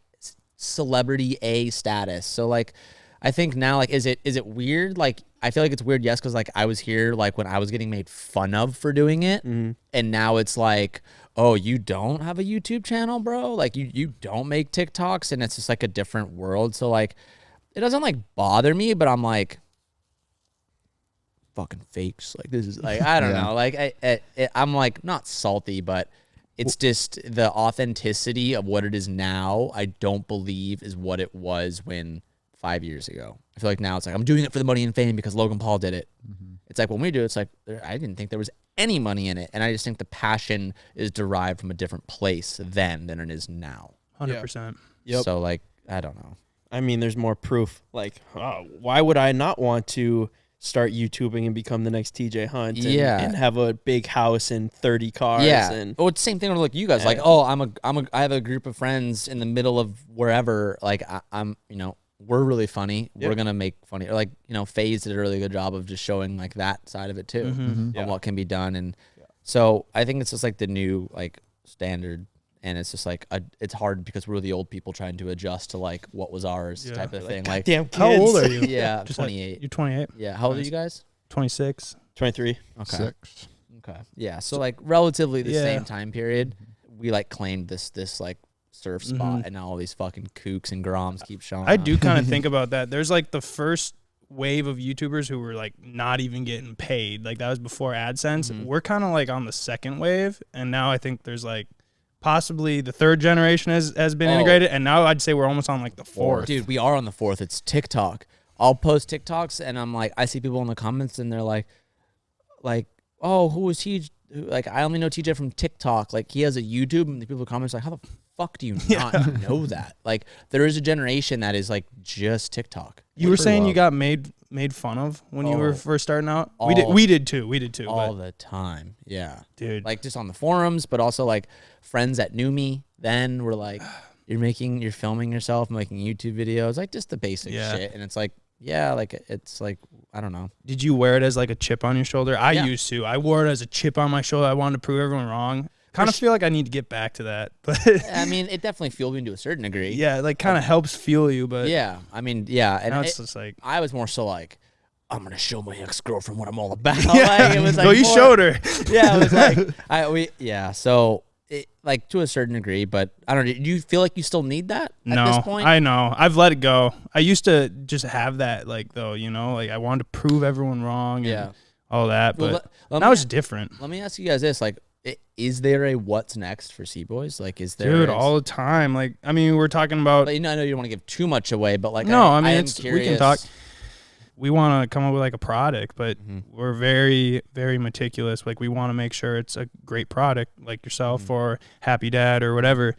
Speaker 4: celebrity A status. So like, I think now like, is it weird? Like, I feel like it's weird, yes, because like I was here like when I was getting made fun of for doing it, and now it's like, oh, you don't have a YouTube channel, bro? Like you don't make TikToks, and it's just like a different world. So like, it doesn't like bother me, but I'm like, fucking fakes. Like this is like I don't know. Like I'm like not salty, but it's just the authenticity of what it is now. I don't believe is what it was when 5 years ago. I feel like now it's like, I'm doing it for the money and fame because Logan Paul did it. It's like when we do it, it's like, I didn't think there was any money in it. And I just think the passion is derived from a different place then than it is now.
Speaker 3: 100%.
Speaker 2: Yep.
Speaker 4: So like, I don't know.
Speaker 2: I mean, there's more proof. Like, why would I not want to start YouTubing and become the next TJ Hunt and have a big house and 30 cars?
Speaker 4: Yeah.
Speaker 2: And
Speaker 4: It's the same thing with like you guys. Like, oh, I have a group of friends in the middle of wherever. Like, I'm, you know, we're really funny.
Speaker 2: Yep.
Speaker 4: We're gonna make funny. Or like, you know, FaZe did a really good job of just showing like that side of it too, on what can be done. And so I think it's just like the new like standard. And it's just like it's hard because we're the old people trying to adjust to like what was ours type of thing. Like,
Speaker 2: damn kids.
Speaker 3: How old are you?
Speaker 4: yeah,
Speaker 3: Just
Speaker 4: 28.
Speaker 3: You're 28?
Speaker 4: Yeah, how old are you guys?
Speaker 3: 26.
Speaker 2: 23.
Speaker 4: Okay.
Speaker 5: 6.
Speaker 4: Okay. Yeah. So like relatively the
Speaker 3: Yeah.
Speaker 4: same time period, we like claimed this like surf spot, and now all these fucking kooks and groms keep showing
Speaker 3: I
Speaker 4: up.
Speaker 3: do kind of think about that. There's like the first wave of YouTubers who were like not even getting paid. Like that was before AdSense. We're kind of like on the second wave, and now I think there's like possibly the third generation has been integrated, and now I'd say we're almost on like the fourth.
Speaker 4: Dude, we are on the fourth. It's TikTok. I'll post TikToks, and I'm like, I see people in the comments, and they're like, oh, who is he? Like, I only know TJ from TikTok. Like, he has a YouTube, and the people in the comments are like, how the fuck do you not know that? Like, there is a generation that is like just TikTok.
Speaker 3: You were saying you got made fun of when you were first starting out. We did too.
Speaker 4: All the time. Yeah,
Speaker 3: dude.
Speaker 4: Like just on the forums, but also like friends that knew me then were like, you're filming yourself, making YouTube videos, like just the basic shit. And it's like, it's like, I don't know.
Speaker 3: Did you wear it as like a chip on your shoulder? I used to. I wore it as a chip on my shoulder. I wanted to prove everyone wrong. Kind of feel like I need to get back to that, but
Speaker 4: I mean, it definitely fueled me to a certain degree.
Speaker 3: yeah, like kind of helps fuel you, but
Speaker 4: Yeah, I mean, yeah, and
Speaker 3: now it's just like,
Speaker 4: I was more so like, I'm gonna show my ex-girlfriend what I'm all about. Like, it was like,
Speaker 3: no, you showed her.
Speaker 4: Yeah, it was like, so it, like to a certain degree, but I don't know. Do you feel like you still need that at this point?
Speaker 3: I know. I've let it go. I used to just have that, like though, you know, like I wanted to prove everyone wrong and all that, but now it's different.
Speaker 4: Let me ask you guys this: like, is there a what's next for CBoys? Like, is there?
Speaker 3: Dude, all the time. Like, I mean, we're talking about.
Speaker 4: I know you don't want to give too much away, but like,
Speaker 3: no, I mean,
Speaker 4: it's
Speaker 3: we can talk. We want to come up with like a product, but we're very, very meticulous. Like we want to make sure it's a great product, like yourself or Happy Dad or whatever.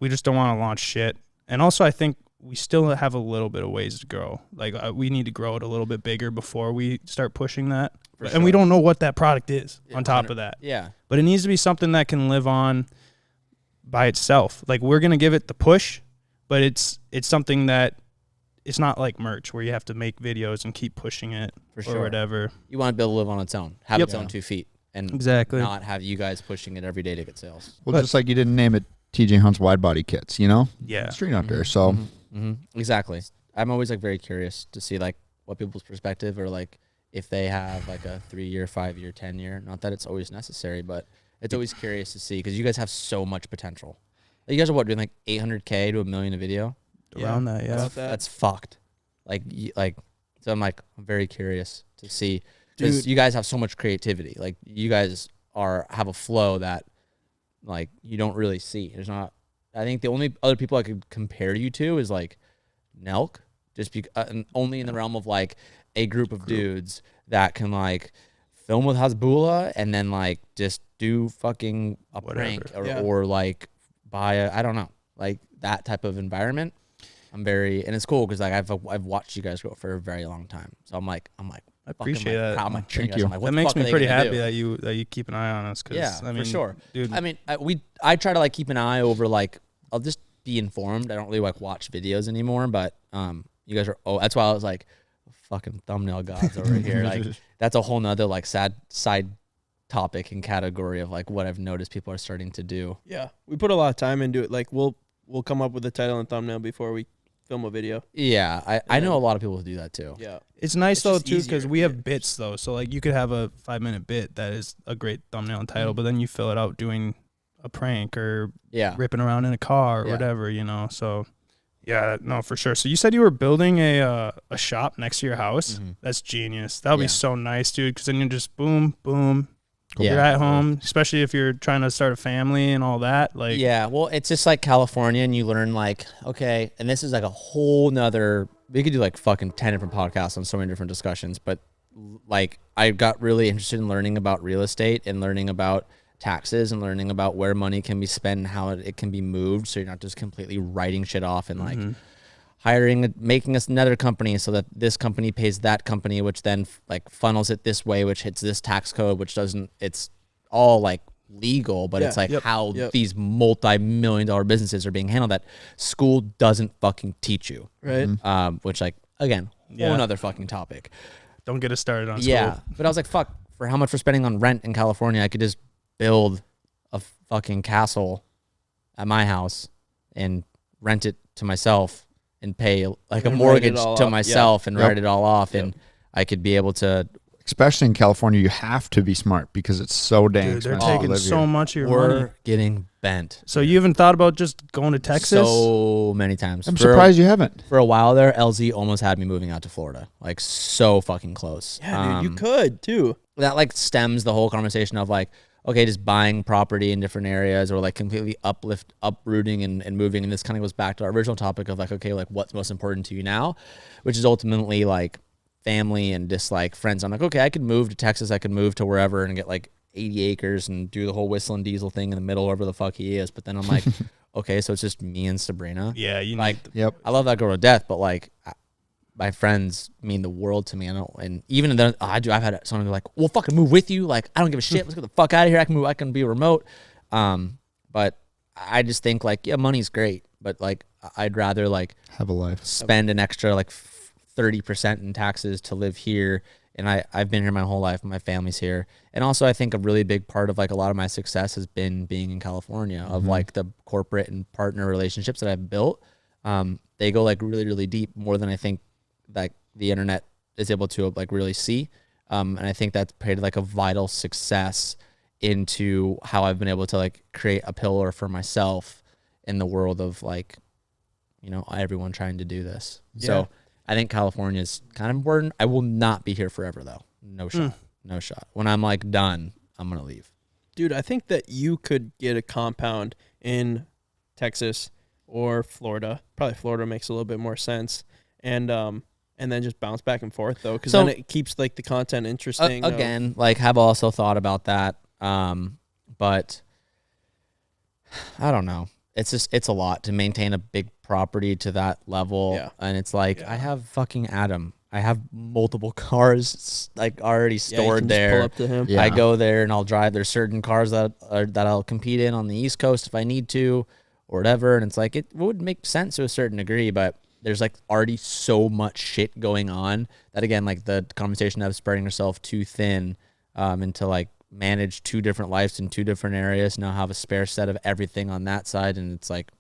Speaker 3: We just don't want to launch shit. And also, I think we still have a little bit of ways to grow. Like we need to grow it a little bit bigger before we start pushing that. And we don't know what that product is on top of that.
Speaker 4: Yeah.
Speaker 3: But it needs to be something that can live on by itself. Like we're gonna give it the push, but it's something that. It's not like merch where you have to make videos and keep pushing it or whatever.
Speaker 4: You want to be able to live on its own, have its own 2 feet, and not have you guys pushing it every day to get sales.
Speaker 5: Well, just like you didn't name it TJ Hunt's wide body kits, you know?
Speaker 3: Yeah.
Speaker 5: Straight out there. So
Speaker 4: Exactly. I'm always like very curious to see like what people's perspective or like if they have like a 3-year, 5-year, 10-year. Not that it's always necessary, but it's always curious to see because you guys have so much potential. You guys are doing like 800K to $1 million a video.
Speaker 3: Around that, yeah.
Speaker 4: That's fucked. So I'm very curious to see because you guys have so much creativity. Like you guys have a flow that like you don't really see. There's not. I think the only other people I could compare you to is like Nelk, and only in the realm of like a group of dudes that can like film with Hasbulla and then like just do fucking a prank or like buy I don't know, like that type of environment. And it's cool because like I've watched you guys grow for a very long time. So I'm like
Speaker 3: I appreciate that.
Speaker 5: Thank you.
Speaker 3: That makes me pretty happy that you keep an eye on us.
Speaker 4: Yeah,
Speaker 3: I mean,
Speaker 4: for sure,
Speaker 3: dude.
Speaker 4: I mean, I try to like keep an eye over like I'll just be informed. I don't really like watch videos anymore, but you guys are that's why I was like fucking thumbnail gods over here. Like that's a whole nother like sad side topic and category of like what I've noticed people are starting to do.
Speaker 2: Yeah, we put a lot of time into it. Like we'll come up with a title and thumbnail before we film a video.
Speaker 4: Yeah, I know a lot of people who do that too.
Speaker 2: Yeah,
Speaker 3: it's nice though
Speaker 2: just
Speaker 3: too because
Speaker 2: easier.
Speaker 3: we have bits though. So like you could have a 5-minute bit that is a great thumbnail and title, but then you fill it out doing a prank or ripping around in a car or whatever, you know. So yeah, no, for sure. So you said you were building a shop next to your house. That's genius. That would be so nice, dude. Because then you just boom, boom, You're at home, especially if you're trying to start a family and all that. Like,
Speaker 4: yeah, well, it's just like California, and you learn like, okay, and this is like a whole nother. We could do like fucking 10 different podcasts on so many different discussions, but like I got really interested in learning about real estate and learning about taxes and learning about where money can be spent and how it can be moved, so you're not just completely writing shit off and like making us another company so that this company pays that company, which then like funnels it this way, which hits this tax code, which doesn't. It's all like legal, but it's like how these multi-million-dollar businesses are being handled that school doesn't fucking teach you,
Speaker 2: right?
Speaker 4: Which like again, whole another fucking topic.
Speaker 3: Don't get us started on school.
Speaker 4: Yeah, but I was like, fuck, for how much we're spending on rent in California, I could just build a fucking castle at my house and rent it to myself and pay like a mortgage to myself and write it all off, and I could be able to.
Speaker 5: Especially in California, you have to be smart because it's so dang
Speaker 3: Dude, they're
Speaker 5: expensive to
Speaker 3: taking
Speaker 5: live
Speaker 3: so
Speaker 5: here.
Speaker 3: much of your
Speaker 4: We're
Speaker 3: money.
Speaker 4: getting bent.
Speaker 3: So you haven't thought about just going to Texas?
Speaker 4: So many times.
Speaker 5: I'm surprised you haven't.
Speaker 4: For a while there, LZ almost had me moving out to Florida. Like so fucking close.
Speaker 2: Yeah, dude, you could too.
Speaker 4: That like stems the whole conversation of like, okay, just buying property in different areas or like completely uprooting and moving. And this kind of goes back to our original topic of like, okay, like what's most important to you now, which is ultimately like family and just like friends. I'm like, okay, I could move to Texas. I could move to wherever and get like 80 acres and do the whole Whistling Diesel thing in the middle, wherever the fuck he is. But then I'm like, okay, so it's just me and Sabrina.
Speaker 3: Yeah, you
Speaker 4: like,
Speaker 5: Yep.
Speaker 4: I love that girl to death, but like, my friends mean the world to me. I don't, and even then, I've had someone be like, "Well, fucking move with you." Like, I don't give a shit. Let's get the fuck out of here. I can move. I can be remote. But I just think like, yeah, money's great, but like, I'd rather like
Speaker 5: Have a life.
Speaker 4: spend an extra like 30% in taxes to live here. And I've been here my whole life. My family's here. And also I think a really big part of like a lot of my success has been being in California of like the corporate and partner relationships that I've built. They go like really, really deep, more than I think like the internet is able to like really see. And I think that's created like a vital success into how I've been able to like create a pillar for myself in the world of like, you know, everyone trying to do this. Yeah. So I think California is kind of important. I will not be here forever though. No shot. No shot. When I'm like done, I'm going to leave.
Speaker 2: Dude, I think that you could get a compound in Texas or Florida. Probably Florida makes a little bit more sense. And then just bounce back and forth though, because then it keeps like the content interesting.
Speaker 4: Again, like have also thought about that. But I don't know. It's a lot to maintain a big property to that level.
Speaker 2: Yeah.
Speaker 4: And it's like, I have fucking Adam. I have multiple cars like already stored there.
Speaker 2: Pull up to him.
Speaker 5: Yeah.
Speaker 4: I go there and I'll drive. There's certain cars that I'll compete in on the East Coast if I need to or whatever. And it's like, it would make sense to a certain degree, but there's like already so much shit going on that again, like the conversation of spreading yourself too thin, and to like manage two different lives in two different areas. Now have a spare set of everything on that side. And it's like,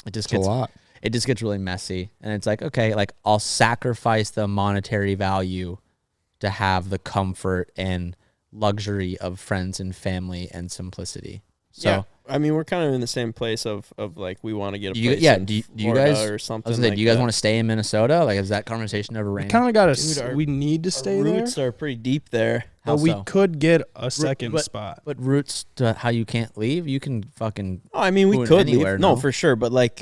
Speaker 4: it just gets a lot. It just gets really messy. And it's like, okay, like I'll sacrifice the monetary value to have the comfort and luxury of friends and family and simplicity. So,
Speaker 2: yeah. I mean, we're kind of in the same place of like we want to get a place
Speaker 4: do you
Speaker 2: Florida
Speaker 4: guys
Speaker 2: or something.
Speaker 4: I was gonna say, do you guys want to stay in Minnesota? Like, has that conversation ever
Speaker 3: We
Speaker 4: ran?
Speaker 3: kind of got we need to stay there.
Speaker 2: Roots are pretty deep there.
Speaker 3: But we could get a second spot.
Speaker 4: But roots to how you can't leave, you can fucking.
Speaker 2: Oh, I mean, we
Speaker 4: move
Speaker 2: could
Speaker 4: anywhere,
Speaker 2: leave. No, for sure. But like,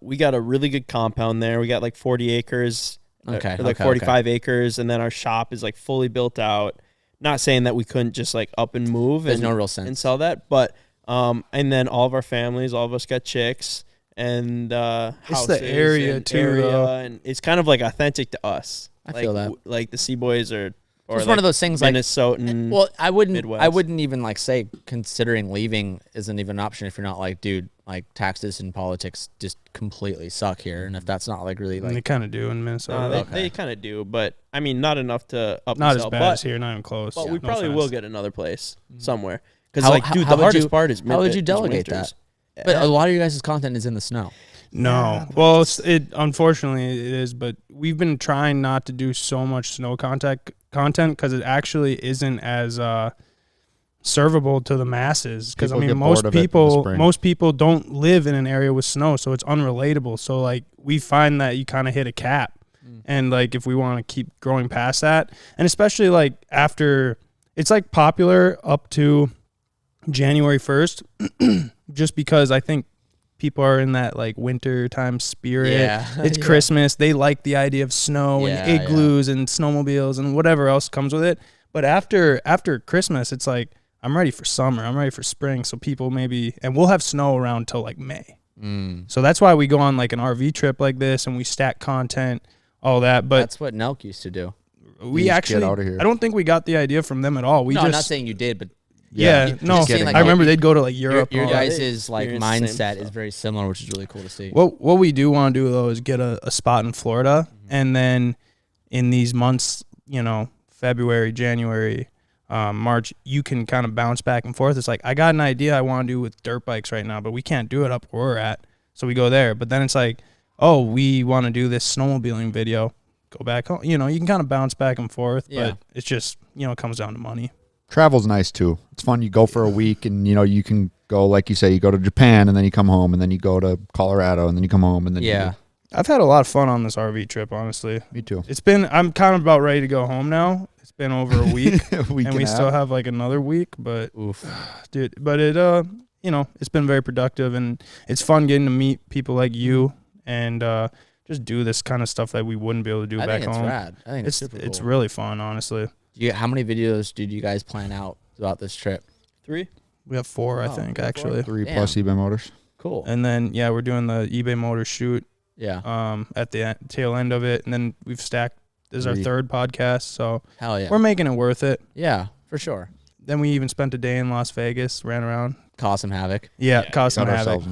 Speaker 2: we got a really good compound there. We got like 40 acres.
Speaker 4: Okay.
Speaker 2: Or like 45 acres, and then our shop is like fully built out. Not saying that we couldn't just like up and move.
Speaker 4: There's no real sense.
Speaker 2: And sell that, but. And then all of our families, all of us got chicks and houses.
Speaker 3: It's the area too,
Speaker 2: and it's kind of like authentic to us.
Speaker 4: I feel that.
Speaker 2: Like the CBoys or
Speaker 4: It's
Speaker 2: like
Speaker 4: one of those things like
Speaker 2: Minnesotan.
Speaker 4: Well, I wouldn't
Speaker 2: Midwest.
Speaker 4: even like say considering leaving isn't even an option if you're not like, dude, like taxes and politics just completely suck here. And if that's not like really
Speaker 3: And they
Speaker 4: like
Speaker 3: kind of do in Minnesota.
Speaker 2: They kind of do, but I mean, not enough to up
Speaker 3: Not
Speaker 2: and
Speaker 3: as
Speaker 2: sell,
Speaker 3: bad
Speaker 2: but,
Speaker 3: as here, not even close.
Speaker 2: But
Speaker 3: Yeah,
Speaker 2: we
Speaker 3: no
Speaker 2: probably
Speaker 3: offense.
Speaker 2: will get another place somewhere. Because
Speaker 4: How-
Speaker 2: like, dude,
Speaker 4: how
Speaker 2: the
Speaker 4: would
Speaker 2: hardest
Speaker 4: you-
Speaker 2: part is
Speaker 4: how would you
Speaker 2: is
Speaker 4: delegate
Speaker 2: winters.
Speaker 4: But a lot of you guys' content is in the snow.
Speaker 3: No. Well, it unfortunately it is, but we've been trying not to do so much snow content because it actually isn't as servable to the masses. Because I
Speaker 5: People
Speaker 3: mean,
Speaker 5: get bored of it in the
Speaker 3: most
Speaker 5: spring.
Speaker 3: people don't live in an area with snow, so it's unrelatable. So like we find that you kind of hit a cap, and like if we want to keep growing past that, and especially like after it's like popular up to January 1st, just because I think people are in that like winter time spirit.
Speaker 4: Yeah.
Speaker 3: It's Christmas. They like the idea of snow and igloos and snowmobiles and whatever else comes with it. But after Christmas, it's like, I'm ready for summer. I'm ready for spring. So people and we'll have snow around till like May. So that's why we go on like an RV trip like this and we stack content, all that. But
Speaker 4: that's what Nelk used to do.
Speaker 3: We actually,
Speaker 5: get out of here.
Speaker 3: I don't think we got the idea from them at all.
Speaker 4: I'm not saying you did, but
Speaker 3: no,
Speaker 4: saying, like,
Speaker 3: I remember they'd go to like Europe.
Speaker 4: Your
Speaker 3: and all that.
Speaker 4: guys' like mindset is very similar, which is really cool to see.
Speaker 3: What we do want to do though is get a spot in Florida, and then in these months, February, January, March, you can kind of bounce back and forth. It's like, I got an idea I want to do with dirt bikes right now, but we can't do it up where we're at, so we go there. But then it's like, oh, we want to do this snowmobiling video. Go back home. You can kind of bounce back and forth, but it's just, it comes down to money.
Speaker 5: Travel's nice too. It's fun. You go for a week and, you can go, like you say, you go to Japan and then you come home, and then you go to Colorado and then you come home, and then
Speaker 3: I've had a lot of fun on this RV trip, honestly.
Speaker 5: Me too.
Speaker 3: I'm kind of about ready to go home now. It's been over a week
Speaker 5: A week
Speaker 3: and we still have like another week, but dude, but it, it's been very productive, and it's fun getting to meet people like you and, just do this kind of stuff that we wouldn't be able to do back home.
Speaker 4: Rad. I think it's super cool.
Speaker 3: It's really fun, honestly.
Speaker 4: How many videos did you guys plan out throughout this trip?
Speaker 2: 3.
Speaker 3: We have 4, I think, actually.
Speaker 5: 3 plus eBay Motors.
Speaker 4: Cool.
Speaker 3: And then we're doing the eBay Motor shoot.
Speaker 4: Yeah.
Speaker 3: At the tail end of it, and then we've stacked. This is our 3rd podcast, so
Speaker 4: hell yeah,
Speaker 3: we're making it worth it.
Speaker 4: Yeah, for sure.
Speaker 3: Then we even spent a day in Las Vegas, ran around,
Speaker 4: caused some havoc.
Speaker 3: Caused some havoc.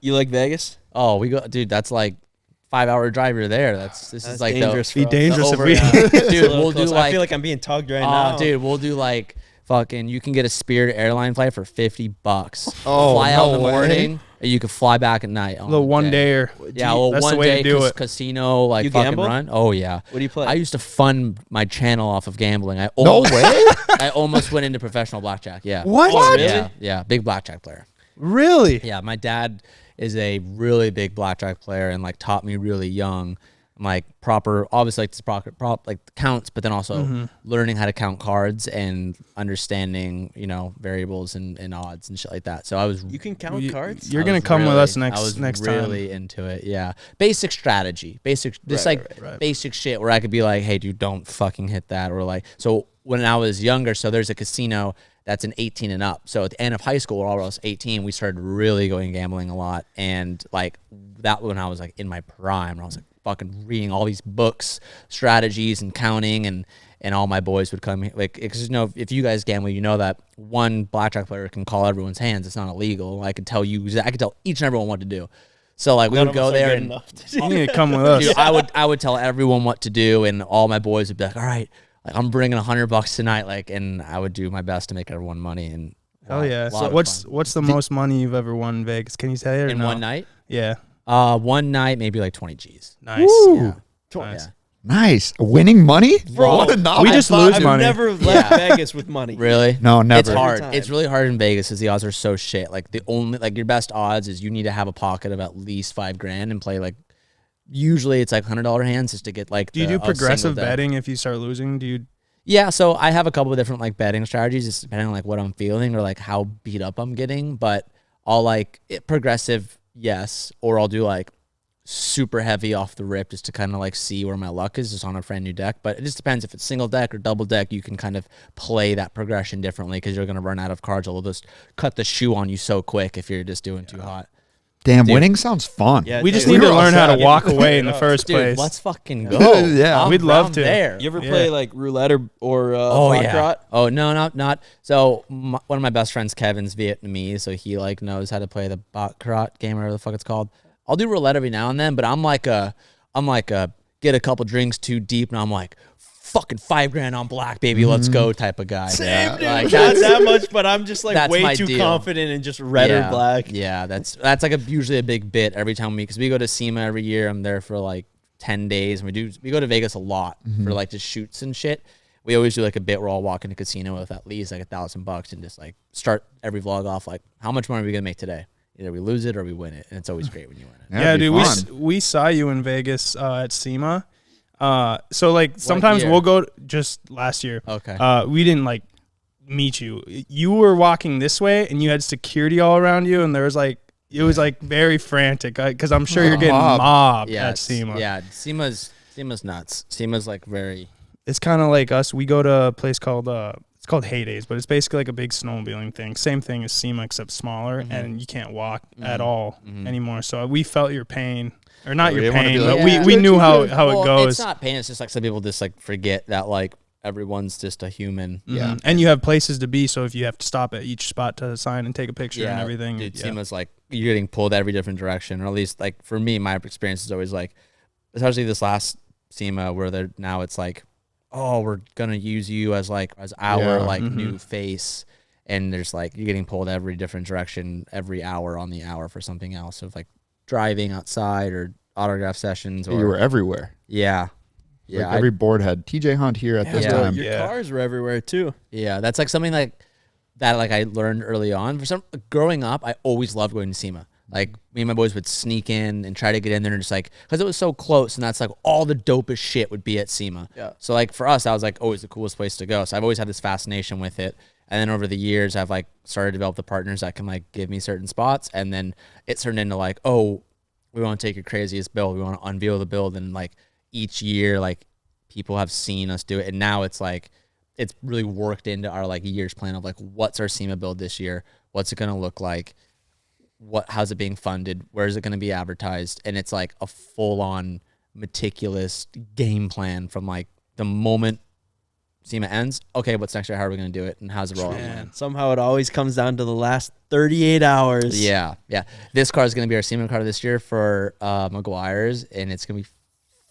Speaker 2: You like Vegas?
Speaker 4: Oh, we go, dude. That's like 5-hour drive. You're there. This is like
Speaker 2: dangerous.
Speaker 3: Be dangerous if we.
Speaker 4: Dude, we'll do like.
Speaker 2: I feel like I'm being tugged right now.
Speaker 4: Dude, we'll do like fucking. You can get a Spirit airline flight for $50.
Speaker 5: Oh,
Speaker 4: fly out in the
Speaker 5: no way.
Speaker 4: morning, and you can fly back at night.
Speaker 3: The one dayer.
Speaker 4: Yeah, well,
Speaker 3: That's
Speaker 4: one
Speaker 3: the way
Speaker 4: day
Speaker 3: to do it.
Speaker 4: casino like
Speaker 2: You
Speaker 4: fucking
Speaker 2: gamble?
Speaker 4: run. Oh yeah.
Speaker 2: What do you play?
Speaker 4: I used to fund my channel off of gambling.
Speaker 5: No way.
Speaker 4: I almost went into professional blackjack. Yeah.
Speaker 3: What?
Speaker 2: Oh, really?
Speaker 4: Yeah. Big blackjack player.
Speaker 3: Really?
Speaker 4: Yeah, my dad is a really big blackjack player and like taught me really young, like proper, obviously like this proper like counts, but then also learning how to count cards and understanding, variables and odds and shit like that. So
Speaker 2: You can count cards?
Speaker 3: You're gonna come with us next
Speaker 4: I was
Speaker 3: time.
Speaker 4: really into it. Yeah, basic strategy, basic basic shit where I could be like, hey, dude, don't fucking hit that, or like. So when I was younger, so there's a casino that's an 18 and up. So at the end of high school, when I was 18, we started really going gambling a lot. And like that when I was like in my prime, I was like fucking reading all these books, strategies and counting, and all my boys would come like, because if you guys gamble, that one blackjack player can call everyone's hands. It's not illegal. I could tell each and everyone what to do. So like we would go there and
Speaker 3: you need to come with us.
Speaker 4: Dude, I would tell everyone what to do, and all my boys would be like, all right, like I'm bringing $100 tonight, like, and I would do my best to make everyone money. And
Speaker 3: hell yeah! So what's the most money you've ever won in Vegas? Can you tell it?
Speaker 4: In one night?
Speaker 3: Yeah.
Speaker 4: One night maybe like 20 G's.
Speaker 3: Nice.
Speaker 4: Yeah.
Speaker 3: Nice.
Speaker 5: Nice. Winning money?
Speaker 2: Bro,
Speaker 5: What a knowledge.
Speaker 3: we just lose
Speaker 2: I've
Speaker 3: money.
Speaker 2: never left Vegas with money.
Speaker 4: Really?
Speaker 5: No, never.
Speaker 4: It's hard.
Speaker 2: Every time.
Speaker 4: It's really hard in Vegas because the odds are so shit. Like the only your best odds is you need to have a pocket of at least $5,000 and play like. Usually it's like $100 hands just to get like.
Speaker 3: Do you do progressive betting if you start losing? Do you?
Speaker 4: Yeah, so I have a couple of different like betting strategies, just depending on like what I'm feeling or like how beat up I'm getting. But I'll progressive, yes, or I'll do like super heavy off the rip just to kind of like see where my luck is just on a brand new deck. But it just depends if it's single deck or double deck. You can kind of play that progression differently because you're gonna run out of cards. It'll just cut the shoe on you so quick if you're just doing too hot.
Speaker 5: Damn, winning sounds fun.
Speaker 2: Yeah,
Speaker 3: We just
Speaker 2: dude,
Speaker 3: need to
Speaker 2: we're
Speaker 3: learn how to
Speaker 2: outside.
Speaker 3: walk away in the first
Speaker 4: Dude,
Speaker 3: place.
Speaker 4: let's fucking go.
Speaker 5: Yeah.
Speaker 3: We'd love
Speaker 4: I'm
Speaker 3: to.
Speaker 4: There.
Speaker 2: You ever play like roulette or baccarat?
Speaker 4: Oh no, not. So one of my best friends, Kevin's Vietnamese, so he like knows how to play the baccarat game or whatever the fuck it's called. I'll do roulette every now and then, but I'm like a get a couple drinks too deep, and I'm like fucking $5,000 on black, baby, let's go type of guy.
Speaker 2: Same, dude.
Speaker 4: Like,
Speaker 2: Not that much, but I'm just like
Speaker 4: that's
Speaker 2: way
Speaker 4: my
Speaker 2: too
Speaker 4: deal.
Speaker 2: confident in just red or black.
Speaker 4: Yeah, that's like usually a big bit every time because we go to SEMA every year. I'm there for like 10 days, and we go to Vegas a lot for like just shoots and shit. We always do like a bit where I'll walk in a casino with at least like $1,000 and just like start every vlog off like, how much money are we gonna make today? Either we lose it or we win it, and it's always great when you win it.
Speaker 3: Yeah, dude,
Speaker 5: fun.
Speaker 3: we saw you in Vegas at SEMA. So like sometimes
Speaker 4: year?
Speaker 3: we'll go just last year.
Speaker 4: Okay.
Speaker 3: We didn't like meet you. You were walking this way, and you had security all around you, and there was like it was like very frantic because I'm sure you're getting mobbed at SEMA.
Speaker 4: Yeah, SEMA's nuts. SEMA's like very.
Speaker 3: It's kind of like us. We go to a place called it's called Heydays, but it's basically like a big snowmobiling thing. Same thing as SEMA except smaller, and you can't walk at all anymore. So we felt your pain. Or not your pain, but we knew how it goes.
Speaker 4: It's not pain. It's just like some people just like forget that like everyone's just a human.
Speaker 3: Yeah. And you have places to be. So if you have to stop at each spot to sign and take a picture and everything.
Speaker 4: Dude, SEMA's like you're getting pulled every different direction. Or at least like for me, my experience is always like, especially this last SEMA where they're now it's like, oh, we're going to use you as our new face. And there's like, you're getting pulled every different direction every hour on the hour for something else. So like driving outside or autograph sessions. Or,
Speaker 5: You were everywhere.
Speaker 4: Yeah.
Speaker 5: Like every board had TJ Hunt here at this time.
Speaker 2: Your cars were everywhere too.
Speaker 4: Yeah, that's like something like that. Like I learned early on. Growing up, I always loved going to SEMA. Like me and my boys would sneak in and try to get in there and just like because it was so close, and that's like all the dopest shit would be at SEMA. Yeah. So like for us, that was like always the coolest place to go. So I've always had this fascination with it. And then over the years, I've like started to develop the partners that can like give me certain spots, and then it turned into like, oh, we want to take your craziest build. We want to unveil the build, and like each year, like people have seen us do it, and now it's like it's really worked into our like year's plan of like what's our SEMA build this year, what's it gonna look like, how's it being funded, where is it gonna be advertised, and it's like a full on meticulous game plan from like the moment SEMA ends. Okay, what's next year? How are we gonna do it, and how's it rolling?
Speaker 2: Somehow it always comes down to the last 38 hours.
Speaker 4: Yeah. This car is gonna be our SEMA car this year for McGuire's, and it's gonna be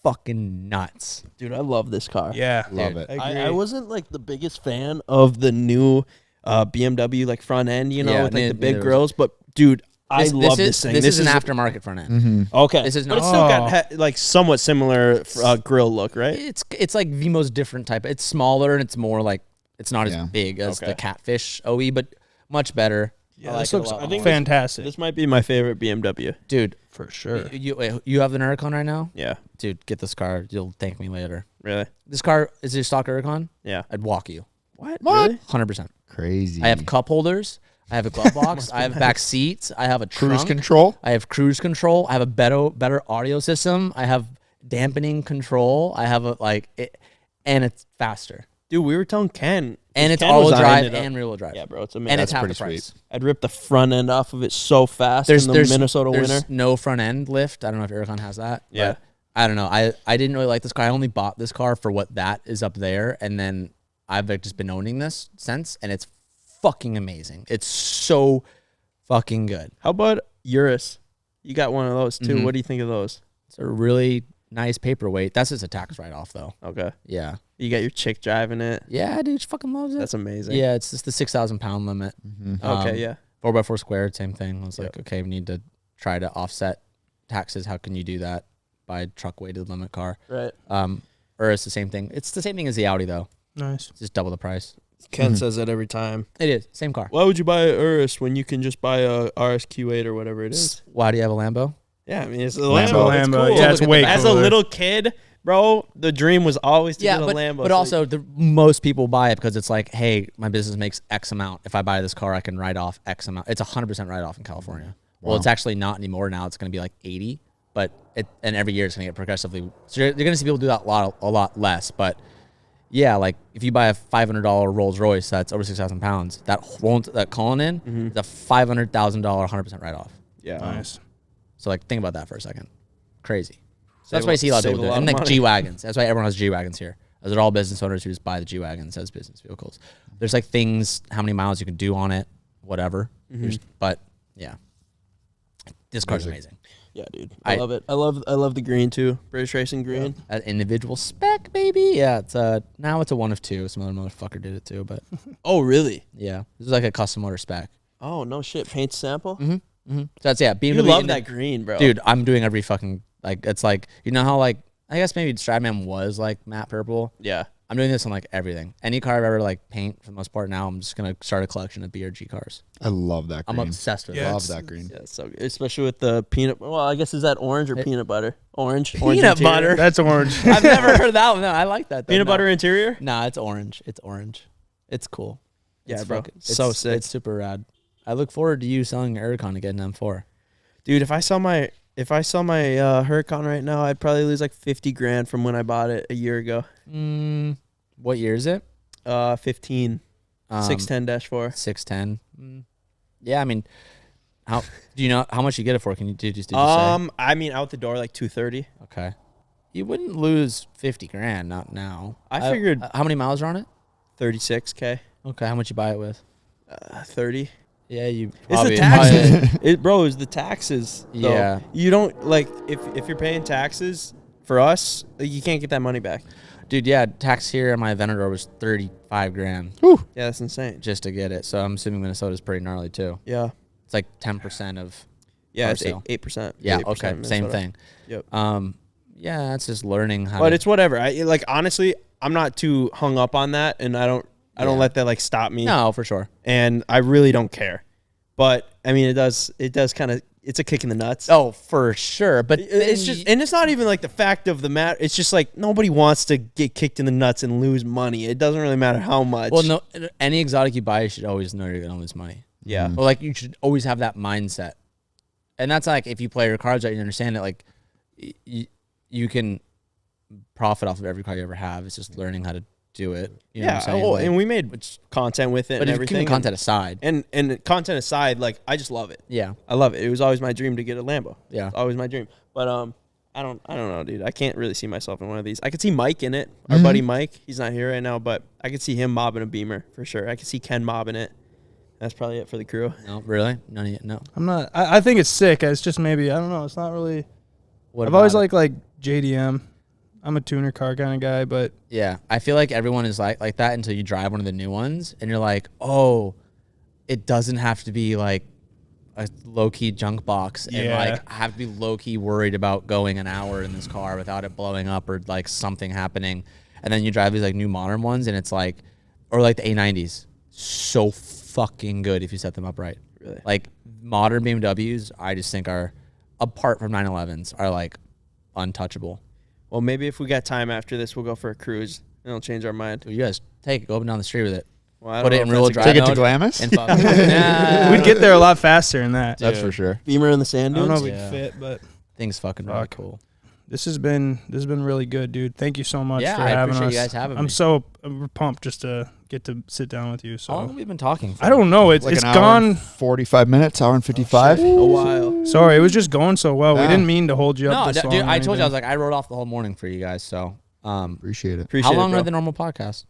Speaker 4: fucking nuts.
Speaker 2: Dude, I love this car.
Speaker 3: Yeah.
Speaker 5: Love it.
Speaker 2: I wasn't like the biggest fan of the new BMW like front end, with like the big grills, but dude, I love this thing.
Speaker 4: This is an aftermarket front end.
Speaker 2: Okay.
Speaker 4: This is
Speaker 2: but
Speaker 4: not.
Speaker 2: it's still got like somewhat similar grill look, right?
Speaker 4: It's like the most different type. It's smaller and it's more like it's not as big as the Catfish OE, but much better.
Speaker 3: Yeah, this looks fantastic.
Speaker 2: This might be my favorite BMW.
Speaker 4: Dude,
Speaker 3: for sure.
Speaker 4: You have the Huracan right now?
Speaker 2: Yeah.
Speaker 4: Dude, get this car. You'll thank me later.
Speaker 2: Really?
Speaker 4: This car is your stock Huracan?
Speaker 2: Yeah.
Speaker 4: I'd walk you.
Speaker 2: What? Really?
Speaker 4: 100%.
Speaker 5: Crazy.
Speaker 4: I have cup holders. I have a glove box. I have back seats. I have a
Speaker 5: Cruise
Speaker 4: trunk.
Speaker 5: control.
Speaker 4: I have cruise control. I have a better audio system. I have dampening control. I have and it's faster.
Speaker 2: Dude, we were telling Ken.
Speaker 4: And it's
Speaker 2: Ken
Speaker 4: all-wheel
Speaker 2: was
Speaker 4: drive
Speaker 2: eyeing it up.
Speaker 4: and rear-wheel drive.
Speaker 2: Yeah, bro, it's amazing.
Speaker 4: And it's
Speaker 5: That's
Speaker 4: half the
Speaker 5: pretty
Speaker 4: price.
Speaker 5: sweet.
Speaker 2: I'd rip the front end off of it so fast in the Minnesota winter.
Speaker 4: There's no front end lift. I don't know if Huracan has that.
Speaker 2: Yeah.
Speaker 4: I don't know. I didn't really like this car. I only bought this car for what that is up there, and then I've like, just been owning this since, and it's fucking amazing. It's so fucking good.
Speaker 2: How about Urus? You got one of those too. What do you think of those?
Speaker 4: It's a really nice paperweight. That's just a tax write-off, though.
Speaker 2: Okay.
Speaker 4: Yeah.
Speaker 2: You got your chick driving it.
Speaker 4: Yeah, dude, she fucking loves it.
Speaker 2: That's amazing.
Speaker 4: Yeah, it's just the 6,000 pound limit.
Speaker 2: Okay, yeah.
Speaker 4: 4x4 squared, same thing. I was like, okay, we need to try to offset taxes. How can you do that by truck weighted limit car?
Speaker 2: Right.
Speaker 4: Or it's the same thing. It's the same thing as the Audi, though.
Speaker 3: Nice.
Speaker 4: It's just double the price.
Speaker 2: Ken says that every time.
Speaker 4: It is. Same car.
Speaker 2: Why would you buy a Urus when you can just buy a RSQ8 or whatever it is?
Speaker 4: Why do you have a Lambo?
Speaker 2: Yeah, I mean, it's a
Speaker 3: Lambo.
Speaker 2: Lambo. It's cool.
Speaker 3: Yeah, it's way
Speaker 2: As a
Speaker 3: cooler.
Speaker 2: little kid, bro, the dream was always to get a Lambo.
Speaker 4: But also, most people buy it because it's like, hey, my business makes X amount. If I buy this car, I can write off X amount. It's 100% write off in California. Well, it's actually not anymore now. It's going to be like 80, but and every year it's going to get progressively. So you're going to see people do that a lot less. But yeah, like if you buy a $500 Rolls Royce that's over 6,000 pounds, that Cullinan is a $500,000 100% write off.
Speaker 2: Yeah.
Speaker 3: Nice.
Speaker 4: So like think about that for a second. Crazy. So that's why you see a lot of people do it. And like
Speaker 2: money.
Speaker 4: G-Wagons. That's why everyone has G-Wagons here. Those are all business owners who just buy the G-Wagons as business vehicles. There's like things, how many miles you can do on it, whatever. But yeah, this car's amazing.
Speaker 2: Yeah, dude. I love it. I love the green too. British Racing green.
Speaker 4: An individual spec, baby. Yeah, it's now it's a one of two. Some other motherfucker did it too, but
Speaker 2: Oh, really?
Speaker 4: yeah, this is like a custom motor spec.
Speaker 2: Oh, no shit. Paint sample?
Speaker 4: So that's BMW.
Speaker 2: You love that green, bro.
Speaker 4: Dude, I'm doing every fucking like it's like you know how like I guess maybe Stradman was like matte purple.
Speaker 2: Yeah.
Speaker 4: I'm doing this on like everything. Any car I've ever like paint for the most part now, I'm just gonna start a collection of BRG cars.
Speaker 5: I love that green.
Speaker 4: I'm obsessed with it.
Speaker 5: Love that green.
Speaker 2: Yeah, it's so good. Especially with the peanut. Well, I guess is that orange or peanut butter? Orange.
Speaker 4: Peanut
Speaker 2: interior.
Speaker 4: butter.
Speaker 3: That's orange.
Speaker 4: I've never heard that one. No, I like that. Though.
Speaker 2: Peanut butter interior.
Speaker 4: Nah, it's orange. It's orange. It's cool.
Speaker 2: Yeah,
Speaker 4: It's
Speaker 2: bro.
Speaker 4: fucking-
Speaker 2: So sick.
Speaker 4: It's super rad. I look forward to you selling your Aircon and getting an M4.
Speaker 2: Dude, if I sell my Huracan right now, I'd probably lose like 50 grand from when I bought it a year ago.
Speaker 4: What year is it?
Speaker 2: 15, 610-4.
Speaker 4: 610. Yeah, I mean, how do you know how much you get it for? Did you say?
Speaker 2: I mean, out the door like 230.
Speaker 4: Okay. You wouldn't lose 50 grand, not now.
Speaker 2: I figured
Speaker 4: how many miles are on it?
Speaker 2: 36K,
Speaker 4: Okay, how much you buy it with?
Speaker 2: 30.
Speaker 4: Yeah, you
Speaker 2: It's
Speaker 4: probably
Speaker 2: the taxes. Bro, it's the taxes. Though.
Speaker 4: Yeah.
Speaker 2: You don't like if you're paying taxes for us, you can't get that money back.
Speaker 4: Dude, yeah, tax here on my Venador was 35 grand
Speaker 2: Yeah, that's insane.
Speaker 4: just to get it. So I'm assuming Minnesota's pretty gnarly too.
Speaker 2: Yeah.
Speaker 4: It's like 10% of
Speaker 2: Yeah, it's
Speaker 4: sale.
Speaker 2: 8%.
Speaker 4: Yeah,
Speaker 2: 8%
Speaker 4: okay, same
Speaker 2: Minnesota.
Speaker 4: thing.
Speaker 2: Yep.
Speaker 4: Yeah, that's just learning how
Speaker 2: But
Speaker 4: to,
Speaker 2: it's whatever. I like honestly, I'm not too hung up on that, and I don't let that like stop me.
Speaker 4: no, for sure.
Speaker 2: And I really don't care. But I mean, it does kind of. It's a kick in the nuts.
Speaker 4: Oh, for sure. But
Speaker 2: It's just, and it's not even like the fact of the matter. It's just like nobody wants to get kicked in the nuts and lose money. It doesn't really matter how much.
Speaker 4: well, no, any exotic you buy, you should always know you're gonna lose money.
Speaker 2: Yeah.
Speaker 4: Or like you should always have that mindset. And that's like if you play your cards right, you understand that like you can profit off of every car you ever have. It's just learning how to do it. You know what I'm saying?
Speaker 2: Well,
Speaker 4: Like,
Speaker 2: and we made content with it
Speaker 4: but
Speaker 2: and
Speaker 4: if
Speaker 2: everything.
Speaker 4: keeping content aside.
Speaker 2: and content aside, like I just love it.
Speaker 4: Yeah.
Speaker 2: I love it. It was always my dream to get a Lambo.
Speaker 4: Yeah.
Speaker 2: It's always my dream. But I don't know, dude. I can't really see myself in one of these. I could see Mike in it. Our buddy Mike. He's not here right now, but I could see him mobbing a Beamer for sure. I could see Ken mobbing it. That's probably it for the crew.
Speaker 4: No, really? None of you? No.
Speaker 3: I'm not. I think it's sick. It's just maybe I don't know. It's not really.
Speaker 4: What
Speaker 3: I've always
Speaker 4: about it?
Speaker 3: like JDM. I'm a tuner car kind of guy, but
Speaker 4: Yeah, I feel like everyone is like that until you drive one of the new ones, and you're like, oh, it doesn't have to be like a low key junk box, and
Speaker 3: Yeah.
Speaker 4: like I have to be low key worried about going an hour in this car without it blowing up or like something happening, and then you drive these like new modern ones, and it's like, or like the A90s, so fucking good if you set them up right.
Speaker 2: Really?
Speaker 4: Like modern BMWs, I just think are, apart from 911s, are like untouchable.
Speaker 2: Well, maybe if we got time after this, we'll go for a cruise and it'll change our mind.
Speaker 4: Dude, you guys take it, go up and down the street with it.
Speaker 2: Well, I
Speaker 4: Put
Speaker 2: don't
Speaker 4: it in
Speaker 2: know if
Speaker 4: real
Speaker 2: that's a
Speaker 4: drive
Speaker 5: Take it to
Speaker 4: mode
Speaker 5: Glamis?
Speaker 4: and fuck. Nah.
Speaker 3: we'd get there a lot faster than that.
Speaker 5: That's for sure.
Speaker 2: Beamer in the sand
Speaker 3: I don't know if
Speaker 2: dunes.
Speaker 3: we'd
Speaker 4: Yeah.
Speaker 3: fit, but
Speaker 4: Things fucking really
Speaker 3: Fuck.
Speaker 4: cool.
Speaker 3: this has been really good, dude. Thank you so much
Speaker 4: Yeah,
Speaker 3: for
Speaker 4: I
Speaker 3: having
Speaker 4: appreciate
Speaker 3: us.
Speaker 4: you guys having
Speaker 3: I'm
Speaker 4: me.
Speaker 3: so pumped just to get to sit down with you.
Speaker 4: How long have
Speaker 3: So
Speaker 4: we been talking for?
Speaker 3: I don't know. It's
Speaker 5: Like
Speaker 3: it's
Speaker 5: an hour and
Speaker 3: gone.
Speaker 5: 45 minutes, hour and 55.
Speaker 2: A while.
Speaker 3: Sorry, it was just going so well. We
Speaker 5: Yeah.
Speaker 3: didn't mean to hold you up
Speaker 4: No,
Speaker 3: this
Speaker 4: dude,
Speaker 3: long. or
Speaker 4: I told you, I was
Speaker 3: anything.
Speaker 4: like, I wrote off the whole morning for you guys. So,
Speaker 5: Appreciate it.
Speaker 2: Appreciate
Speaker 4: how long
Speaker 2: it, bro.
Speaker 4: are the normal podcasts?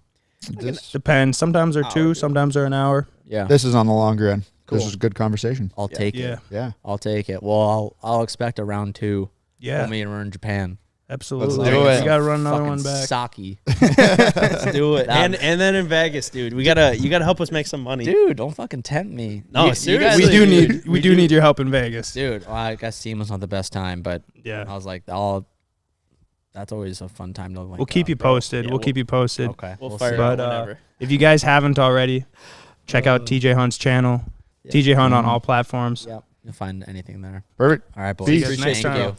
Speaker 5: This,
Speaker 3: Depends. Sometimes they're
Speaker 2: Hour,
Speaker 3: 2,
Speaker 2: dude.
Speaker 3: sometimes they're an hour.
Speaker 4: Yeah,
Speaker 5: this is on the longer end.
Speaker 4: Cool.
Speaker 5: This was a good conversation.
Speaker 4: I'll take
Speaker 3: Yeah,
Speaker 4: it.
Speaker 5: Yeah.
Speaker 4: I'll take it. Well, I'll expect a round 2
Speaker 3: yeah,
Speaker 4: when we are in Japan.
Speaker 3: absolutely.
Speaker 5: Let's do it.
Speaker 3: You gotta run another
Speaker 4: Fucking
Speaker 3: one back.
Speaker 4: Sake.
Speaker 2: Let's do it.
Speaker 4: That-
Speaker 2: And then in Vegas, dude. You gotta help us make some money.
Speaker 4: Dude, don't fucking tempt me.
Speaker 2: No,
Speaker 4: You
Speaker 2: seriously.
Speaker 4: guys
Speaker 3: We
Speaker 4: are-
Speaker 3: do
Speaker 2: dude,
Speaker 3: need
Speaker 2: we
Speaker 3: we do
Speaker 2: do.
Speaker 3: need your help in Vegas.
Speaker 4: Dude, well, I guess team was not the best time, but
Speaker 3: Yeah,
Speaker 4: I was like, that's always a fun time to like.
Speaker 3: we'll keep you posted.
Speaker 2: Yeah,
Speaker 3: we'll keep you posted.
Speaker 4: Okay,
Speaker 2: We'll
Speaker 4: we'll
Speaker 2: fire
Speaker 4: see.
Speaker 2: it
Speaker 3: But,
Speaker 2: out whenever.
Speaker 3: If you guys haven't already, check out TJ Hunt's channel.
Speaker 4: Yeah.
Speaker 3: TJ Hunt on all platforms.
Speaker 4: Yep, you'll find anything there.
Speaker 5: Perfect.
Speaker 4: All right, boys.
Speaker 5: Peace.
Speaker 3: Next
Speaker 4: Thank
Speaker 3: time.
Speaker 4: you.